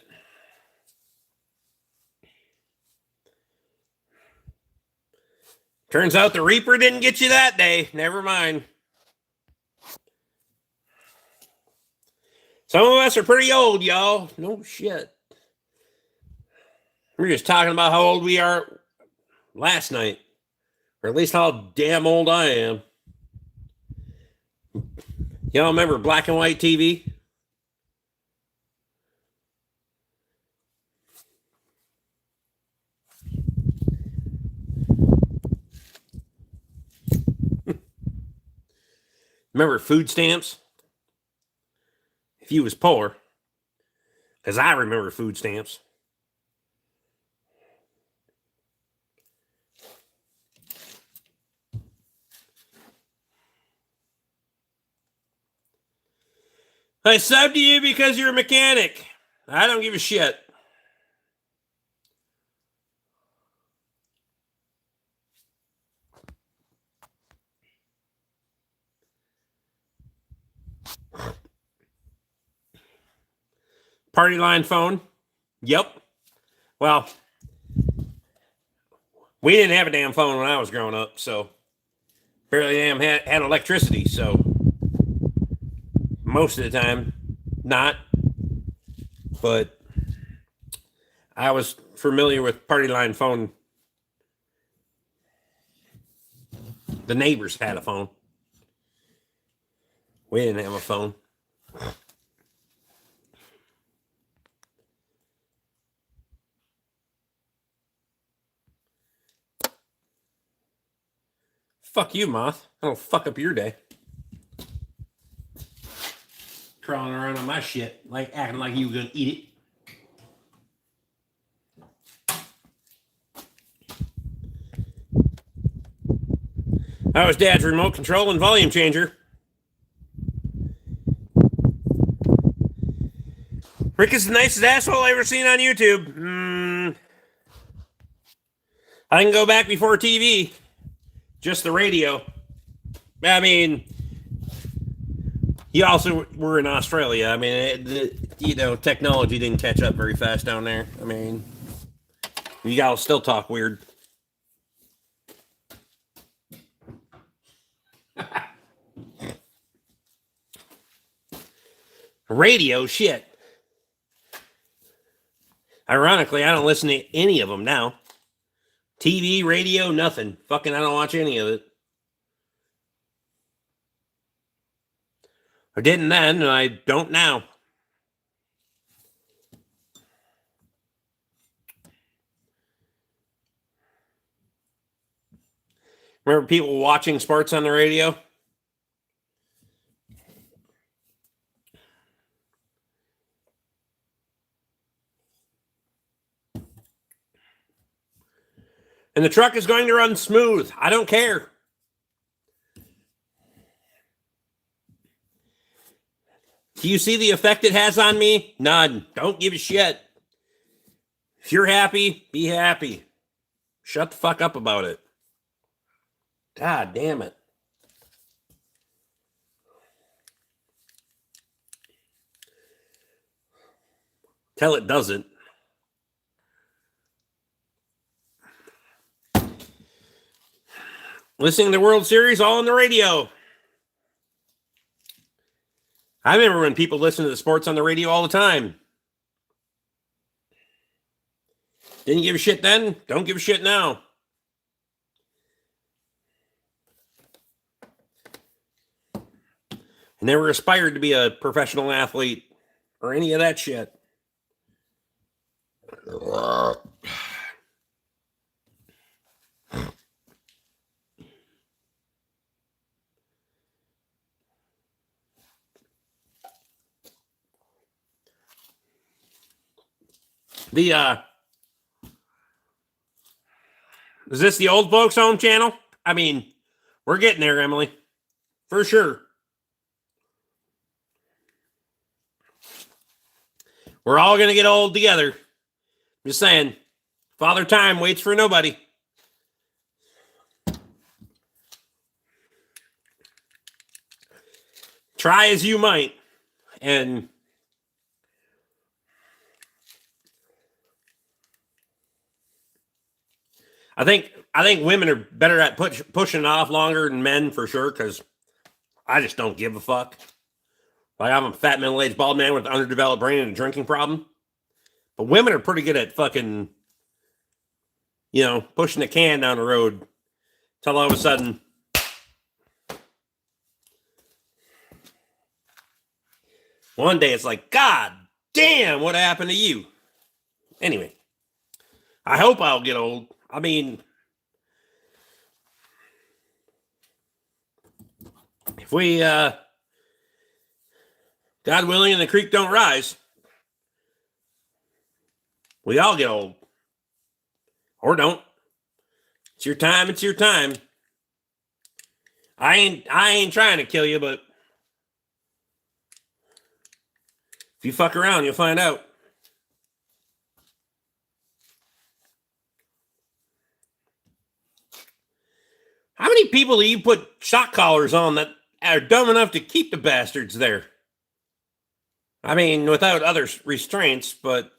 Turns out the Reaper didn't get you that day. Never mind. Some of us are pretty old, y'all. No shit. We were just talking about how old we are last night. Or at least how damn old I am. Y'all remember black and white TV? Remember food stamps? If you was poor. Because I remember food stamps. I subbed to you because you're a mechanic. I don't give a shit. Party line phone? Yep. Well, we didn't have a damn phone when I was growing up, so barely damn had electricity, so most of the time, not. But I was familiar with party line phone. The neighbors had a phone. We didn't have a phone. Fuck you, Moth. I don't fuck up your day. Crawling around on my shit, like acting like you were gonna eat it. That was Dad's remote control and volume changer. Rick is the nicest asshole I ever seen on YouTube. I can go back before TV. Just the radio. I mean, you also were in Australia. I mean, technology didn't catch up very fast down there. I mean, you gotta still talk weird. Radio, shit. Ironically, I don't listen to any of them now. TV, radio, nothing. Fucking, I don't watch any of it. I didn't then, and I don't now. Remember people watching sports on the radio? And the truck is going to run smooth. I don't care. Do you see the effect it has on me? None. Don't give a shit. If you're happy, be happy. Shut the fuck up about it. God damn it. Till it doesn't. Listening to the World Series all on the radio. I remember when people listened to the sports on the radio all the time. Didn't give a shit then, don't give a shit now. I never aspired to be a professional athlete or any of that shit. Is this the old folks home channel? I mean, we're getting there, Emily. For sure. We're all going to get old together. Just saying. Father Time waits for nobody. Try as you might. And I think women are better at pushing it off longer than men for sure, because I just don't give a fuck. Like, I'm a fat middle-aged bald man with an underdeveloped brain and a drinking problem. But women are pretty good at fucking, pushing the can down the road till all of a sudden one day it's like, God damn, what happened to you? Anyway, I hope I'll get old. I mean, if we, God willing, and the creek don't rise, we all get old. Or don't. It's your time, it's your time. I ain't trying to kill you, but if you fuck around, you'll find out. How many people do you put shock collars on that are dumb enough to keep the bastards there? I mean, without other restraints, but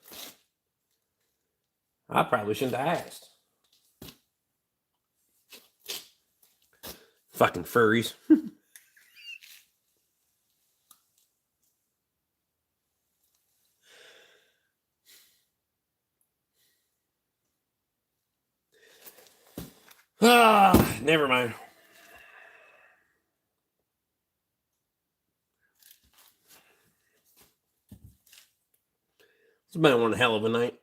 I probably shouldn't have asked. Fucking furries. Never mind. It's been one hell of a night.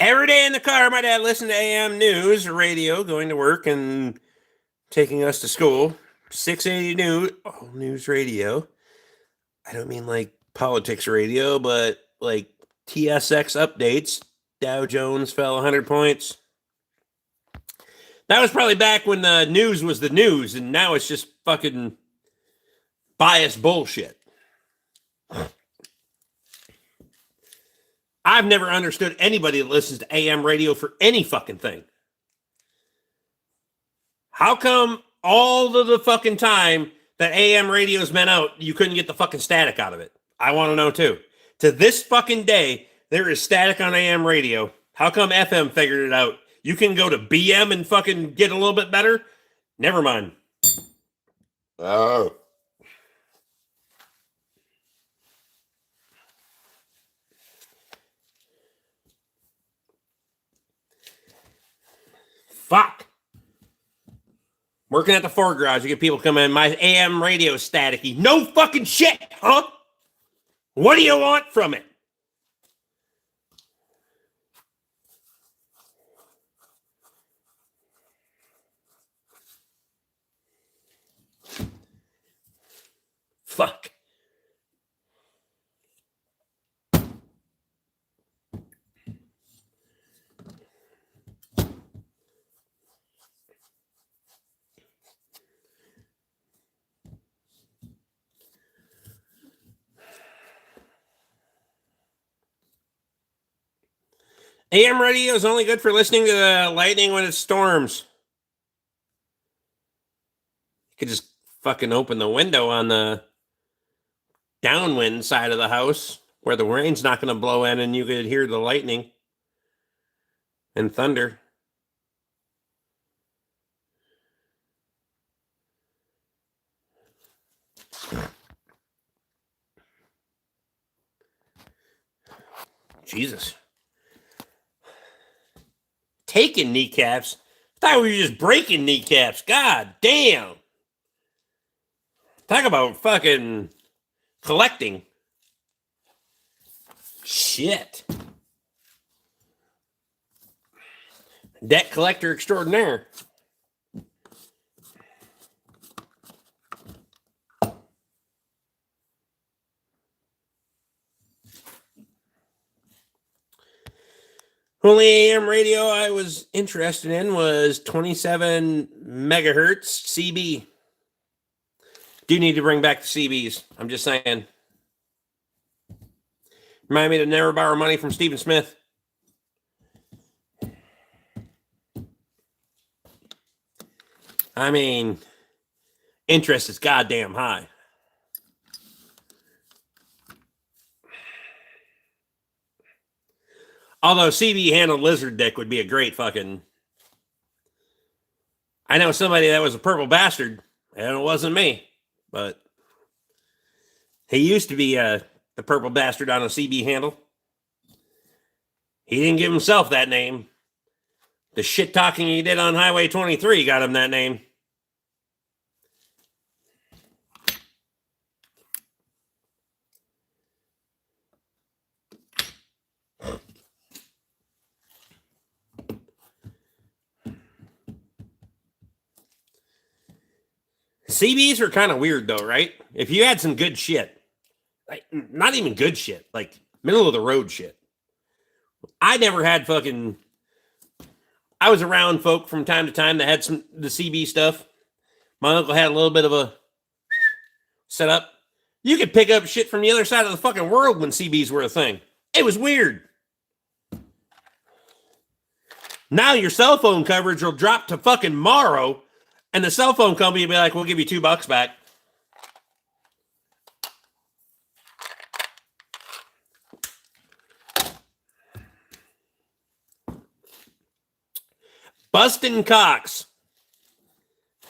Every day in the car, my dad listened to AM news radio, going to work and taking us to school. 680 news radio. I don't mean like politics radio, but like TSX updates. Dow Jones fell 100 points. That was probably back when the news was the news, and now it's just fucking biased bullshit. I've never understood anybody that listens to AM radio for any fucking thing. How come all of the fucking time that AM radio's meant out, you couldn't get the fucking static out of it? I want to know too. To this fucking day, there is static on AM radio. How come FM figured it out? You can go to BM and fucking get a little bit better? Never mind. Oh. Fuck. Working at the Ford garage, you get people come in. My AM radio is staticky. No fucking shit, huh? What do you want from it? Fuck. AM radio is only good for listening to the lightning when it storms. You could just fucking open the window on the downwind side of the house where the rain's not going to blow in and you could hear the lightning and thunder. Jesus. Taking kneecaps? I thought we were just breaking kneecaps. God damn. Talk about fucking collecting. Shit. Debt collector extraordinaire. Only AM radio I was interested in was 27 megahertz CB. Do need to bring back the CBs. I'm just saying. Remind me to never borrow money from Stephen Smith. I mean, interest is goddamn high. Although CB handled lizard dick would be a great fucking... I know somebody that was a purple bastard, and it wasn't me, but he used to be the purple bastard on a CB handle. He didn't give himself that name. The shit talking he did on Highway 23 got him that name. CBs are kind of weird though, right? If you had some good shit, like not even good shit, like middle of the road shit. I never had fucking... I was around folk from time to time that had some the CB stuff. My uncle had a little bit of a setup. You could pick up shit from the other side of the fucking world when CBs were a thing. It was weird. Now your cell phone coverage will drop to fucking Morrow, and the cell phone company will be like, we'll give you $2 back. Bustin' Cox.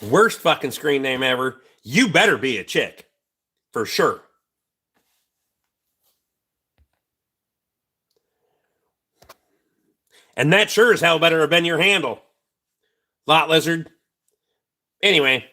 Worst fucking screen name ever. You better be a chick. For sure. And that sure as hell better have been your handle. Lot Lizard. Anyway.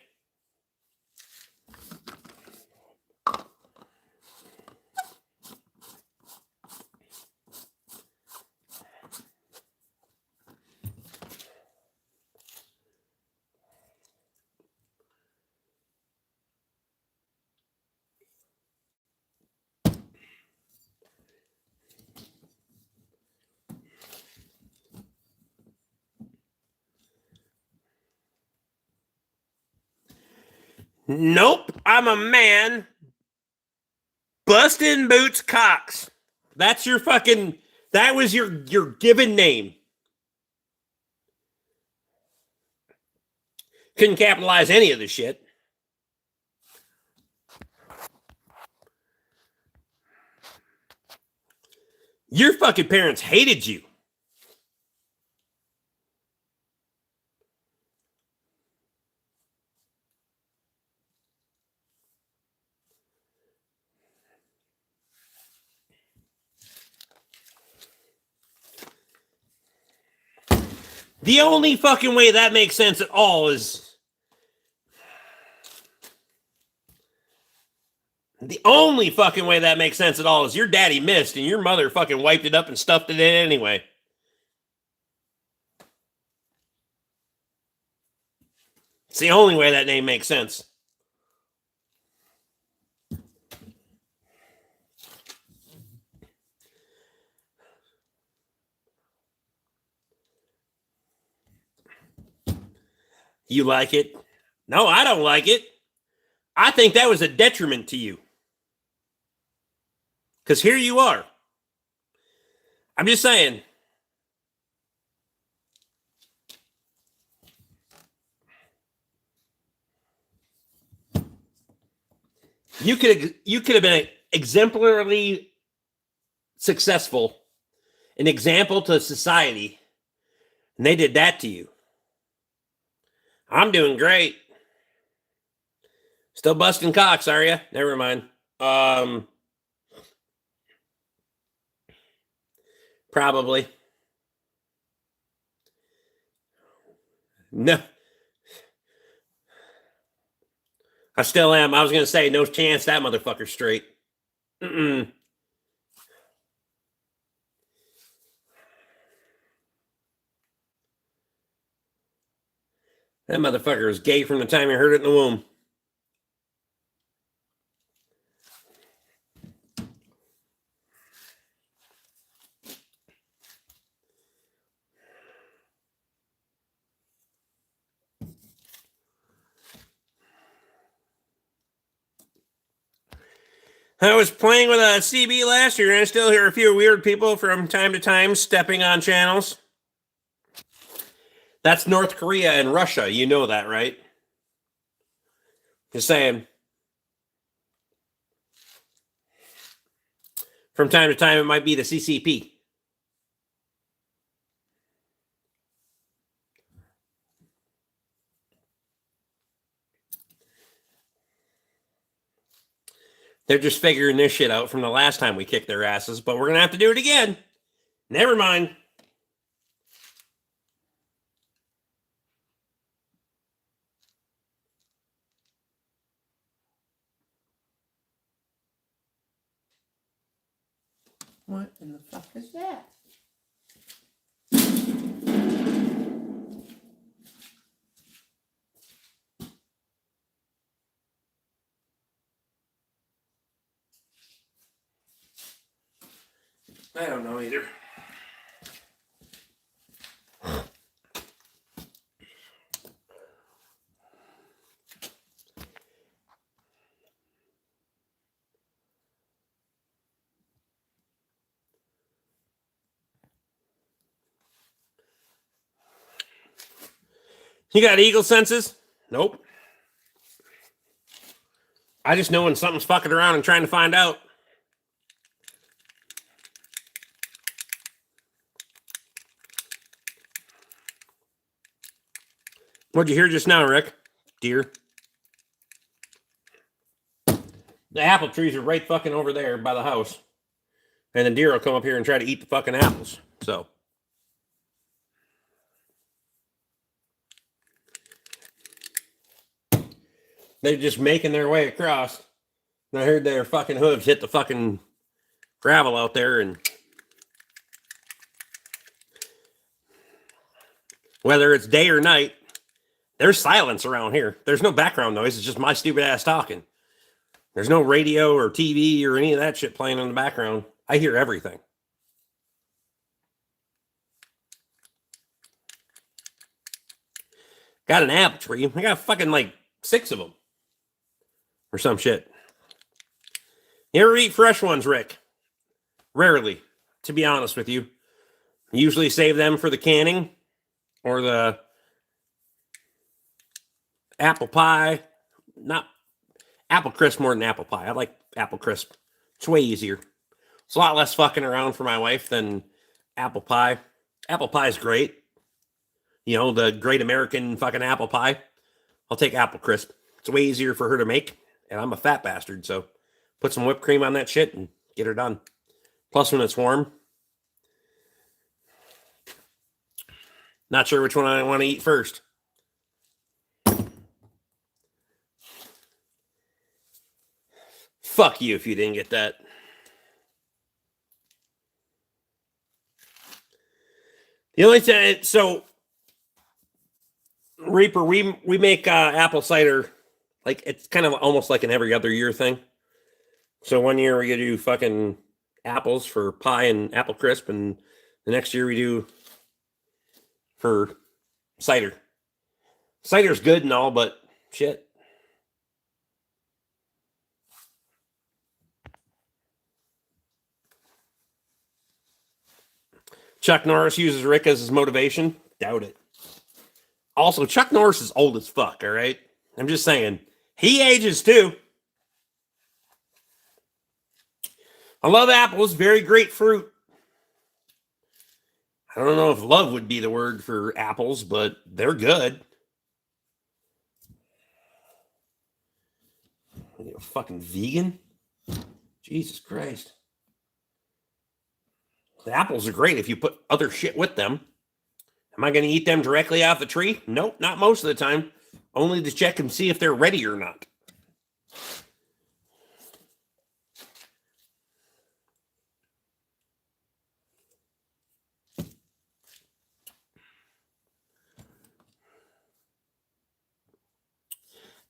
Nope, I'm a man. Bustin' Boots Cox. That's your fucking... That was your given name. Couldn't capitalize any of the shit. Your fucking parents hated you. The only fucking way that makes sense at all is... The only fucking way that makes sense at all is your daddy missed and your mother fucking wiped it up and stuffed it in anyway. It's the only way that name makes sense. You like it? No, I don't like it. I think that was a detriment to you. Because here you are. I'm just saying, You could have been exemplarily successful, an example to society, and they did that to you. I'm doing great. Still busting cocks, are you? Never mind. Probably. No. I still am. I was going to say, no chance that motherfucker's straight. Mm-mm. That motherfucker is gay from the time you heard it in the womb. I was playing with a CB last year, and I still hear a few weird people from time to time stepping on channels. That's North Korea and Russia. You know that, right? Just saying. From time to time, it might be the CCP. They're just figuring this shit out from the last time we kicked their asses, but we're going to have to do it again. Never mind. What in the fuck is that? I don't know either. You got eagle senses? Nope. I just know when something's fucking around and trying to find out. What'd you hear just now, Rick? Deer. The apple trees are right fucking over there by the house. And the deer will come up here and try to eat the fucking apples. So. They're just making their way across. And I heard their fucking hooves hit the fucking gravel out there, and whether it's day or night, there's silence around here. There's no background noise. It's just my stupid ass talking. There's no radio or TV or any of that shit playing in the background. I hear everything. Got an apple tree. I got fucking like 6 of them. Or some shit. You ever eat fresh ones, Rick? Rarely, to be honest with you. I usually save them for the canning or the apple pie. Not apple crisp more than apple pie. I like apple crisp. It's way easier. It's a lot less fucking around for my wife than apple pie. Apple pie is great. You know, the great American fucking apple pie. I'll take apple crisp. It's way easier for her to make. And I'm a fat bastard, so put some whipped cream on that shit and get her done. Plus, when it's warm. Not sure which one I want to eat first. Fuck you if you didn't get that. The only thing, so Reaper, we make apple cider. Like, it's kind of almost like an every other year thing. So one year we do fucking apples for pie and apple crisp, and the next year we do for cider. Cider's good and all, but shit. Chuck Norris uses Rick as his motivation. Doubt it. Also, Chuck Norris is old as fuck, all right? I'm just saying. He ages too. I love apples. Very great fruit. I don't know if love would be the word for apples, but they're good. Are you a fucking vegan? Jesus Christ. The apples are great if you put other shit with them. Am I going to eat them directly off the tree? Nope, not most of the time. Only to check and see if they're ready or not.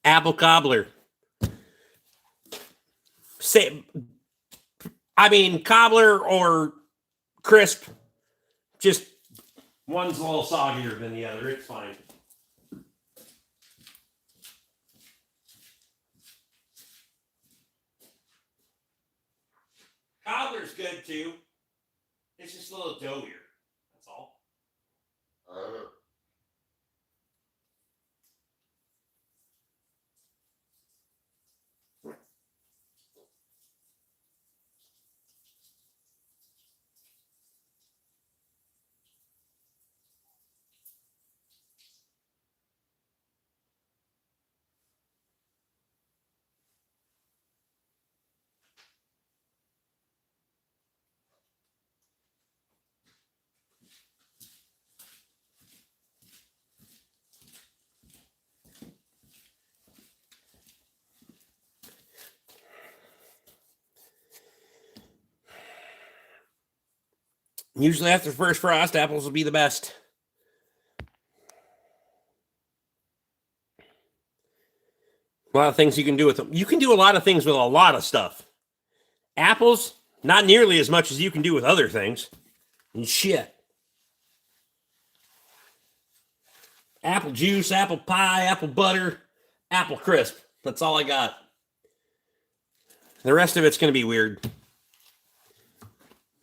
Apple cobbler. Say, cobbler or crisp. Just one's a little soggier than the other. It's fine. Cobbler's good too. It's just a little doughier. That's all. Usually after the first frost, apples will be the best. A lot of things you can do with them. You can do a lot of things with a lot of stuff. Apples, not nearly as much as you can do with other things. And shit. Apple juice, apple pie, apple butter, apple crisp. That's all I got. The rest of it's going to be weird.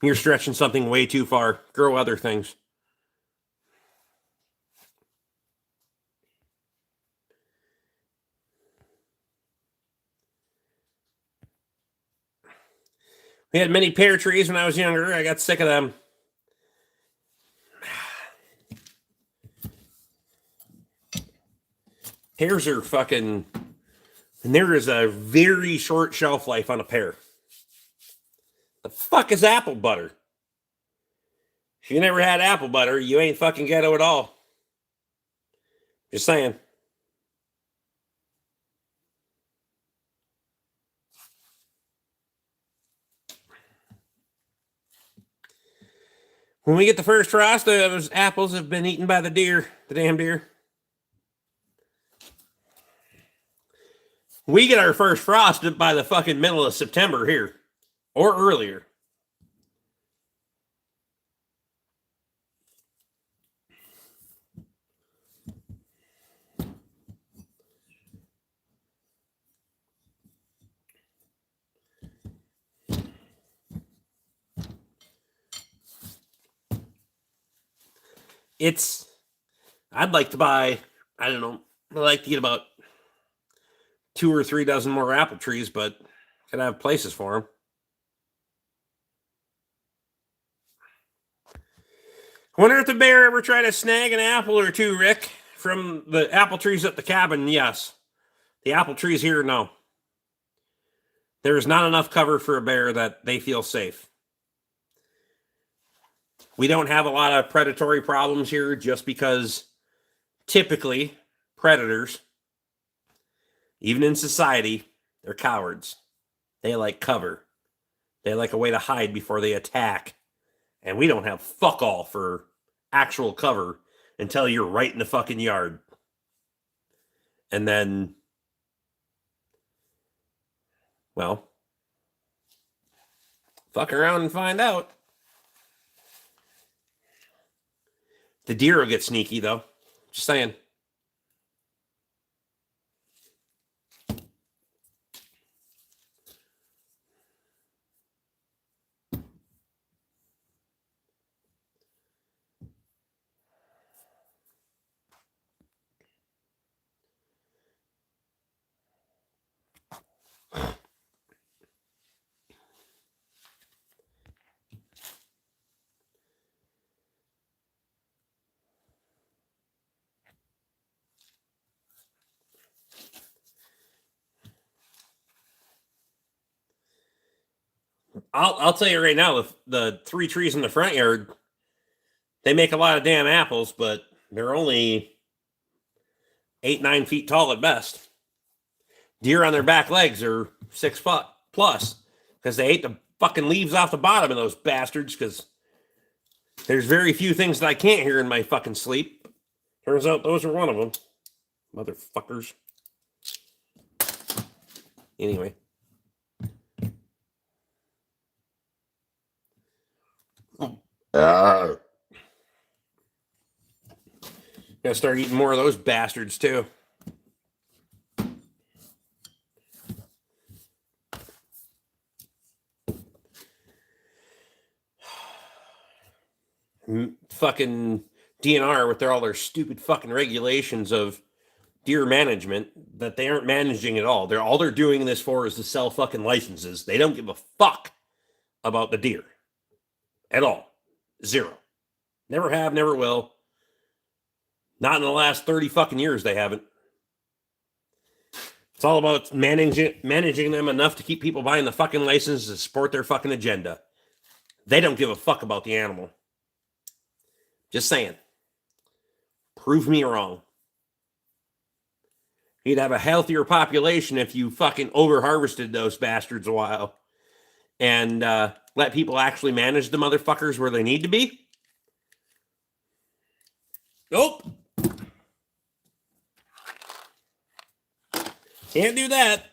You're stretching something way too far. Grow other things. We had many pear trees when I was younger. I got sick of them. Pears are fucking... And there is a very short shelf life on a pear. The fuck is apple butter? If you never had apple butter, you ain't fucking ghetto at all. Just saying. When we get the first frost, those apples have been eaten by the deer. The damn deer. We get our first frost by the fucking middle of September here. Or earlier. I'd like to buy, I don't know, I'd like to get about 2 or 3 dozen more apple trees, but gotta have places for them. I wonder if the bear ever tried to snag an apple or two, Rick, from the apple trees at the cabin. Yes. The apple trees here, no. There is not enough cover for a bear that they feel safe. We don't have a lot of predatory problems here just because typically predators, even in society, they're cowards. They like cover. They like a way to hide before they attack. And we don't have fuck all for actual cover until you're right in the fucking yard. And then, well, fuck around and find out. The deer will get sneaky, though. Just saying. I'll tell you right now, the 3 trees in the front yard, they make a lot of damn apples, but they're only 8-9 feet tall at best. Deer on their back legs are 6 foot plus because they ate the fucking leaves off the bottom of those bastards. Because there's very few things that I can't hear in my fucking sleep. Turns out those are one of them, motherfuckers. Anyway. Gotta start eating more of those bastards too. Fucking DNR with all their stupid fucking regulations of deer management that they aren't managing at all. All they're doing this for is to sell fucking licenses. They don't give a fuck about the deer at all. Zero. Never have, never will. Not in the last 30 fucking years they haven't. It's all about managing them enough to keep people buying the fucking licenses to support their fucking agenda. They don't give a fuck about the animal. Just saying. Prove me wrong. You'd have a healthier population if you fucking over-harvested those bastards a while and let people actually manage the motherfuckers where they need to be. Nope. Can't do that.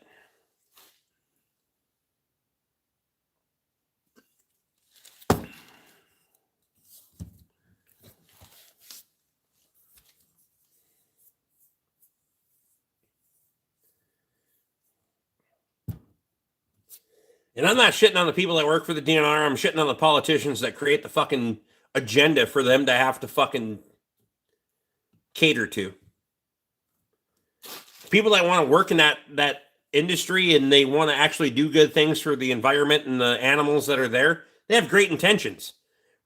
And I'm not shitting on the people that work for the DNR. I'm shitting on the politicians that create the fucking agenda for them to have to fucking cater to. People that want to work in that industry and they want to actually do good things for the environment and the animals that are there, they have great intentions.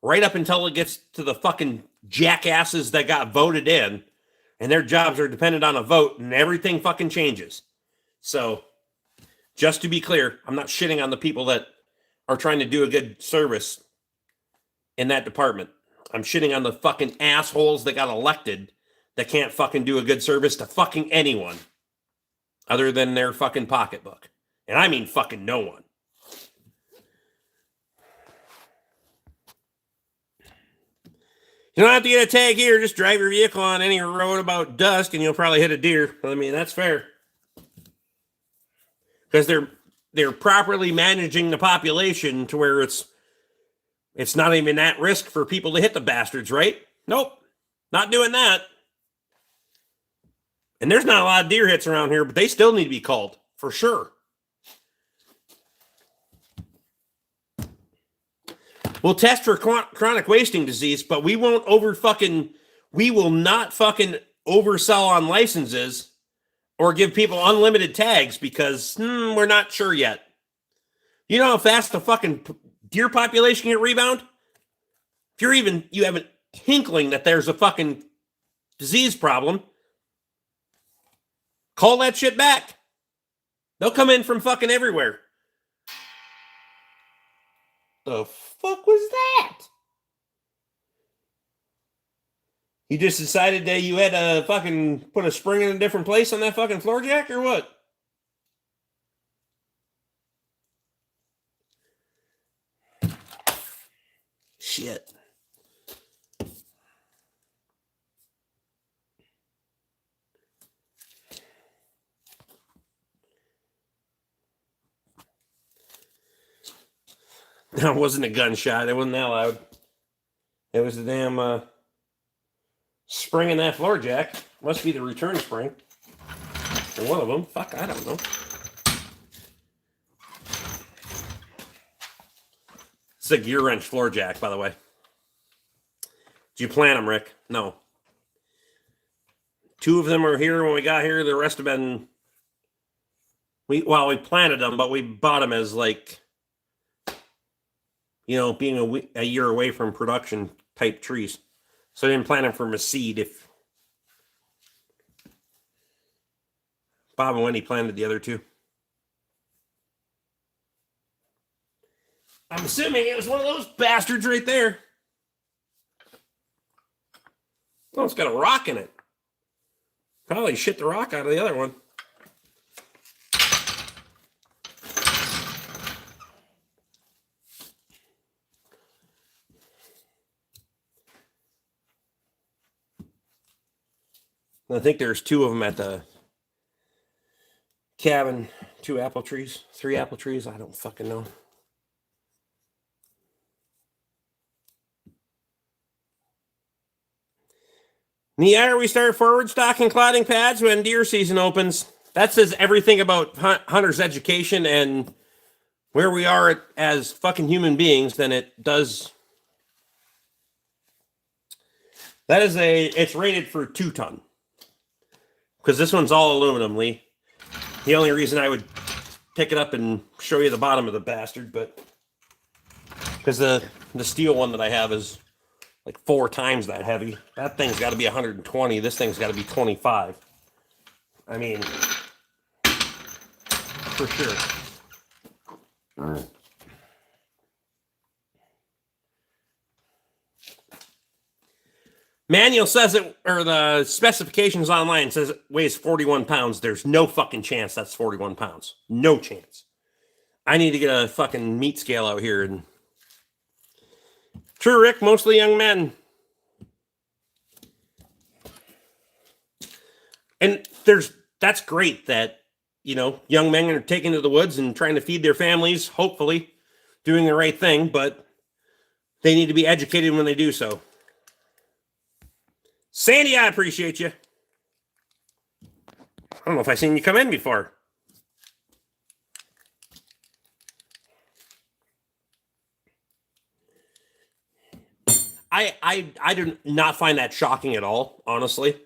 Right up until it gets to the fucking jackasses that got voted in and their jobs are dependent on a vote and everything fucking changes. So, just to be clear, I'm not shitting on the people that are trying to do a good service in that department. I'm shitting on the fucking assholes that got elected that can't fucking do a good service to fucking anyone other than their fucking pocketbook. And I mean fucking no one. You don't have to get a tag here. Just drive your vehicle on any road about dusk and you'll probably hit a deer. I mean, that's fair. Because they're properly managing the population to where it's not even at risk for people to hit the bastards, right? Nope. Not doing that. And there's not a lot of deer hits around here, but they still need to be called, for sure. We'll test for chronic wasting disease, but we will not fucking oversell on licenses or give people unlimited tags because we're not sure yet. You know how fast the fucking deer population can rebound? If you have an inkling that there's a fucking disease problem, call that shit back. They'll come in from fucking everywhere. The fuck was that? You just decided that you had to fucking put a spring in a different place on that fucking floor jack or what? Shit. That wasn't a gunshot. It wasn't that loud. It was the damn spring in that floor jack. Must be the return spring. Or one of them. Fuck, I don't know. It's a gear wrench floor jack, by the way. Did you plant them, Rick? No. 2 of them were here when we got here. The rest have been... We planted them, but we bought them as like... being a year away from production type trees. So I didn't plant them from a seed. If Bob and Wendy planted the other 2. I'm assuming it was one of those bastards right there. Oh, it's got a rock in it. Probably shit the rock out of the other one. I think there's 2 of them at the cabin. 2 apple trees, 3 apple trees. I don't fucking know. In the year we start forward stocking cladding pads when deer season opens. That says everything about hunters' education and where we are as fucking human beings than it does. That is it's rated for 2 ton. Because this one's all aluminum, Lee. The only reason I would pick it up and show you the bottom of the bastard, but because the steel one that I have is like 4 times that heavy. That thing's got to be 120. This thing's got to be 25. I mean, for sure. All right. Manual says it, or the specifications online says it weighs 41 pounds. There's no fucking chance that's 41 pounds. No chance. I need to get a fucking meat scale out here. And true, Rick, mostly young men. And that's great that, young men are taking to the woods and trying to feed their families, hopefully doing the right thing, but they need to be educated when they do so. Sandy, I appreciate you. I don't know if I've seen you come in before. I do not find that shocking at all, honestly.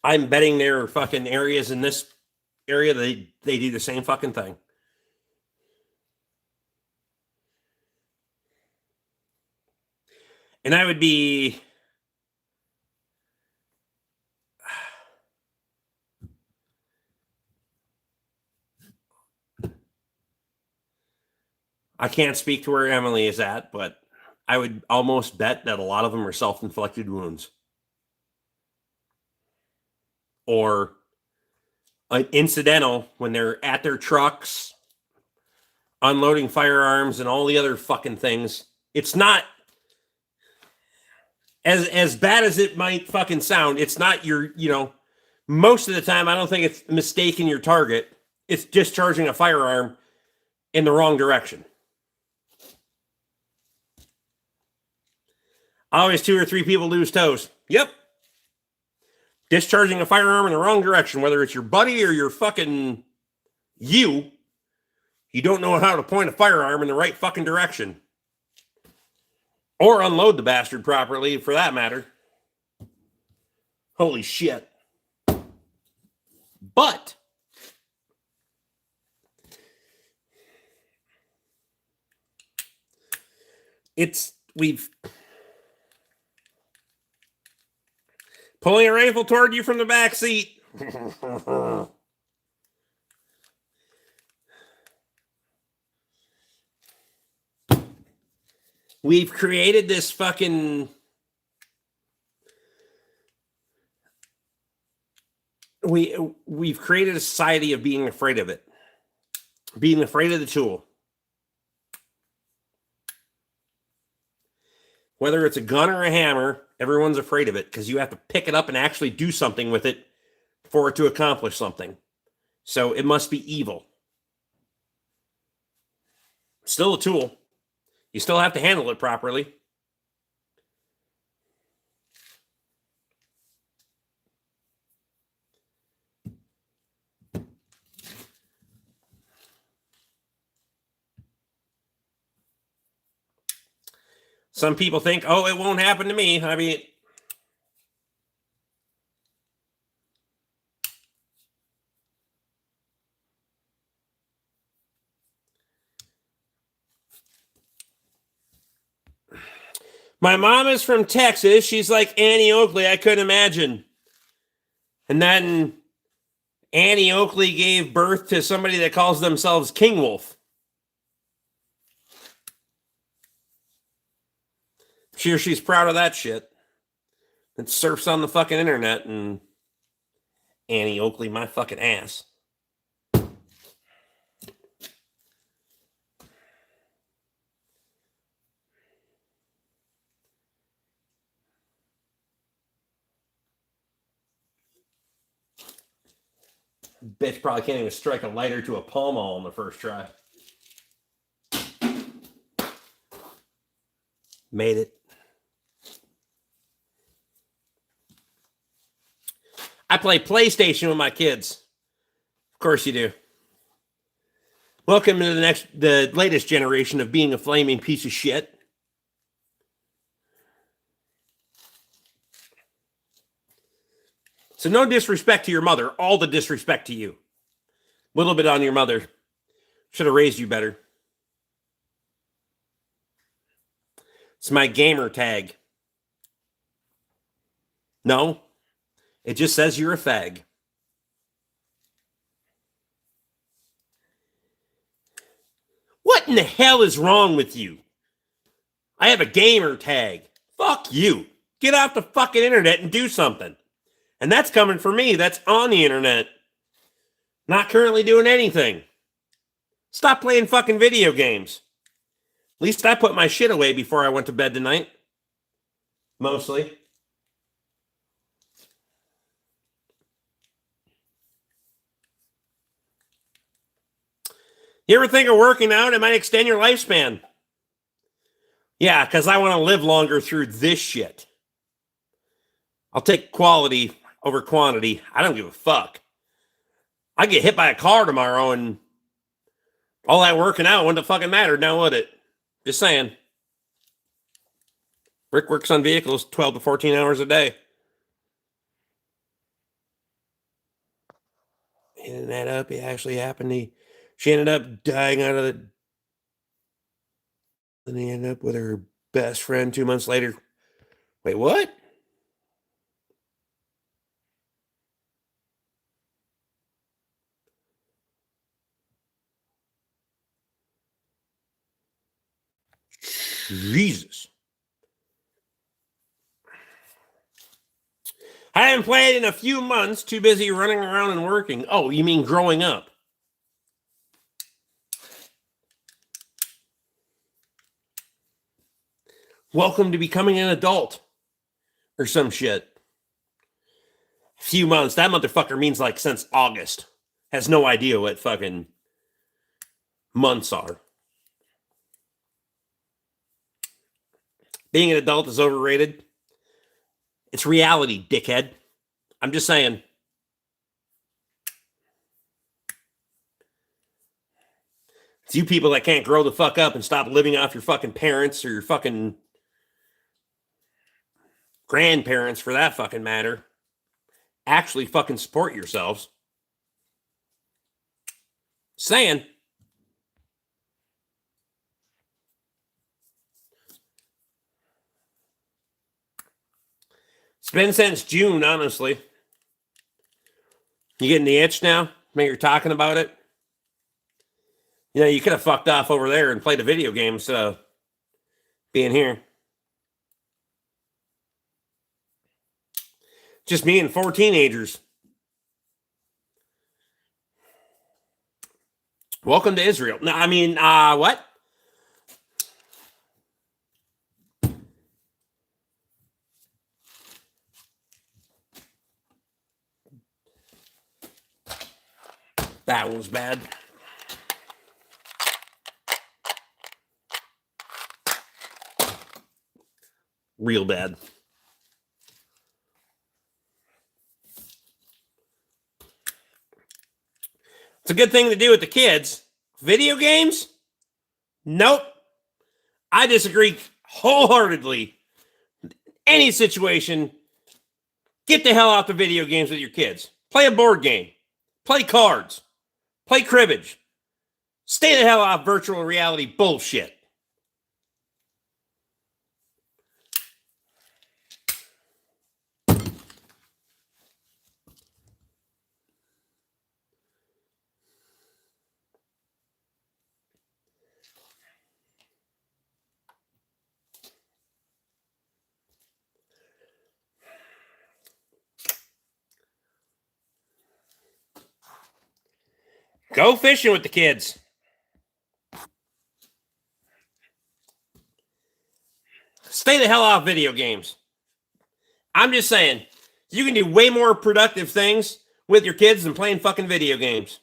I'm betting there are fucking areas in this area they do the same fucking thing. And I would be... I can't speak to where Emily is at, but I would almost bet that a lot of them are self-inflicted wounds. Or incidental when they're at their trucks, unloading firearms and all the other fucking things. It's not as bad as it might fucking sound. It's not your, most of the time, I don't think it's mistaking your target. It's discharging a firearm in the wrong direction. Always 2 or 3 people lose toes. Yep. Discharging a firearm in the wrong direction, whether it's your buddy or your fucking you don't know how to point a firearm in the right fucking direction. Or unload the bastard properly, for that matter. Holy shit. But we've pulling a rifle toward you from the back seat. We've created this fucking... We've created a society of being afraid of it. Being afraid of the tool. Whether it's a gun or a hammer, everyone's afraid of it because you have to pick it up and actually do something with it for it to accomplish something. So it must be evil. Still a tool. You still have to handle it properly. Some people think, oh, it won't happen to me. I mean, my mom is from Texas. She's like Annie Oakley. I couldn't imagine. And then Annie Oakley gave birth to somebody that calls themselves King Wolf. She's proud of that shit. It surfs on the fucking internet and Annie Oakley, my fucking ass. Bitch probably can't even strike a lighter to a Pall Mall on the first try. Made it. I play PlayStation with my kids. Of course you do. Welcome to the latest generation of being a flaming piece of shit. So no disrespect to your mother, all the disrespect to you. A little bit on your mother. Should have raised you better. It's my gamer tag. No, it just says you're a fag. What in the hell is wrong with you? I have a gamer tag. Fuck you. Get off the fucking internet and do something. And that's coming from me. That's on the internet. Not currently doing anything. Stop playing fucking video games. At least I put my shit away before I went to bed tonight. Mostly. You ever think of working out? It might extend your lifespan. Yeah, because I want to live longer through this shit. I'll take quality over quantity. I don't give a fuck. I get hit by a car tomorrow and all that working out wouldn't have fucking mattered now, would it? Just saying. Rick works on vehicles 12 to 14 hours a day. Ended that up. It actually happened. She ended up dying out of the... Then he ended up with her best friend 2 months later. Wait, what? Jesus. I haven't played in a few months. Too busy running around and working. Oh, you mean growing up? Welcome to becoming an adult. Or some shit. A few months. That motherfucker means like since August. Has no idea what fucking months are. Being an adult is overrated. It's reality, dickhead. I'm just saying. It's you people that can't grow the fuck up and stop living off your fucking parents or your fucking grandparents, for that fucking matter. Actually fucking support yourselves. Saying. It's been since June, honestly. You getting the itch now? Maybe you're talking about it? You know, you could have fucked off over there and played a video game instead of being here. Just me and 4 teenagers. Welcome to Israel. No, I mean, what? That was bad. Real bad. It's a good thing to do with the kids. Video games? Nope. I disagree wholeheartedly. Any situation, get the hell off the video games with your kids. Play a board game. Play cards. Play cribbage. Stay the hell off virtual reality bullshit. Go fishing with the kids. Stay the hell off video games. I'm just saying, you can do way more productive things with your kids than playing fucking video games.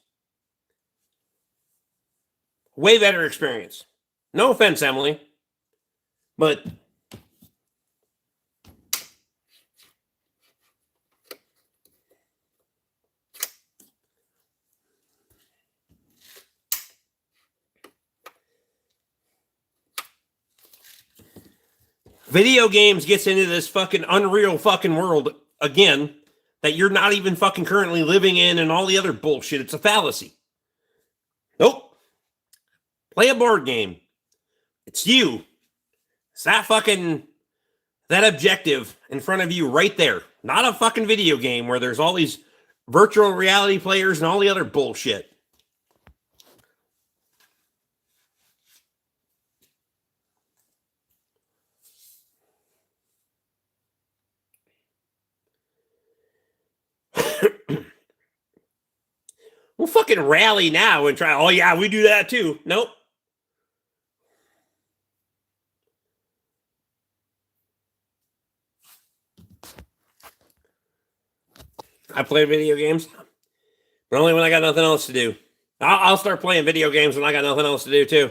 Way better experience. No offense, Emily, but video games gets into this fucking unreal fucking world again that you're not even fucking currently living in and all the other bullshit. It's a fallacy. Nope. Play a board game. It's you. It's that objective in front of you right there. Not a fucking video game where there's all these virtual reality players and all the other bullshit. We'll fucking rally now and try, oh yeah, we do that too. Nope. I play video games, but only when I got nothing else to do. I'll start playing video games when I got nothing else to do too.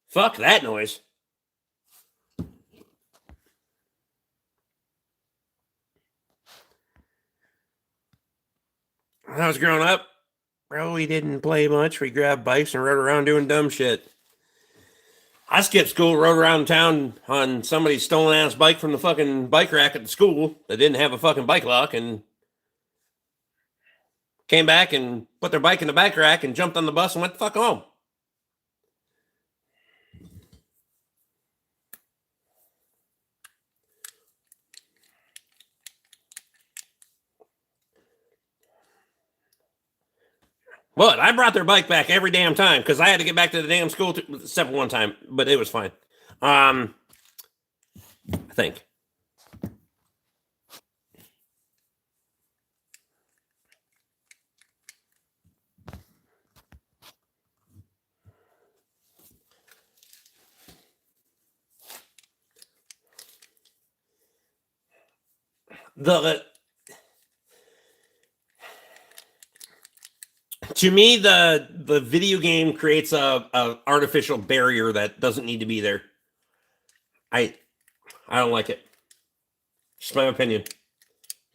Fuck that noise. When I was growing up, bro, we didn't play much. We grabbed bikes and rode around doing dumb shit. I skipped school, rode around town on somebody's stolen ass bike from the fucking bike rack at the school that didn't have a fucking bike lock, and came back and put their bike in the bike rack and jumped on the bus and went the fuck home. But I brought their bike back every damn time because I had to get back to the damn school, except one time, but it was fine. I think. To me, the video game creates a artificial barrier that doesn't need to be there. I don't like it. Just my opinion.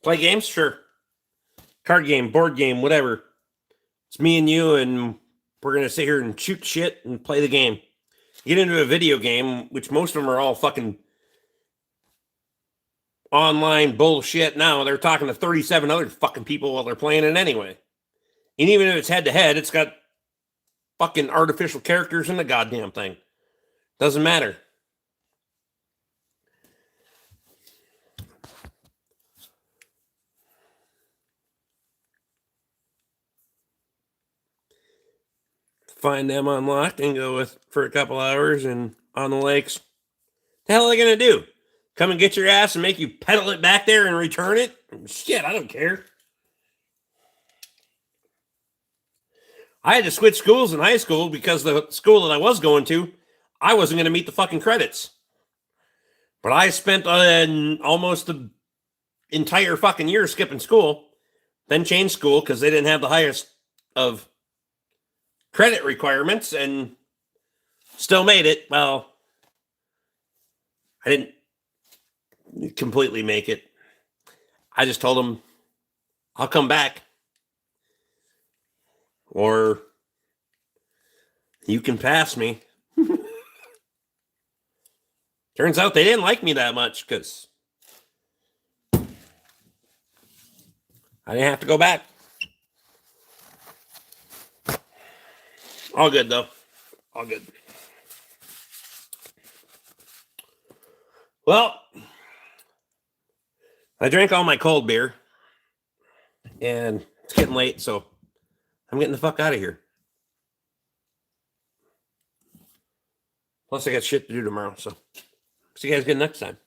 Play games, sure. Card game, board game, whatever. It's me and you, and we're gonna sit here and shoot shit and play the game. Get into a video game, which most of them are all fucking online bullshit. Now they're talking to 37 other fucking people while they're playing it anyway. And even if it's head to head, it's got fucking artificial characters in the goddamn thing. Doesn't matter. Find them unlocked and go with for a couple hours and on the lakes. The hell are they gonna do? Come and get your ass and make you pedal it back there and return it? Shit, I don't care. I had to switch schools in high school because the school that I was going to, I wasn't going to meet the fucking credits. But I spent almost the entire fucking year skipping school, then changed school because they didn't have the highest of credit requirements and still made it. Well, I didn't completely make it. I just told them, I'll come back. Or you can pass me. Turns out they didn't like me that much because I didn't have to go back. All good, though. All good. Well, I drank all my cold beer. And it's getting late, so I'm getting the fuck out of here. Plus, I got shit to do tomorrow, so see you guys again next time.